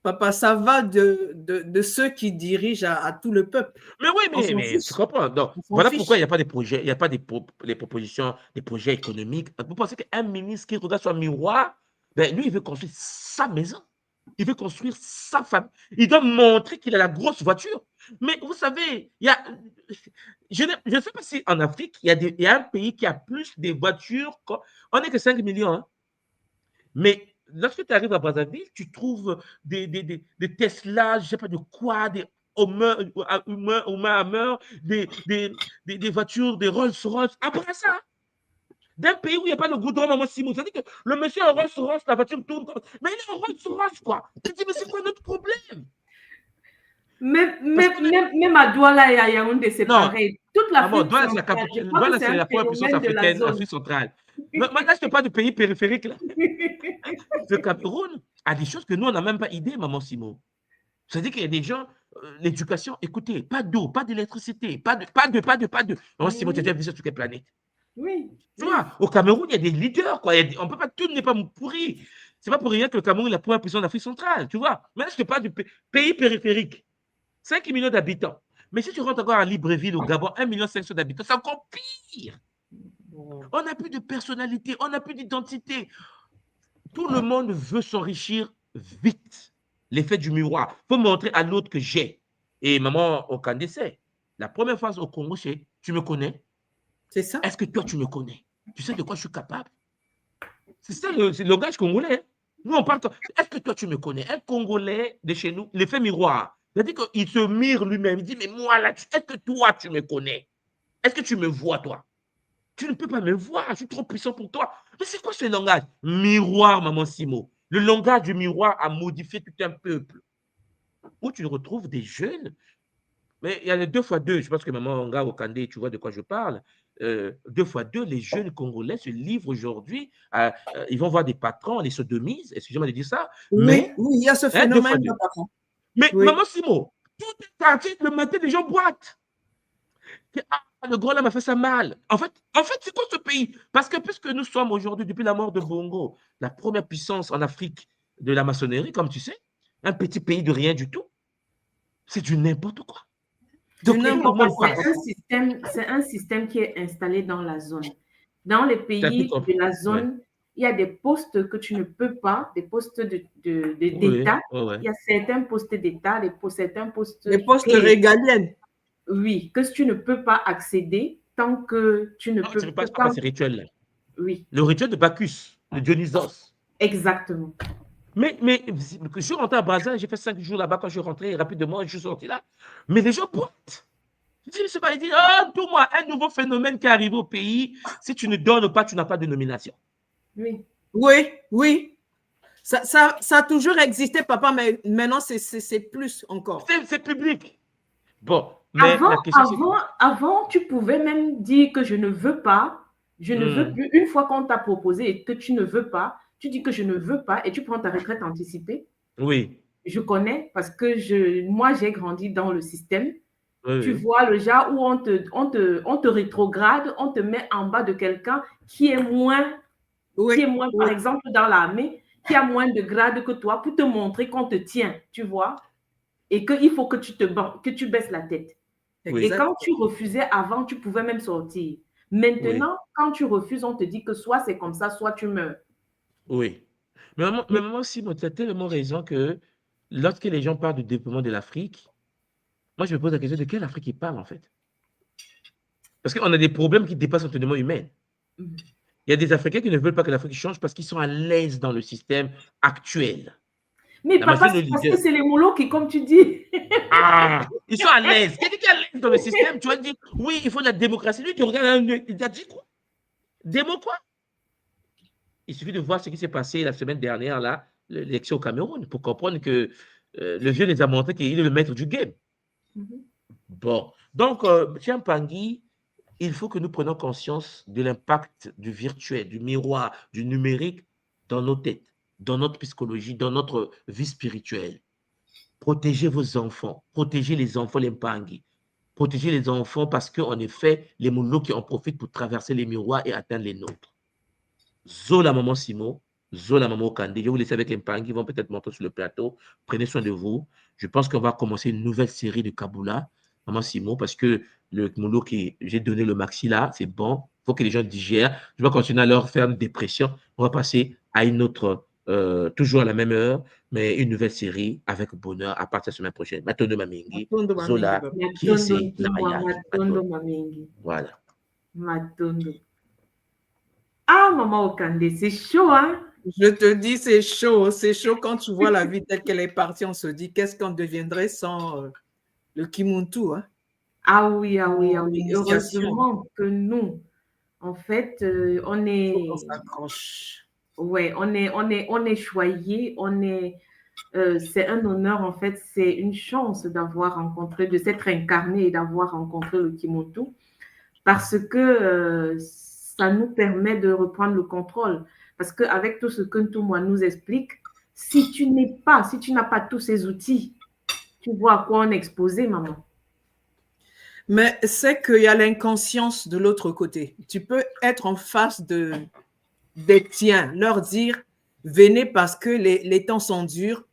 Papa, ça va de ceux qui dirigent à tout le peuple. Mais oui, mais tu comprends. Donc, voilà pourquoi il n'y a pas de projets, il n'y a pas des propositions, des projets économiques. Vous pensez qu'un ministre qui regarde son miroir, ben, lui, il veut construire sa maison. Il veut construire sa famille. Il doit montrer qu'il a la grosse voiture. Mais vous savez, je ne sais pas si en Afrique, il y a un pays qui a plus de voitures. On n'est que 5 millions. Hein. Mais lorsque tu arrives à Brazzaville, tu trouves des Tesla, je ne sais pas de quoi, des Hummer, des voitures, des Rolls-Royce. Après ça, d'un pays où il n'y a pas de goudron, maman Simon, ça dit que le monsieur en Rolls-Royce, la voiture tourne comme... Mais il est en Rolls-Royce, quoi. Tu dis, mais c'est quoi notre problème? Même à Douala et à Yaoundé, c'est pareil. Toute la Douala, c'est la première puissance africaine, l'Afrique centrale. Là, je ne parle pas du pays périphérique. Là. Le Cameroun a des choses que nous, on n'a même pas idée, maman Simon. C'est-à-dire qu'il y a des gens, l'éducation, écoutez, pas d'eau, pas d'électricité, pas de. Maman Simon, tu as déjà vu ça sur quelle planète? Oui. Tu vois, au Cameroun, il y a des leaders, quoi. On peut pas, tout n'est pas pourri. C'est pas pour rien que le Cameroun est la première puissance d'Afrique centrale, tu vois. Maintenant, je te parle du pays périphérique. 5 millions d'habitants. Mais si tu rentres encore à Libreville, au Gabon, 1,5 million d'habitants, c'est encore pire. On n'a plus de personnalité, on n'a plus d'identité. Tout le monde veut s'enrichir vite. L'effet du miroir. Il faut montrer à l'autre que j'ai. Et maman Okandé sait. La première phrase au Congo, c'est « Tu me connais ?» C'est ça. Est-ce que toi, tu me connais? Tu sais de quoi je suis capable? C'est ça le langage congolais. Nous, on parle. Est-ce que toi, tu me connais? Un Congolais de chez nous, l'effet miroir. C'est-à-dire qu'il se mire lui-même. Il dit, mais moi, là, est-ce que toi, tu me connais? Est-ce que tu me vois, toi? Tu ne peux pas me voir. Je suis trop puissant pour toi. Mais c'est quoi ce langage? Miroir, maman Simo. Le langage du miroir a modifié tout un peuple. Où tu retrouves des jeunes Mais il y a les 2x2. Je pense que Maman Nga Okande, tu vois de quoi je parle. 2x2, les jeunes Congolais se livrent aujourd'hui. Ils vont voir des patrons, les sodomisent, excusez-moi de dire ça, Oui, mais oui, il y a ce hein, deux fois phénomène-là, deux. par contre. Mais Oui. Maman Simo, tout est quartier, le matin, les gens boitent. Le gros là m'a fait ça mal. En fait, c'est quoi ce pays? Parce que puisque nous sommes aujourd'hui, depuis la mort de Bongo, la première puissance en Afrique de la maçonnerie, comme tu sais, un petit pays de rien du tout, c'est du n'importe quoi. Du Donc, n'importe Mais comment quoi. c'est un système qui est installé dans la zone. Dans les tu as tout pays compris? de la Ouais. zone, il y a des postes que tu ne peux pas, des postes Oui, d'État. ouais. Il y a certains postes d'État, certains postes Les postes privés. régaliennes. Oui, que tu ne peux pas accéder tant que tu ne Non, tu peux ne passes pas pas. par ces rituels-là. Oui, Le rituel de Bacchus, de Dionysos. exactement. Mais je suis rentré à Brazil, j'ai fait 5 jours là-bas. Quand je suis rentré rapidement, je suis sorti là. Mais les gens boitent. Je sais pas, ils disent, tout moi, un nouveau phénomène qui est arrivé au pays. Si tu ne donnes pas, tu n'as pas de nomination. Oui. Oui, oui. Ça a toujours existé, papa, mais maintenant, c'est plus encore. C'est public. Bon, mais la question, c'est Avant, tu pouvais même dire que je ne veux pas, je ne veux plus. Une fois qu'on t'a proposé et que tu ne veux pas, tu dis que je ne veux pas et tu prends ta retraite anticipée. oui. Je connais parce que moi, j'ai grandi dans le système. Oui, Tu oui. vois le genre où on te rétrograde, on te met en bas de quelqu'un qui est moins, Oui, par oui. exemple, dans l'armée, qui a moins de grade que toi pour te montrer qu'on te tient, tu vois, et qu'il faut que tu baisses la tête. Oui. Et quand tu refusais avant, tu pouvais même sortir. Maintenant, quand tu refuses, on te dit que soit c'est comme ça, soit tu meurs. Oui. Mais moi aussi, tu as tellement raison que lorsque les gens parlent du développement de l'Afrique, moi, je me pose la question de quelle Afrique ils parlent, en fait. Parce qu'on a des problèmes qui dépassent l'entendement humain. Mhm. Il y a des Africains qui ne veulent pas que l'Afrique change parce qu'ils sont à l'aise dans le système actuel. Mais La papa, machine, le c'est parce que leader. c'est les molocs, comme tu dis. Ils sont à l'aise. Quelqu'un qui est à l'aise dans le système, tu vas dire, oui, il faut de la démocratie. Lui, tu regardes, il a dit quoi? Démo quoi? Il suffit de voir ce qui s'est passé la semaine dernière, là, l'élection au Cameroun, pour comprendre que le vieux les a montré qu'il est le maître du game. Mhm. Bon, donc, tiens, Pangui, il faut que nous prenions conscience de l'impact du virtuel, du miroir, du numérique dans nos têtes, dans notre psychologie, dans notre vie spirituelle. Protégez vos enfants, protégez les enfants, les Pangui. Protégez les enfants parce qu'en effet, les monos qui en profitent pour traverser les miroirs et atteindre les nôtres. Zola Maman Simo, Zola Maman Kande, je vais vous laisser avec les Pangui qui vont peut-être monter sur le plateau. Prenez soin de vous. Je pense qu'on va commencer une nouvelle série de Kaboula, Maman Simo, parce que le mono que j'ai donné le maxi là, c'est bon. Il faut que les gens digèrent. Je vais continuer à leur faire une dépression. On va passer à une autre, toujours à la même heure, mais une nouvelle série avec bonheur à partir de la semaine prochaine. Matondo Mamingi, Matondo Mamingi, Zola, papa. Matondo Kiese, na Ntumwa, Mayaki. Matondo Mamengi. Voilà. Matondo. Ah, Maman Okande, c'est chaud, hein? Je te dis, c'est chaud. C'est chaud quand tu vois la vie telle qu'elle est partie. On se dit, qu'est-ce qu'on deviendrait sans le Kimuntu, hein? Ah oui, ah oui, ah oui. L'initiation. Heureusement que nous, en fait, on Il faut qu'on est, s'accroche. ouais, on est choyé, c'est un honneur, en fait, c'est une chance d'avoir rencontré, de s'être incarné et d'avoir rencontré le Kimoto, parce que ça nous permet de reprendre le contrôle. Parce qu'avec tout ce que Ntumwa nous explique, si tu n'as pas tous ces outils, tu vois à quoi on est exposé, maman. Mais c'est qu'il y a l'inconscience de l'autre côté. Tu peux être en face des tiens, leur dire, venez parce que les temps sont durs,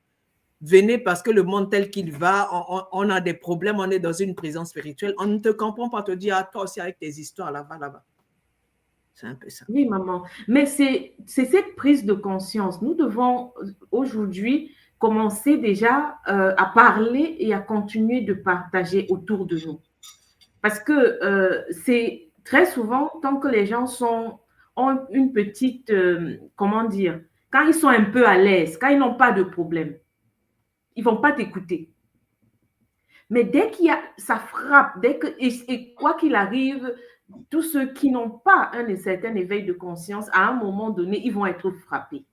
venez parce que le monde tel qu'il va, on a des problèmes, on est dans une prison spirituelle. On ne te comprend pas te dire, toi aussi avec tes histoires là-bas, là-bas. C'est un peu ça. Oui, maman. Mais c'est cette prise de conscience. Nous devons aujourd'hui commencer déjà à parler et à continuer de partager autour de nous. Parce que c'est très souvent, tant que les gens ont une petite, comment dire, quand ils sont un peu à l'aise, quand ils n'ont pas de problème, ils ne vont pas t'écouter. Mais dès qu'il y a, ça frappe, et quoi qu'il arrive, tous ceux qui n'ont pas un certain éveil de conscience, à un moment donné, ils vont être frappés.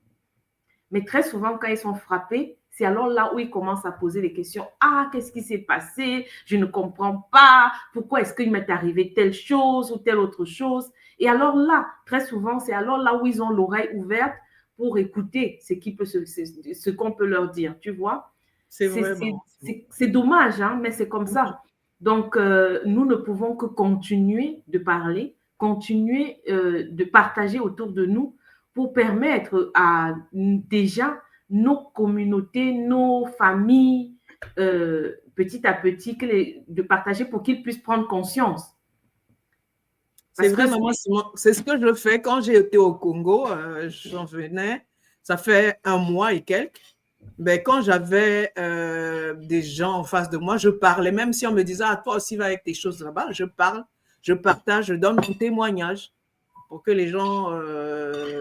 Mais très souvent, quand ils sont frappés, c'est alors là où ils commencent à poser des questions. Ah, qu'est-ce qui s'est passé? Je ne comprends pas. Pourquoi est-ce qu'il m'est arrivé telle chose ou telle autre chose? Et alors là, très souvent, c'est alors là où ils ont l'oreille ouverte pour écouter ce qu'on peut leur dire, tu vois? C'est vraiment. C'est dommage, hein, mais c'est comme ça. Donc, nous ne pouvons que continuer de parler, continuer de partager autour de nous pour permettre à déjà nos communautés, nos familles, petit à petit, de partager pour qu'ils puissent prendre conscience. C'est vrai, maman, c'est ce que je fais quand j'ai été au Congo. J'en venais, ça fait 1 mois et quelques. Ben, quand j'avais des gens en face de moi, je parlais, même si on me disait, ah, toi aussi va avec tes choses là-bas, je parle, je partage, je donne mon témoignage pour que les gens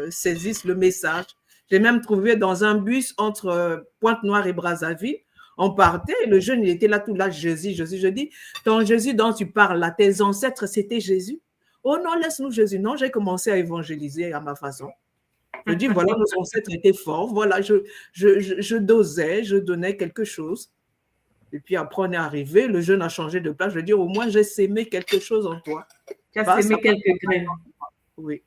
saisissent le message. J'ai même trouvé dans un bus entre Pointe-Noire et Brazzaville, on partait, le jeune, il était là tout là, Jésus. Je dis, ton Jésus dont tu parles là, tes ancêtres, c'était Jésus? Oh non, laisse-nous Jésus. Non, j'ai commencé à évangéliser à ma façon. Je dis, voilà, nos ancêtres étaient forts, voilà, je dosais, je donnais quelque chose. Et puis après, on est arrivé, le jeune a changé de place. Je dis, au moins, j'ai sémé quelque chose en toi. Tu as sémé quelques graines. Oui.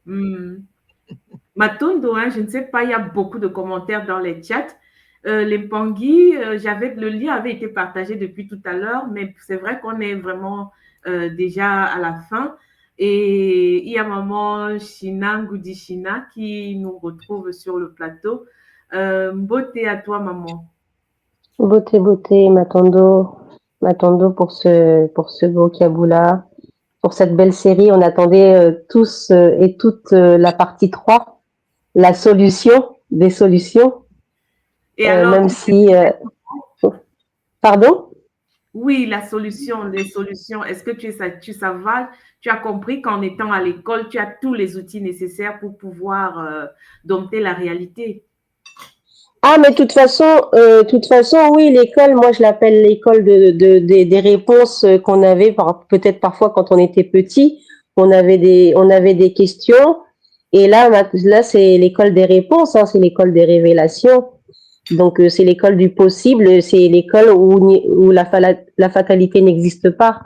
Matondo, hein, je ne sais pas, il y a beaucoup de commentaires dans les chats. Les Pangui, le lien avait été partagé depuis tout à l'heure, mais c'est vrai qu'on est vraiment déjà à la fin. Et il y a maman Shina Ngoudishina qui nous retrouve sur le plateau. Beauté à toi, maman. Beauté, Matondo pour ce vocabulaire, pour cette belle série. On attendait tous et toutes la partie 3, la solution, des solutions. Et alors, même si... Pardon? Oui, la solution, les solutions. Est-ce que tu as compris qu'en étant à l'école, tu as tous les outils nécessaires pour pouvoir dompter la réalité? Ah, mais de toute façon, oui, l'école, moi je l'appelle l'école des réponses qu'on avait peut-être parfois quand on était petit, on avait des questions, et là c'est l'école des réponses, hein, c'est l'école des révélations. Donc c'est l'école du possible, c'est l'école où la fatalité n'existe pas.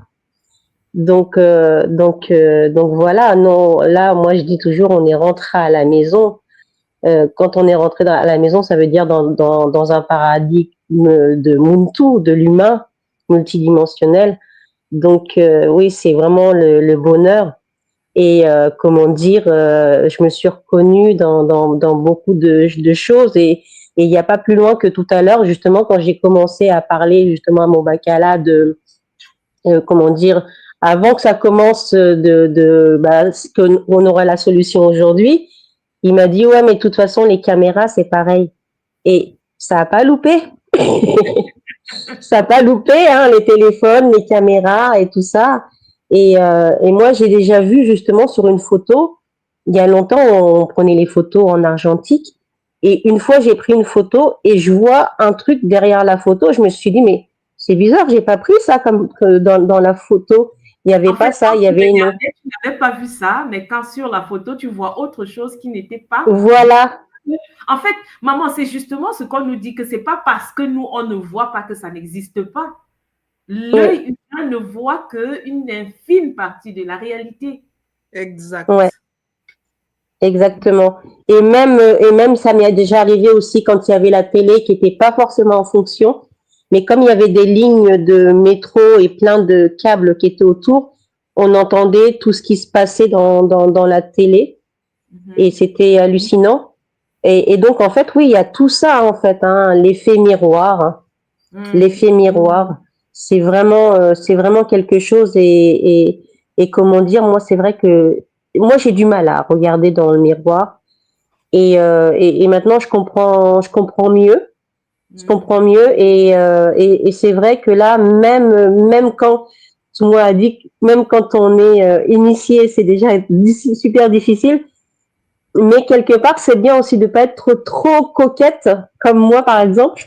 Donc voilà, non, là moi je dis toujours on est rentré à la maison. Quand on est rentré à la maison, ça veut dire dans un paradigme de Muntu, de l'humain multidimensionnel. Donc oui, c'est vraiment le bonheur. Et comment dire, je me suis reconnue dans beaucoup de choses, et il n'y a pas plus loin que tout à l'heure, justement, quand j'ai commencé à parler justement à mon bacala de comment dire, avant que ça commence qu'on aurait la solution aujourd'hui. Il m'a dit, ouais, mais de toute façon, les caméras, c'est pareil. Et ça n'a pas loupé. Ça n'a pas loupé, hein, les téléphones, les caméras et tout ça. Et moi, j'ai déjà vu justement sur une photo, il y a longtemps, on prenait les photos en argentique. Et une fois, j'ai pris une photo et je vois un truc derrière la photo. Je me suis dit, mais c'est bizarre, j'ai pas pris ça comme dans la photo. Il n'y avait pas ça, il y avait une... Tu n'avais pas vu ça, mais quand sur la photo, tu vois autre chose qui n'était pas... Voilà. En fait, maman, c'est justement ce qu'on nous dit, que ce n'est pas parce que nous, on ne voit pas que ça n'existe pas. L'œil humain ne voit qu'une infime partie de la réalité. Exact. Ouais. Exactement. Et même, ça m'est déjà arrivé aussi quand il y avait la télé qui n'était pas forcément en fonction. Mais comme il y avait des lignes de métro et plein de câbles qui étaient autour, on entendait tout ce qui se passait dans la télé. Et c'était hallucinant. Et donc, en fait, oui, il y a tout ça, en fait, hein, l'effet miroir. L'effet miroir, c'est vraiment quelque chose. Et comment dire, moi, c'est vrai que moi, j'ai du mal à regarder dans le miroir. Et maintenant, je comprends mieux. Je comprends mieux, et c'est vrai que là, même quand tout le monde a dit, même quand on est initié, c'est déjà super difficile. Mais quelque part, c'est bien aussi de pas être trop coquette, comme moi par exemple,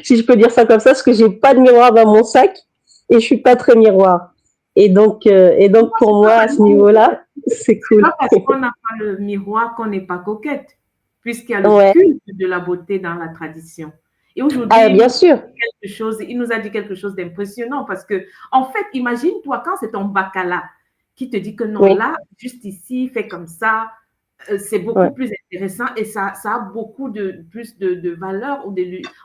si je peux dire ça comme ça, parce que j'ai pas de miroir dans mon sac et je suis pas très miroir. Et donc pour moi, à ce niveau-là, c'est cool. C'est pas parce qu'on n'a pas le miroir qu'on n'est pas coquette, puisqu'il y a le culte de la beauté dans la tradition. Et aujourd'hui, Ah, bien sûr. il nous a dit quelque chose d'impressionnant parce que, en fait, imagine-toi quand c'est ton bacala qui te dit que non, Oui, là, juste ici, fais comme ça, c'est beaucoup ouais. plus intéressant et ça a beaucoup plus de valeur ou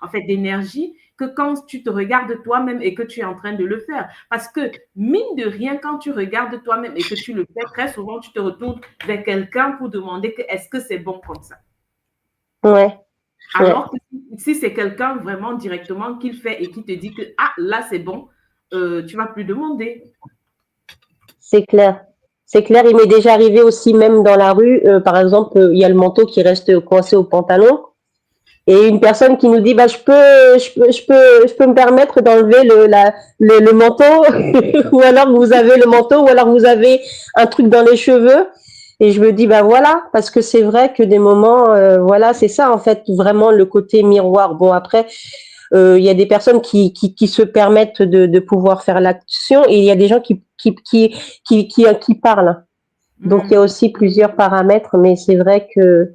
en fait, d'énergie que quand tu te regardes toi-même et que tu es en train de le faire. Parce que, mine de rien, quand tu regardes toi-même et que tu le fais, très souvent, tu te retournes vers quelqu'un pour demander que est-ce que c'est bon comme ça. Ouais, ouais. Alors que si c'est quelqu'un vraiment directement qui le fait et qui te dit que ah, là, c'est bon, tu ne vas plus demander. C'est clair. C'est clair, il m'est déjà arrivé aussi, même dans la rue, par exemple, il y a le manteau qui reste coincé au pantalon, et une personne qui nous dit, bah, je peux me permettre d'enlever le manteau, ou alors vous avez le manteau, ou alors vous avez un truc dans les cheveux. Et je me dis, bah voilà, parce que c'est vrai que des moments, voilà, c'est ça, en fait, vraiment le côté miroir. Bon, après, il y a des personnes qui se permettent de pouvoir faire l'action, et il y a des gens qui parlent. Donc, il y a aussi plusieurs paramètres, mais c'est vrai que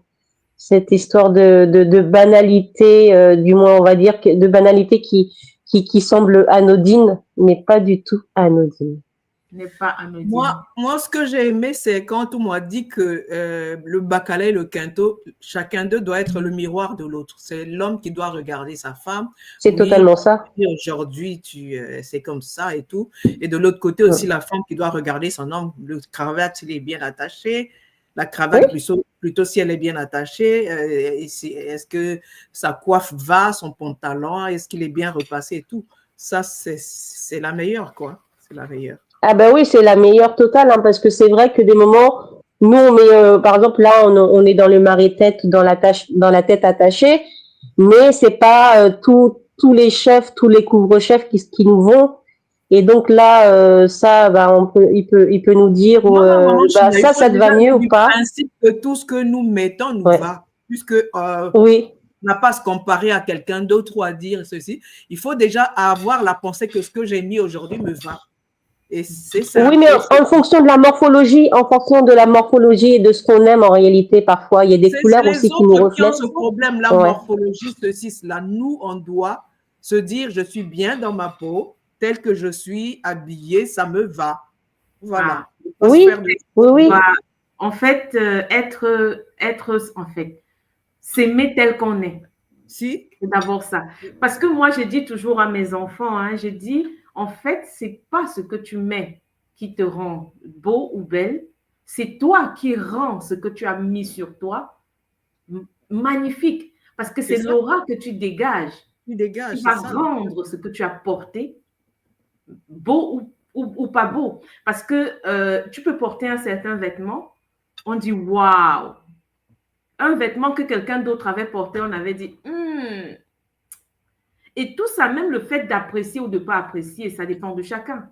cette histoire de banalité, du moins on va dire, de banalité qui semble anodine, n'est pas du tout anodine. N'est pas anodine. Moi, ce que j'ai aimé, c'est quand on m'a dit que le bacalais et le quinto, chacun d'eux doit être le miroir de l'autre. C'est l'homme qui doit regarder sa femme. C'est totalement ça. Aujourd'hui, c'est comme ça et tout. Et de l'autre côté aussi, la femme qui doit regarder son homme. Le cravate, il est bien attaché. La cravate, plutôt si elle est bien attachée, est-ce que sa coiffe va, son pantalon, est-ce qu'il est bien repassé et tout. Ça, c'est la meilleure, quoi. C'est la meilleure. Ah ben oui, c'est la meilleure totale, hein, parce que c'est vrai que des moments, nous, on met, par exemple, là, on est dans le marée-tête, dans la tête attachée, mais c'est pas tous les chefs, tous les couvre-chefs qui nous vont. Et donc là, ça, bah, il peut nous dire, bah, ça te va mieux ou pas. Le principe que tout ce que nous mettons nous va, puisque oui. On n'a pas à se comparer à quelqu'un d'autre ou à dire ceci. Il faut déjà avoir la pensée que ce que j'ai mis aujourd'hui me va. Et c'est ça. Oui, mais en fonction de la morphologie, et de ce qu'on aime en réalité, parfois, il y a des couleurs aussi qui nous reflètent. Qui ont ce problème, la morphologie, ceci, cela. Nous, on doit se dire, je suis bien dans ma peau, tel que je suis habillée, ça me va. Voilà. Oui. Bah, en fait, en fait, s'aimer tel qu'on est. Si. C'est d'abord ça. Parce que moi, je dis toujours à mes enfants, hein, je dis, en fait, c'est pas ce que tu mets qui te rend beau ou belle, c'est toi qui rends ce que tu as mis sur toi magnifique. Parce que c'est l'aura que tu dégages. Qui va rendre ce que tu as porté beau ou pas beau. Parce que tu peux porter un certain vêtement, on dit waouh. Un vêtement que quelqu'un d'autre avait porté, on avait dit Et tout ça, même le fait d'apprécier ou de ne pas apprécier, ça dépend de chacun.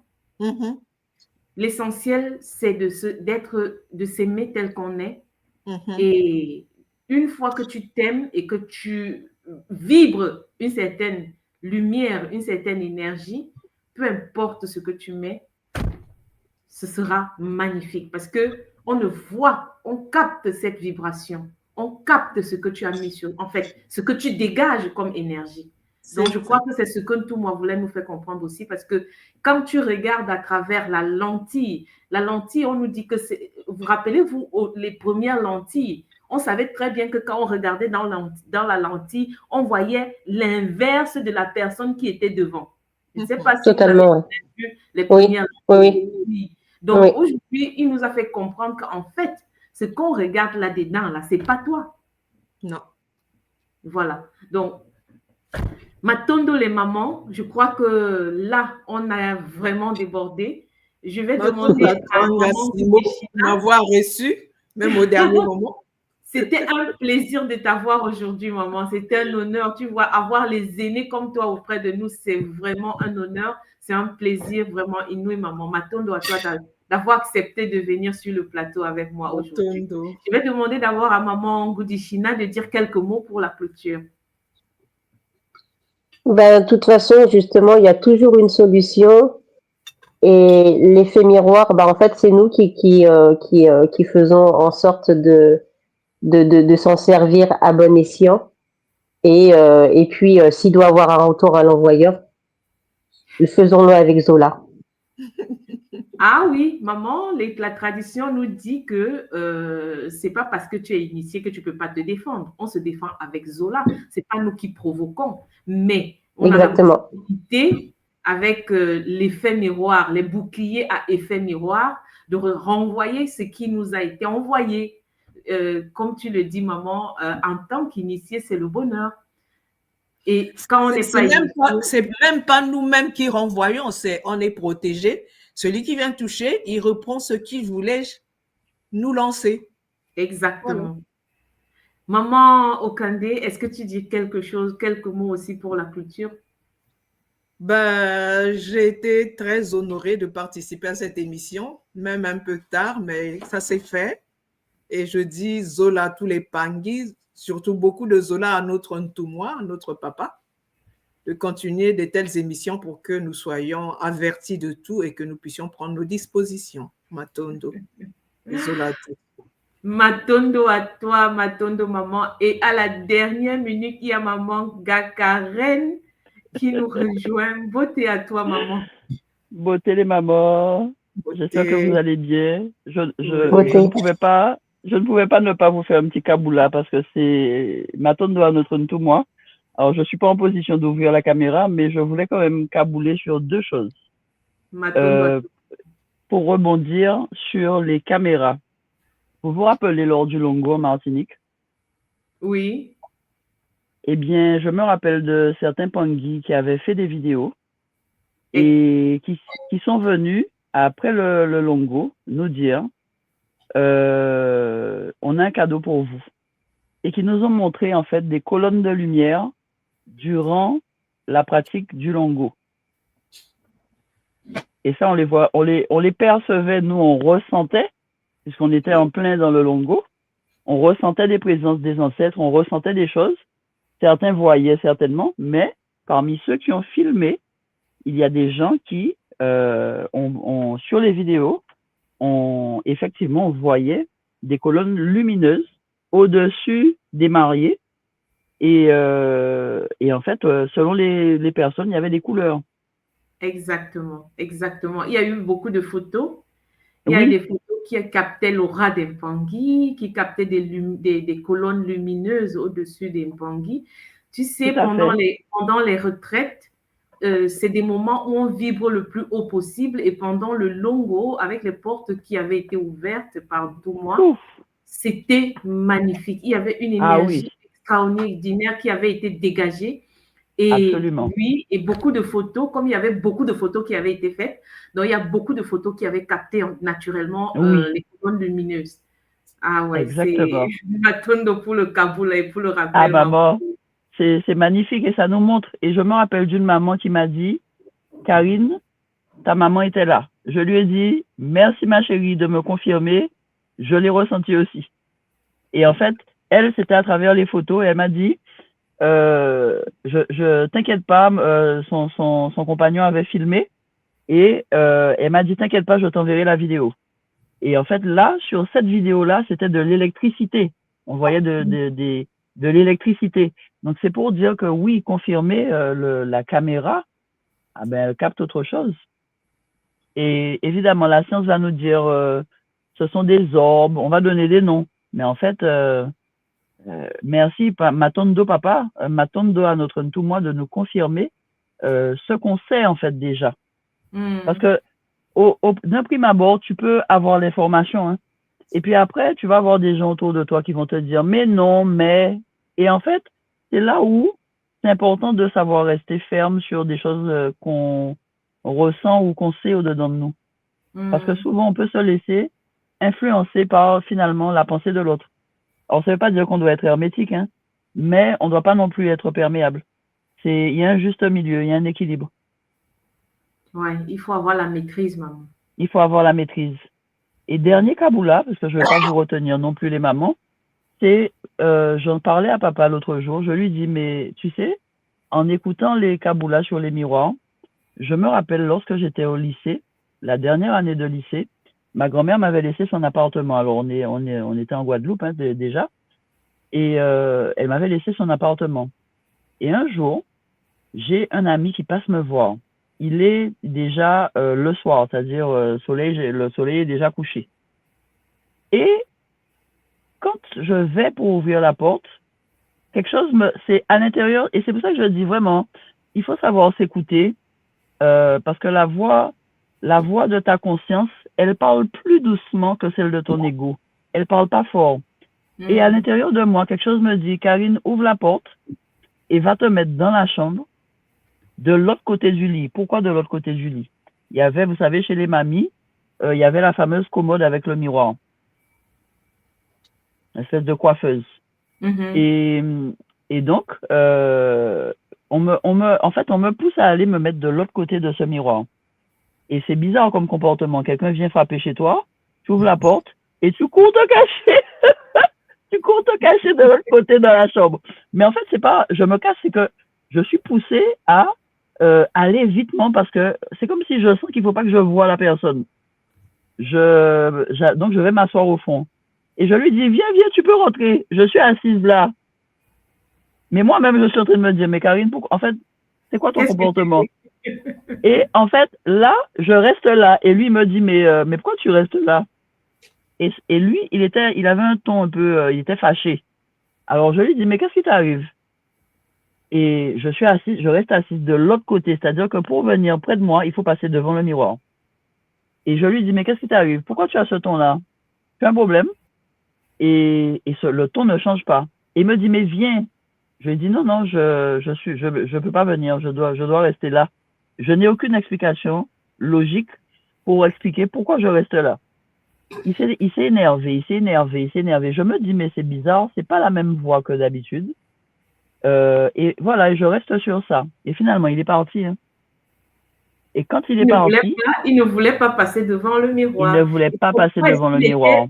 L'essentiel, c'est de s'aimer tel qu'on est. Et une fois que tu t'aimes et que tu vibres une certaine lumière, une certaine énergie, peu importe ce que tu mets, ce sera magnifique parce que on capte cette vibration, on capte ce que tu as mis sur, en fait, ce que tu dégages comme énergie. Donc, je crois que c'est ce que Ntoumwa voulait nous faire comprendre aussi parce que quand tu regardes à travers la lentille, on nous dit que c'est, vous rappelez-vous, les premières lentilles, on savait très bien que quand on regardait dans la lentille, on voyait l'inverse de la personne qui était devant. Je ne sais pas si vous avez vu les premières lentilles. Oui. Donc, aujourd'hui, il nous a fait comprendre qu'en fait, ce qu'on regarde là-dedans, ce n'est pas toi. Non. Voilà. Donc, Matondo les mamans, je crois que là, on a vraiment débordé. Je vais demander à maman de m'avoir reçu, même au dernier moment. C'était un plaisir de t'avoir aujourd'hui, maman. C'était un honneur. Tu vois, avoir les aînés comme toi auprès de nous, c'est vraiment un honneur. C'est un plaisir vraiment inouï, maman. Matondo à toi d'avoir accepté de venir sur le plateau avec moi aujourd'hui. Je vais demander d'abord à maman Goudishina de dire quelques mots pour la clôture. Ben, de toute façon, justement, il y a toujours une solution. Et l'effet miroir, ben, en fait, c'est nous qui faisons en sorte de s'en servir à bon escient. Et puis, s'il doit avoir un retour à l'envoyeur, faisons-le avec Zola. Ah oui, maman, la tradition nous dit que c'est pas parce que tu es initié que tu peux pas te défendre. On se défend avec Zola. C'est pas nous qui provoquons, mais on a la Exactement. possibilité avec l'effet miroir, les boucliers à effet miroir, de renvoyer ce qui nous a été envoyé. Comme tu le dis, maman, en tant qu'initié, c'est le bonheur. Et quand on n'est pas initié, C'est même pas nous-mêmes qui renvoyons, on est protégé. Celui qui vient toucher, il reprend ce qu'il voulait nous lancer. exactement. Voilà. Maman Okande, est-ce que tu dis quelque chose, quelques mots aussi pour la culture? Ben, j'ai été très honorée de participer à cette émission, même un peu tard, mais ça s'est fait. Et je dis Zola à tous les Pangis, surtout beaucoup de Zola à notre Ntumwa, notre papa, de continuer de telles émissions pour que nous soyons avertis de tout et que nous puissions prendre nos dispositions. Matondo. Zola à tous. Matondo à toi, Matondo maman. Et à la dernière minute, il y a maman Gakaren qui nous rejoint. Beauté à toi, maman. Beauté les mamans. J'espère que vous Beauté. allez bien. Je ne Beauté. pouvais pas ne pas vous faire un petit kaboula parce que c'est Matondo à notre Ntumwa. Alors, je suis pas en position d'ouvrir la caméra, mais je voulais quand même kabouler sur deux choses. Matondo à toi. Pour rebondir sur les caméras. Vous vous rappelez lors du Longo en Martinique? Oui. Eh bien, je me rappelle de certains Pangui qui avaient fait des vidéos et qui sont venus après le Longo nous dire on a un cadeau pour vous, et qui nous ont montré en fait des colonnes de lumière durant la pratique du Longo. Et ça, on les percevait, nous on ressentait, puisqu'on était en plein dans le Longo, on ressentait des présences des ancêtres, on ressentait des choses. Certains voyaient certainement, mais parmi ceux qui ont filmé, il y a des gens qui, sur les vidéos, effectivement, on voyait des colonnes lumineuses au-dessus des mariés. Et en fait, selon les personnes, il y avait des couleurs. Exactement, exactement. Il y a eu beaucoup de photos. Il y a eu des photos qui captaient l'aura des Mpangui, qui captaient des colonnes lumineuses au-dessus des Mpangui. Tu sais, pendant les retraites, c'est des moments où on vibre le plus haut possible. Et pendant le Longo, avec les portes qui avaient été ouvertes par Ntumwa, c'était magnifique. Il y avait une énergie extraordinaire qui avait été dégagée. Et absolument. oui, et beaucoup de photos, comme il y avait beaucoup de photos qui avaient été faites, donc il y a beaucoup de photos qui avaient capté naturellement les colonnes lumineuses. Ah ouais, exactement. C'est Matondo pour le Kaboul et pour le rappel. Ah maman, c'est magnifique et ça nous montre. Et je me rappelle d'une maman qui m'a dit, Karine, ta maman était là. Je lui ai dit, merci ma chérie de me confirmer, je l'ai ressenti aussi. Et en fait, elle, c'était à travers les photos et elle m'a dit, je t'inquiète pas, son compagnon avait filmé et elle m'a dit t'inquiète pas, je t'enverrai la vidéo. Et en fait là, sur cette vidéo-là, c'était de l'électricité. On voyait de l'électricité. Donc c'est pour dire que oui, confirmer la caméra, elle capte autre chose. Et évidemment, la science va nous dire ce sont des orbes, on va donner des noms. Mais en fait, merci Matondo papa, Matondo à notre Ntumwa de nous confirmer ce qu'on sait en fait déjà. Parce que d'un prime abord, tu peux avoir l'information, hein, et puis après, tu vas avoir des gens autour de toi qui vont te dire mais non, mais... Et en fait, c'est là où c'est important de savoir rester ferme sur des choses qu'on ressent ou qu'on sait au-dedans de nous. Parce que souvent, on peut se laisser influencer par finalement la pensée de l'autre. Alors, ça ne veut pas dire qu'on doit être hermétique, hein, mais on ne doit pas non plus être perméable. Il y a un juste milieu, il y a un équilibre. Ouais, il faut avoir la maîtrise, maman. Il faut avoir la maîtrise. Et dernier kaboula, parce que je ne vais pas vous retenir non plus les mamans, c'est, j'en parlais à papa l'autre jour, je lui dis, mais tu sais, en écoutant les kaboulas sur les miroirs, je me rappelle lorsque j'étais au lycée, la dernière année de lycée, ma grand-mère m'avait laissé son appartement. Alors, on était en Guadeloupe hein, déjà. Et elle m'avait laissé son appartement. Et un jour, j'ai un ami qui passe me voir. Il est déjà le soir, c'est-à-dire le soleil est déjà couché. Et quand je vais pour ouvrir la porte, c'est à l'intérieur, et c'est pour ça que je dis vraiment, il faut savoir s'écouter, parce que la voix de ta conscience, elle parle plus doucement que celle de ton ego. Elle parle pas fort. Et à l'intérieur de moi, quelque chose me dit, Karine, ouvre la porte et va te mettre dans la chambre, de l'autre côté du lit. Pourquoi de l'autre côté du lit? Il y avait, vous savez, chez les mamies, il y avait la fameuse commode avec le miroir. Une espèce de coiffeuse. Et donc, en fait, on me pousse à aller me mettre de l'autre côté de ce miroir. Et c'est bizarre comme comportement. Quelqu'un vient frapper chez toi, tu ouvres la porte et tu cours te cacher. Tu cours te cacher de l'autre côté de la chambre. Mais en fait, c'est pas, je me cache, c'est que je suis poussée à aller vitement parce que c'est comme si je sens qu'il faut pas que je voie la personne. Donc, je vais m'asseoir au fond. Et je lui dis, viens, tu peux rentrer. Je suis assise là. Mais moi-même, je suis en train de me dire, mais Karine, en fait, c'est quoi ton comportement? Et en fait, là, je reste là. Et lui, il me dit, mais pourquoi tu restes là? Et lui, il avait un ton un peu, il était fâché. Alors, je lui dis, mais qu'est-ce qui t'arrive? Et je reste assise de l'autre côté. C'est-à-dire que pour venir près de moi, il faut passer devant le miroir. Et je lui dis, mais qu'est-ce qui t'arrive? Pourquoi tu as ce ton-là? Tu as un problème? Et le ton ne change pas. Et il me dit, mais viens. Je lui dis, non, je peux pas venir. Je dois rester là. Je n'ai aucune explication logique pour expliquer pourquoi je reste là. Il s'est énervé. Je me dis, mais c'est bizarre, c'est pas la même voix que d'habitude. Et voilà, je reste sur ça. Et finalement, il est parti. Hein. Et quand il est parti... Il ne voulait pas passer devant le miroir. Il ne voulait pas passer devant le miroir.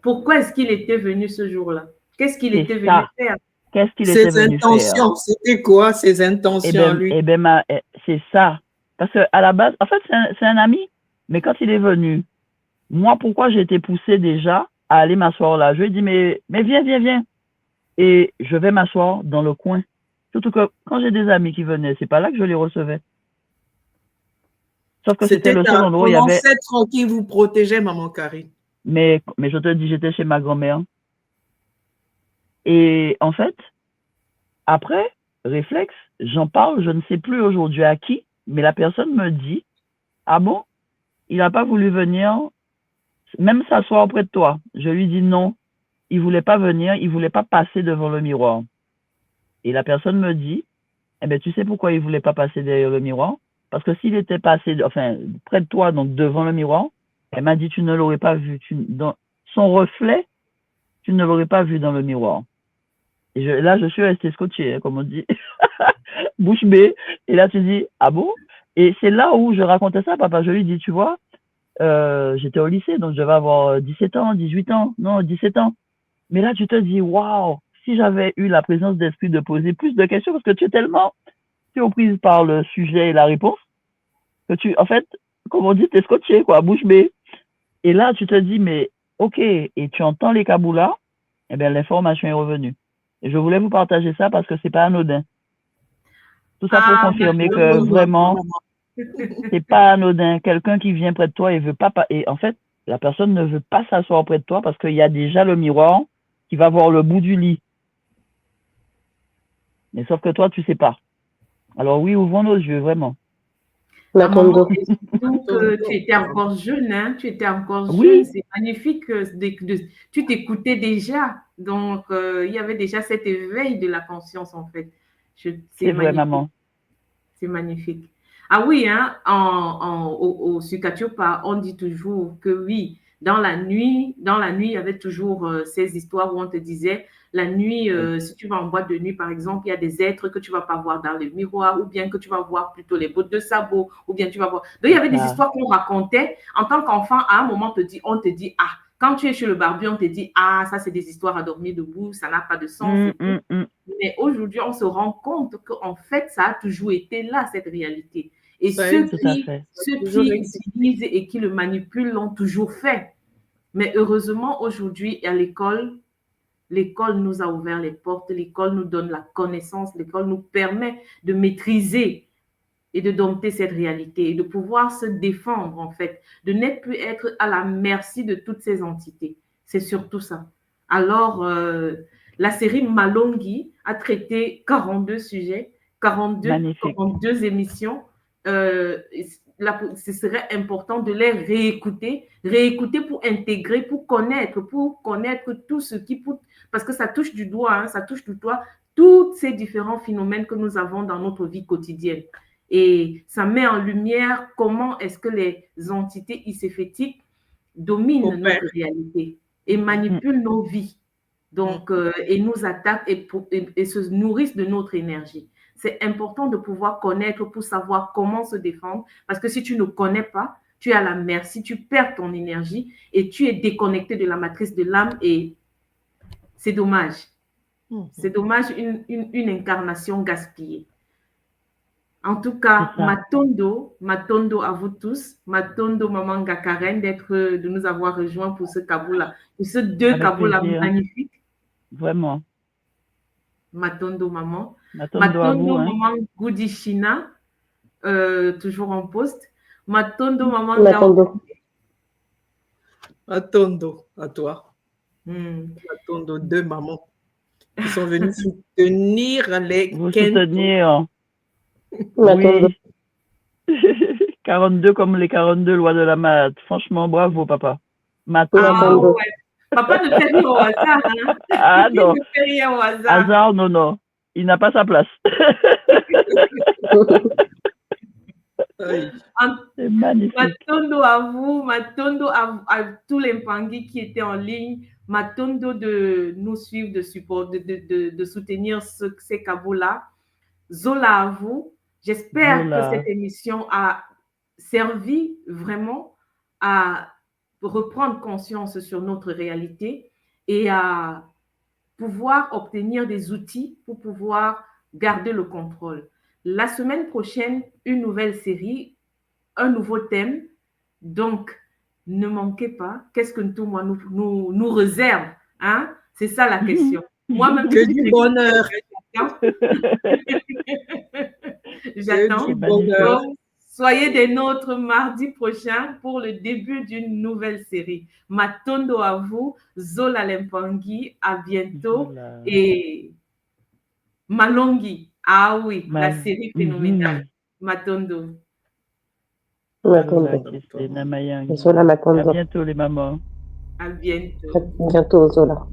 Pourquoi est-ce qu'il était venu ce jour-là? Qu'est-ce qu'il était venu faire? Qu'est-ce qu'il était venu faire? Ses intentions, c'était quoi ses intentions, lui? Eh bien, c'est ça. Parce qu'à la base, en fait, c'est un ami. Mais quand il est venu, moi, pourquoi j'ai été poussée déjà à aller m'asseoir là? Je lui ai dit, mais viens. Et je vais m'asseoir dans le coin. Surtout que quand j'ai des amis qui venaient, c'est pas là que je les recevais. Sauf que c'était le seul endroit où il y avait... C'était l'ancêtre qui vous protégeait, maman Karine. Mais je te dis, j'étais chez ma grand-mère. Et en fait, après, réflexe, j'en parle, je ne sais plus aujourd'hui à qui, mais la personne me dit, ah bon, il n'a pas voulu venir, même s'asseoir auprès de toi. Je lui dis non, il voulait pas venir, il voulait pas passer devant le miroir. Et la personne me dit, eh bien, tu sais pourquoi il voulait pas passer derrière le miroir? Parce que s'il était passé, près de toi, donc devant le miroir, elle m'a dit, tu ne l'aurais pas vu. Dans son reflet, tu ne l'aurais pas vu dans le miroir. Et là, je suis restée scotchée, hein, comme on dit, bouche bée. Et là, tu dis, ah bon? Et c'est là où je racontais ça, papa. Je lui dis, tu vois, j'étais au lycée, donc je vais avoir 17 ans, 18 ans, non, 17 ans. Mais là, tu te dis, waouh, si j'avais eu la présence d'esprit de poser plus de questions, parce que tu es tellement surprise par le sujet et la réponse, que en fait, comme on dit, t'es scotché, quoi, bouche bée. Et là, tu te dis, mais ok, et tu entends les kaboulas, eh bien, l'information est revenue. Et je voulais vous partager ça parce que c'est pas anodin. Tout ça pour confirmer que vraiment, c'est pas anodin. Quelqu'un qui vient près de toi et veut pas, et en fait, la personne ne veut pas s'asseoir près de toi parce qu'il y a déjà le miroir qui va voir le bout du lit. Mais sauf que toi, tu sais pas. Alors oui, ouvrons nos yeux, vraiment. Donc, tu étais encore jeune, hein? Tu étais encore jeune. Oui. C'est magnifique. Tu t'écoutais déjà. Donc, il y avait déjà cet éveil de la conscience, en fait. C'est vrai, maman. C'est magnifique. Ah oui, hein? Au Sukatiopa, on dit toujours que oui, dans la nuit, il y avait toujours ces histoires où on te disait, la nuit, si tu vas en boîte de nuit, par exemple, il y a des êtres que tu ne vas pas voir dans le miroir, ou bien que tu vas voir plutôt les bottes de sabot, ou bien tu vas voir... Donc, il y avait des histoires qu'on racontait. En tant qu'enfant, à un moment, on te dit, ah, quand tu es chez le barbier, on te dit, ah, ça, c'est des histoires à dormir debout, ça n'a pas de sens. Mais aujourd'hui, on se rend compte qu'en fait, ça a toujours été là, cette réalité. Et ceux qui utilisent et qui le manipulent l'ont toujours fait. Mais heureusement, aujourd'hui, à l'école, L'école nous a ouvert les portes, l'école nous donne la connaissance, l'école nous permet de maîtriser et de dompter cette réalité et de pouvoir se défendre, en fait, de n'être plus être à la merci de toutes ces entités. C'est surtout ça. Alors, la série Malongi a traité 42 sujets, 42 émissions. Ce serait important de les réécouter pour intégrer, pour connaître tout ce qui... Parce que ça touche du doigt, tous ces différents phénomènes que nous avons dans notre vie quotidienne. Et ça met en lumière comment est-ce que les entités icéphétiques dominent notre réalité et manipulent nos vies. Donc, et nous attaquent et se nourrissent de notre énergie. C'est important de pouvoir connaître pour savoir comment se défendre, parce que si tu ne connais pas, tu es à la merci, tu perds ton énergie et tu es déconnecté de la matrice de l'âme et c'est dommage. C'est dommage, une incarnation gaspillée. En tout cas, Matondo à vous tous, Matondo Maman Karen de nous avoir rejoints pour ce Kaboula, pour ce deux Kaboula magnifiques. Vraiment. Matondo Maman. Matondo à vous, Maman Goudishina, toujours en poste. Matondo Maman Matondo, à toi. Matondo, deux mamans qui sont venues soutenir les... Vous soutenir. Oui. 42 comme les 42 lois de la maths. Franchement, bravo, papa. Matondo. Ouais. Papa ne fait rien au hasard. Hein? Ah non. Il ne fait rien au hasard. Hasard, non. Il n'a pas sa place. C'est magnifique. Matondo à vous, Matondo à tous les Mpangui qui étaient en ligne. Matondo de nous suivre, de soutenir ces Kaboulas. Zola à vous. J'espère que cette émission a servi vraiment à reprendre conscience sur notre réalité et à pouvoir obtenir des outils pour pouvoir garder le contrôle. La semaine prochaine, une nouvelle série, un nouveau thème. Donc, ne manquez pas. Qu'est-ce que Ntoumwa nous réserve, hein? C'est ça la question. Moi-même, que du bonheur. J'attends. Donc, soyez des nôtres mardi prochain pour le début d'une nouvelle série. Matondo à vous, Zola Lempangi, à bientôt. Zola. Et Malongi, ah oui, la série phénoménale. Matondo. Zola Matondo. À bientôt les mamans. À bientôt. À bientôt Zola.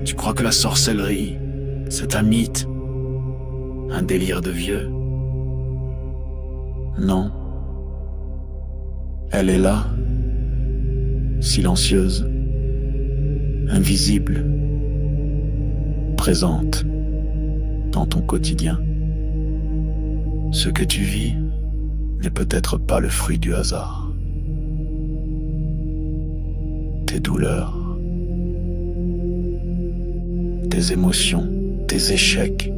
Tu crois que la sorcellerie, c'est un mythe, un délire de vieux? Non. Elle est là, silencieuse, invisible, présente dans ton quotidien. Ce que tu vis n'est peut-être pas le fruit du hasard. Tes douleurs, tes émotions, tes échecs,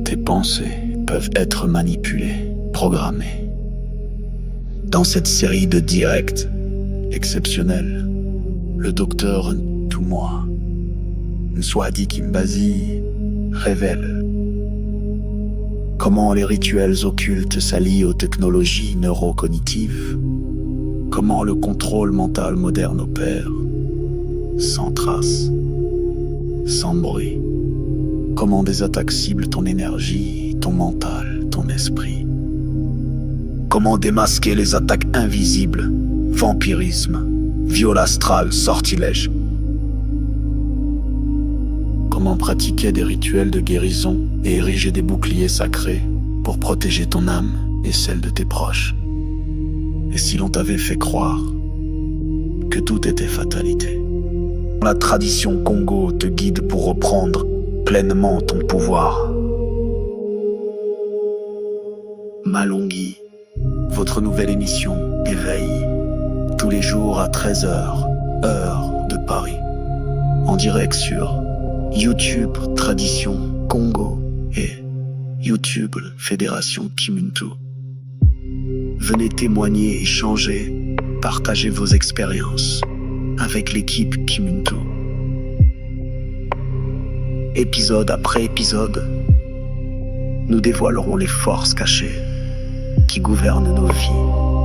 tes pensées peuvent être manipulées, programmées. Dans cette série de directs exceptionnels, le docteur Ntoumwa Nswadi Kimbazi révèle comment les rituels occultes s'allient aux technologies neurocognitives, comment le contrôle mental moderne opère, sans trace, sans bruit. Comment des attaques ciblent ton énergie, ton mental, ton esprit. Comment démasquer les attaques invisibles, vampirisme, viol astral, sortilège. Comment pratiquer des rituels de guérison et ériger des boucliers sacrés pour protéger ton âme et celle de tes proches. Et si l'on t'avait fait croire que tout était fatalité? La tradition Congo te guide pour reprendre pleinement ton pouvoir. Malongi, votre nouvelle émission Éveil, tous les jours à 13h, heure de Paris, en direct sur YouTube Tradition Congo et YouTube Fédération Kimuntu. Venez témoigner et changer partagez vos expériences avec l'équipe Kimuntu. Épisode après épisode, nous dévoilerons les forces cachées qui gouvernent nos vies.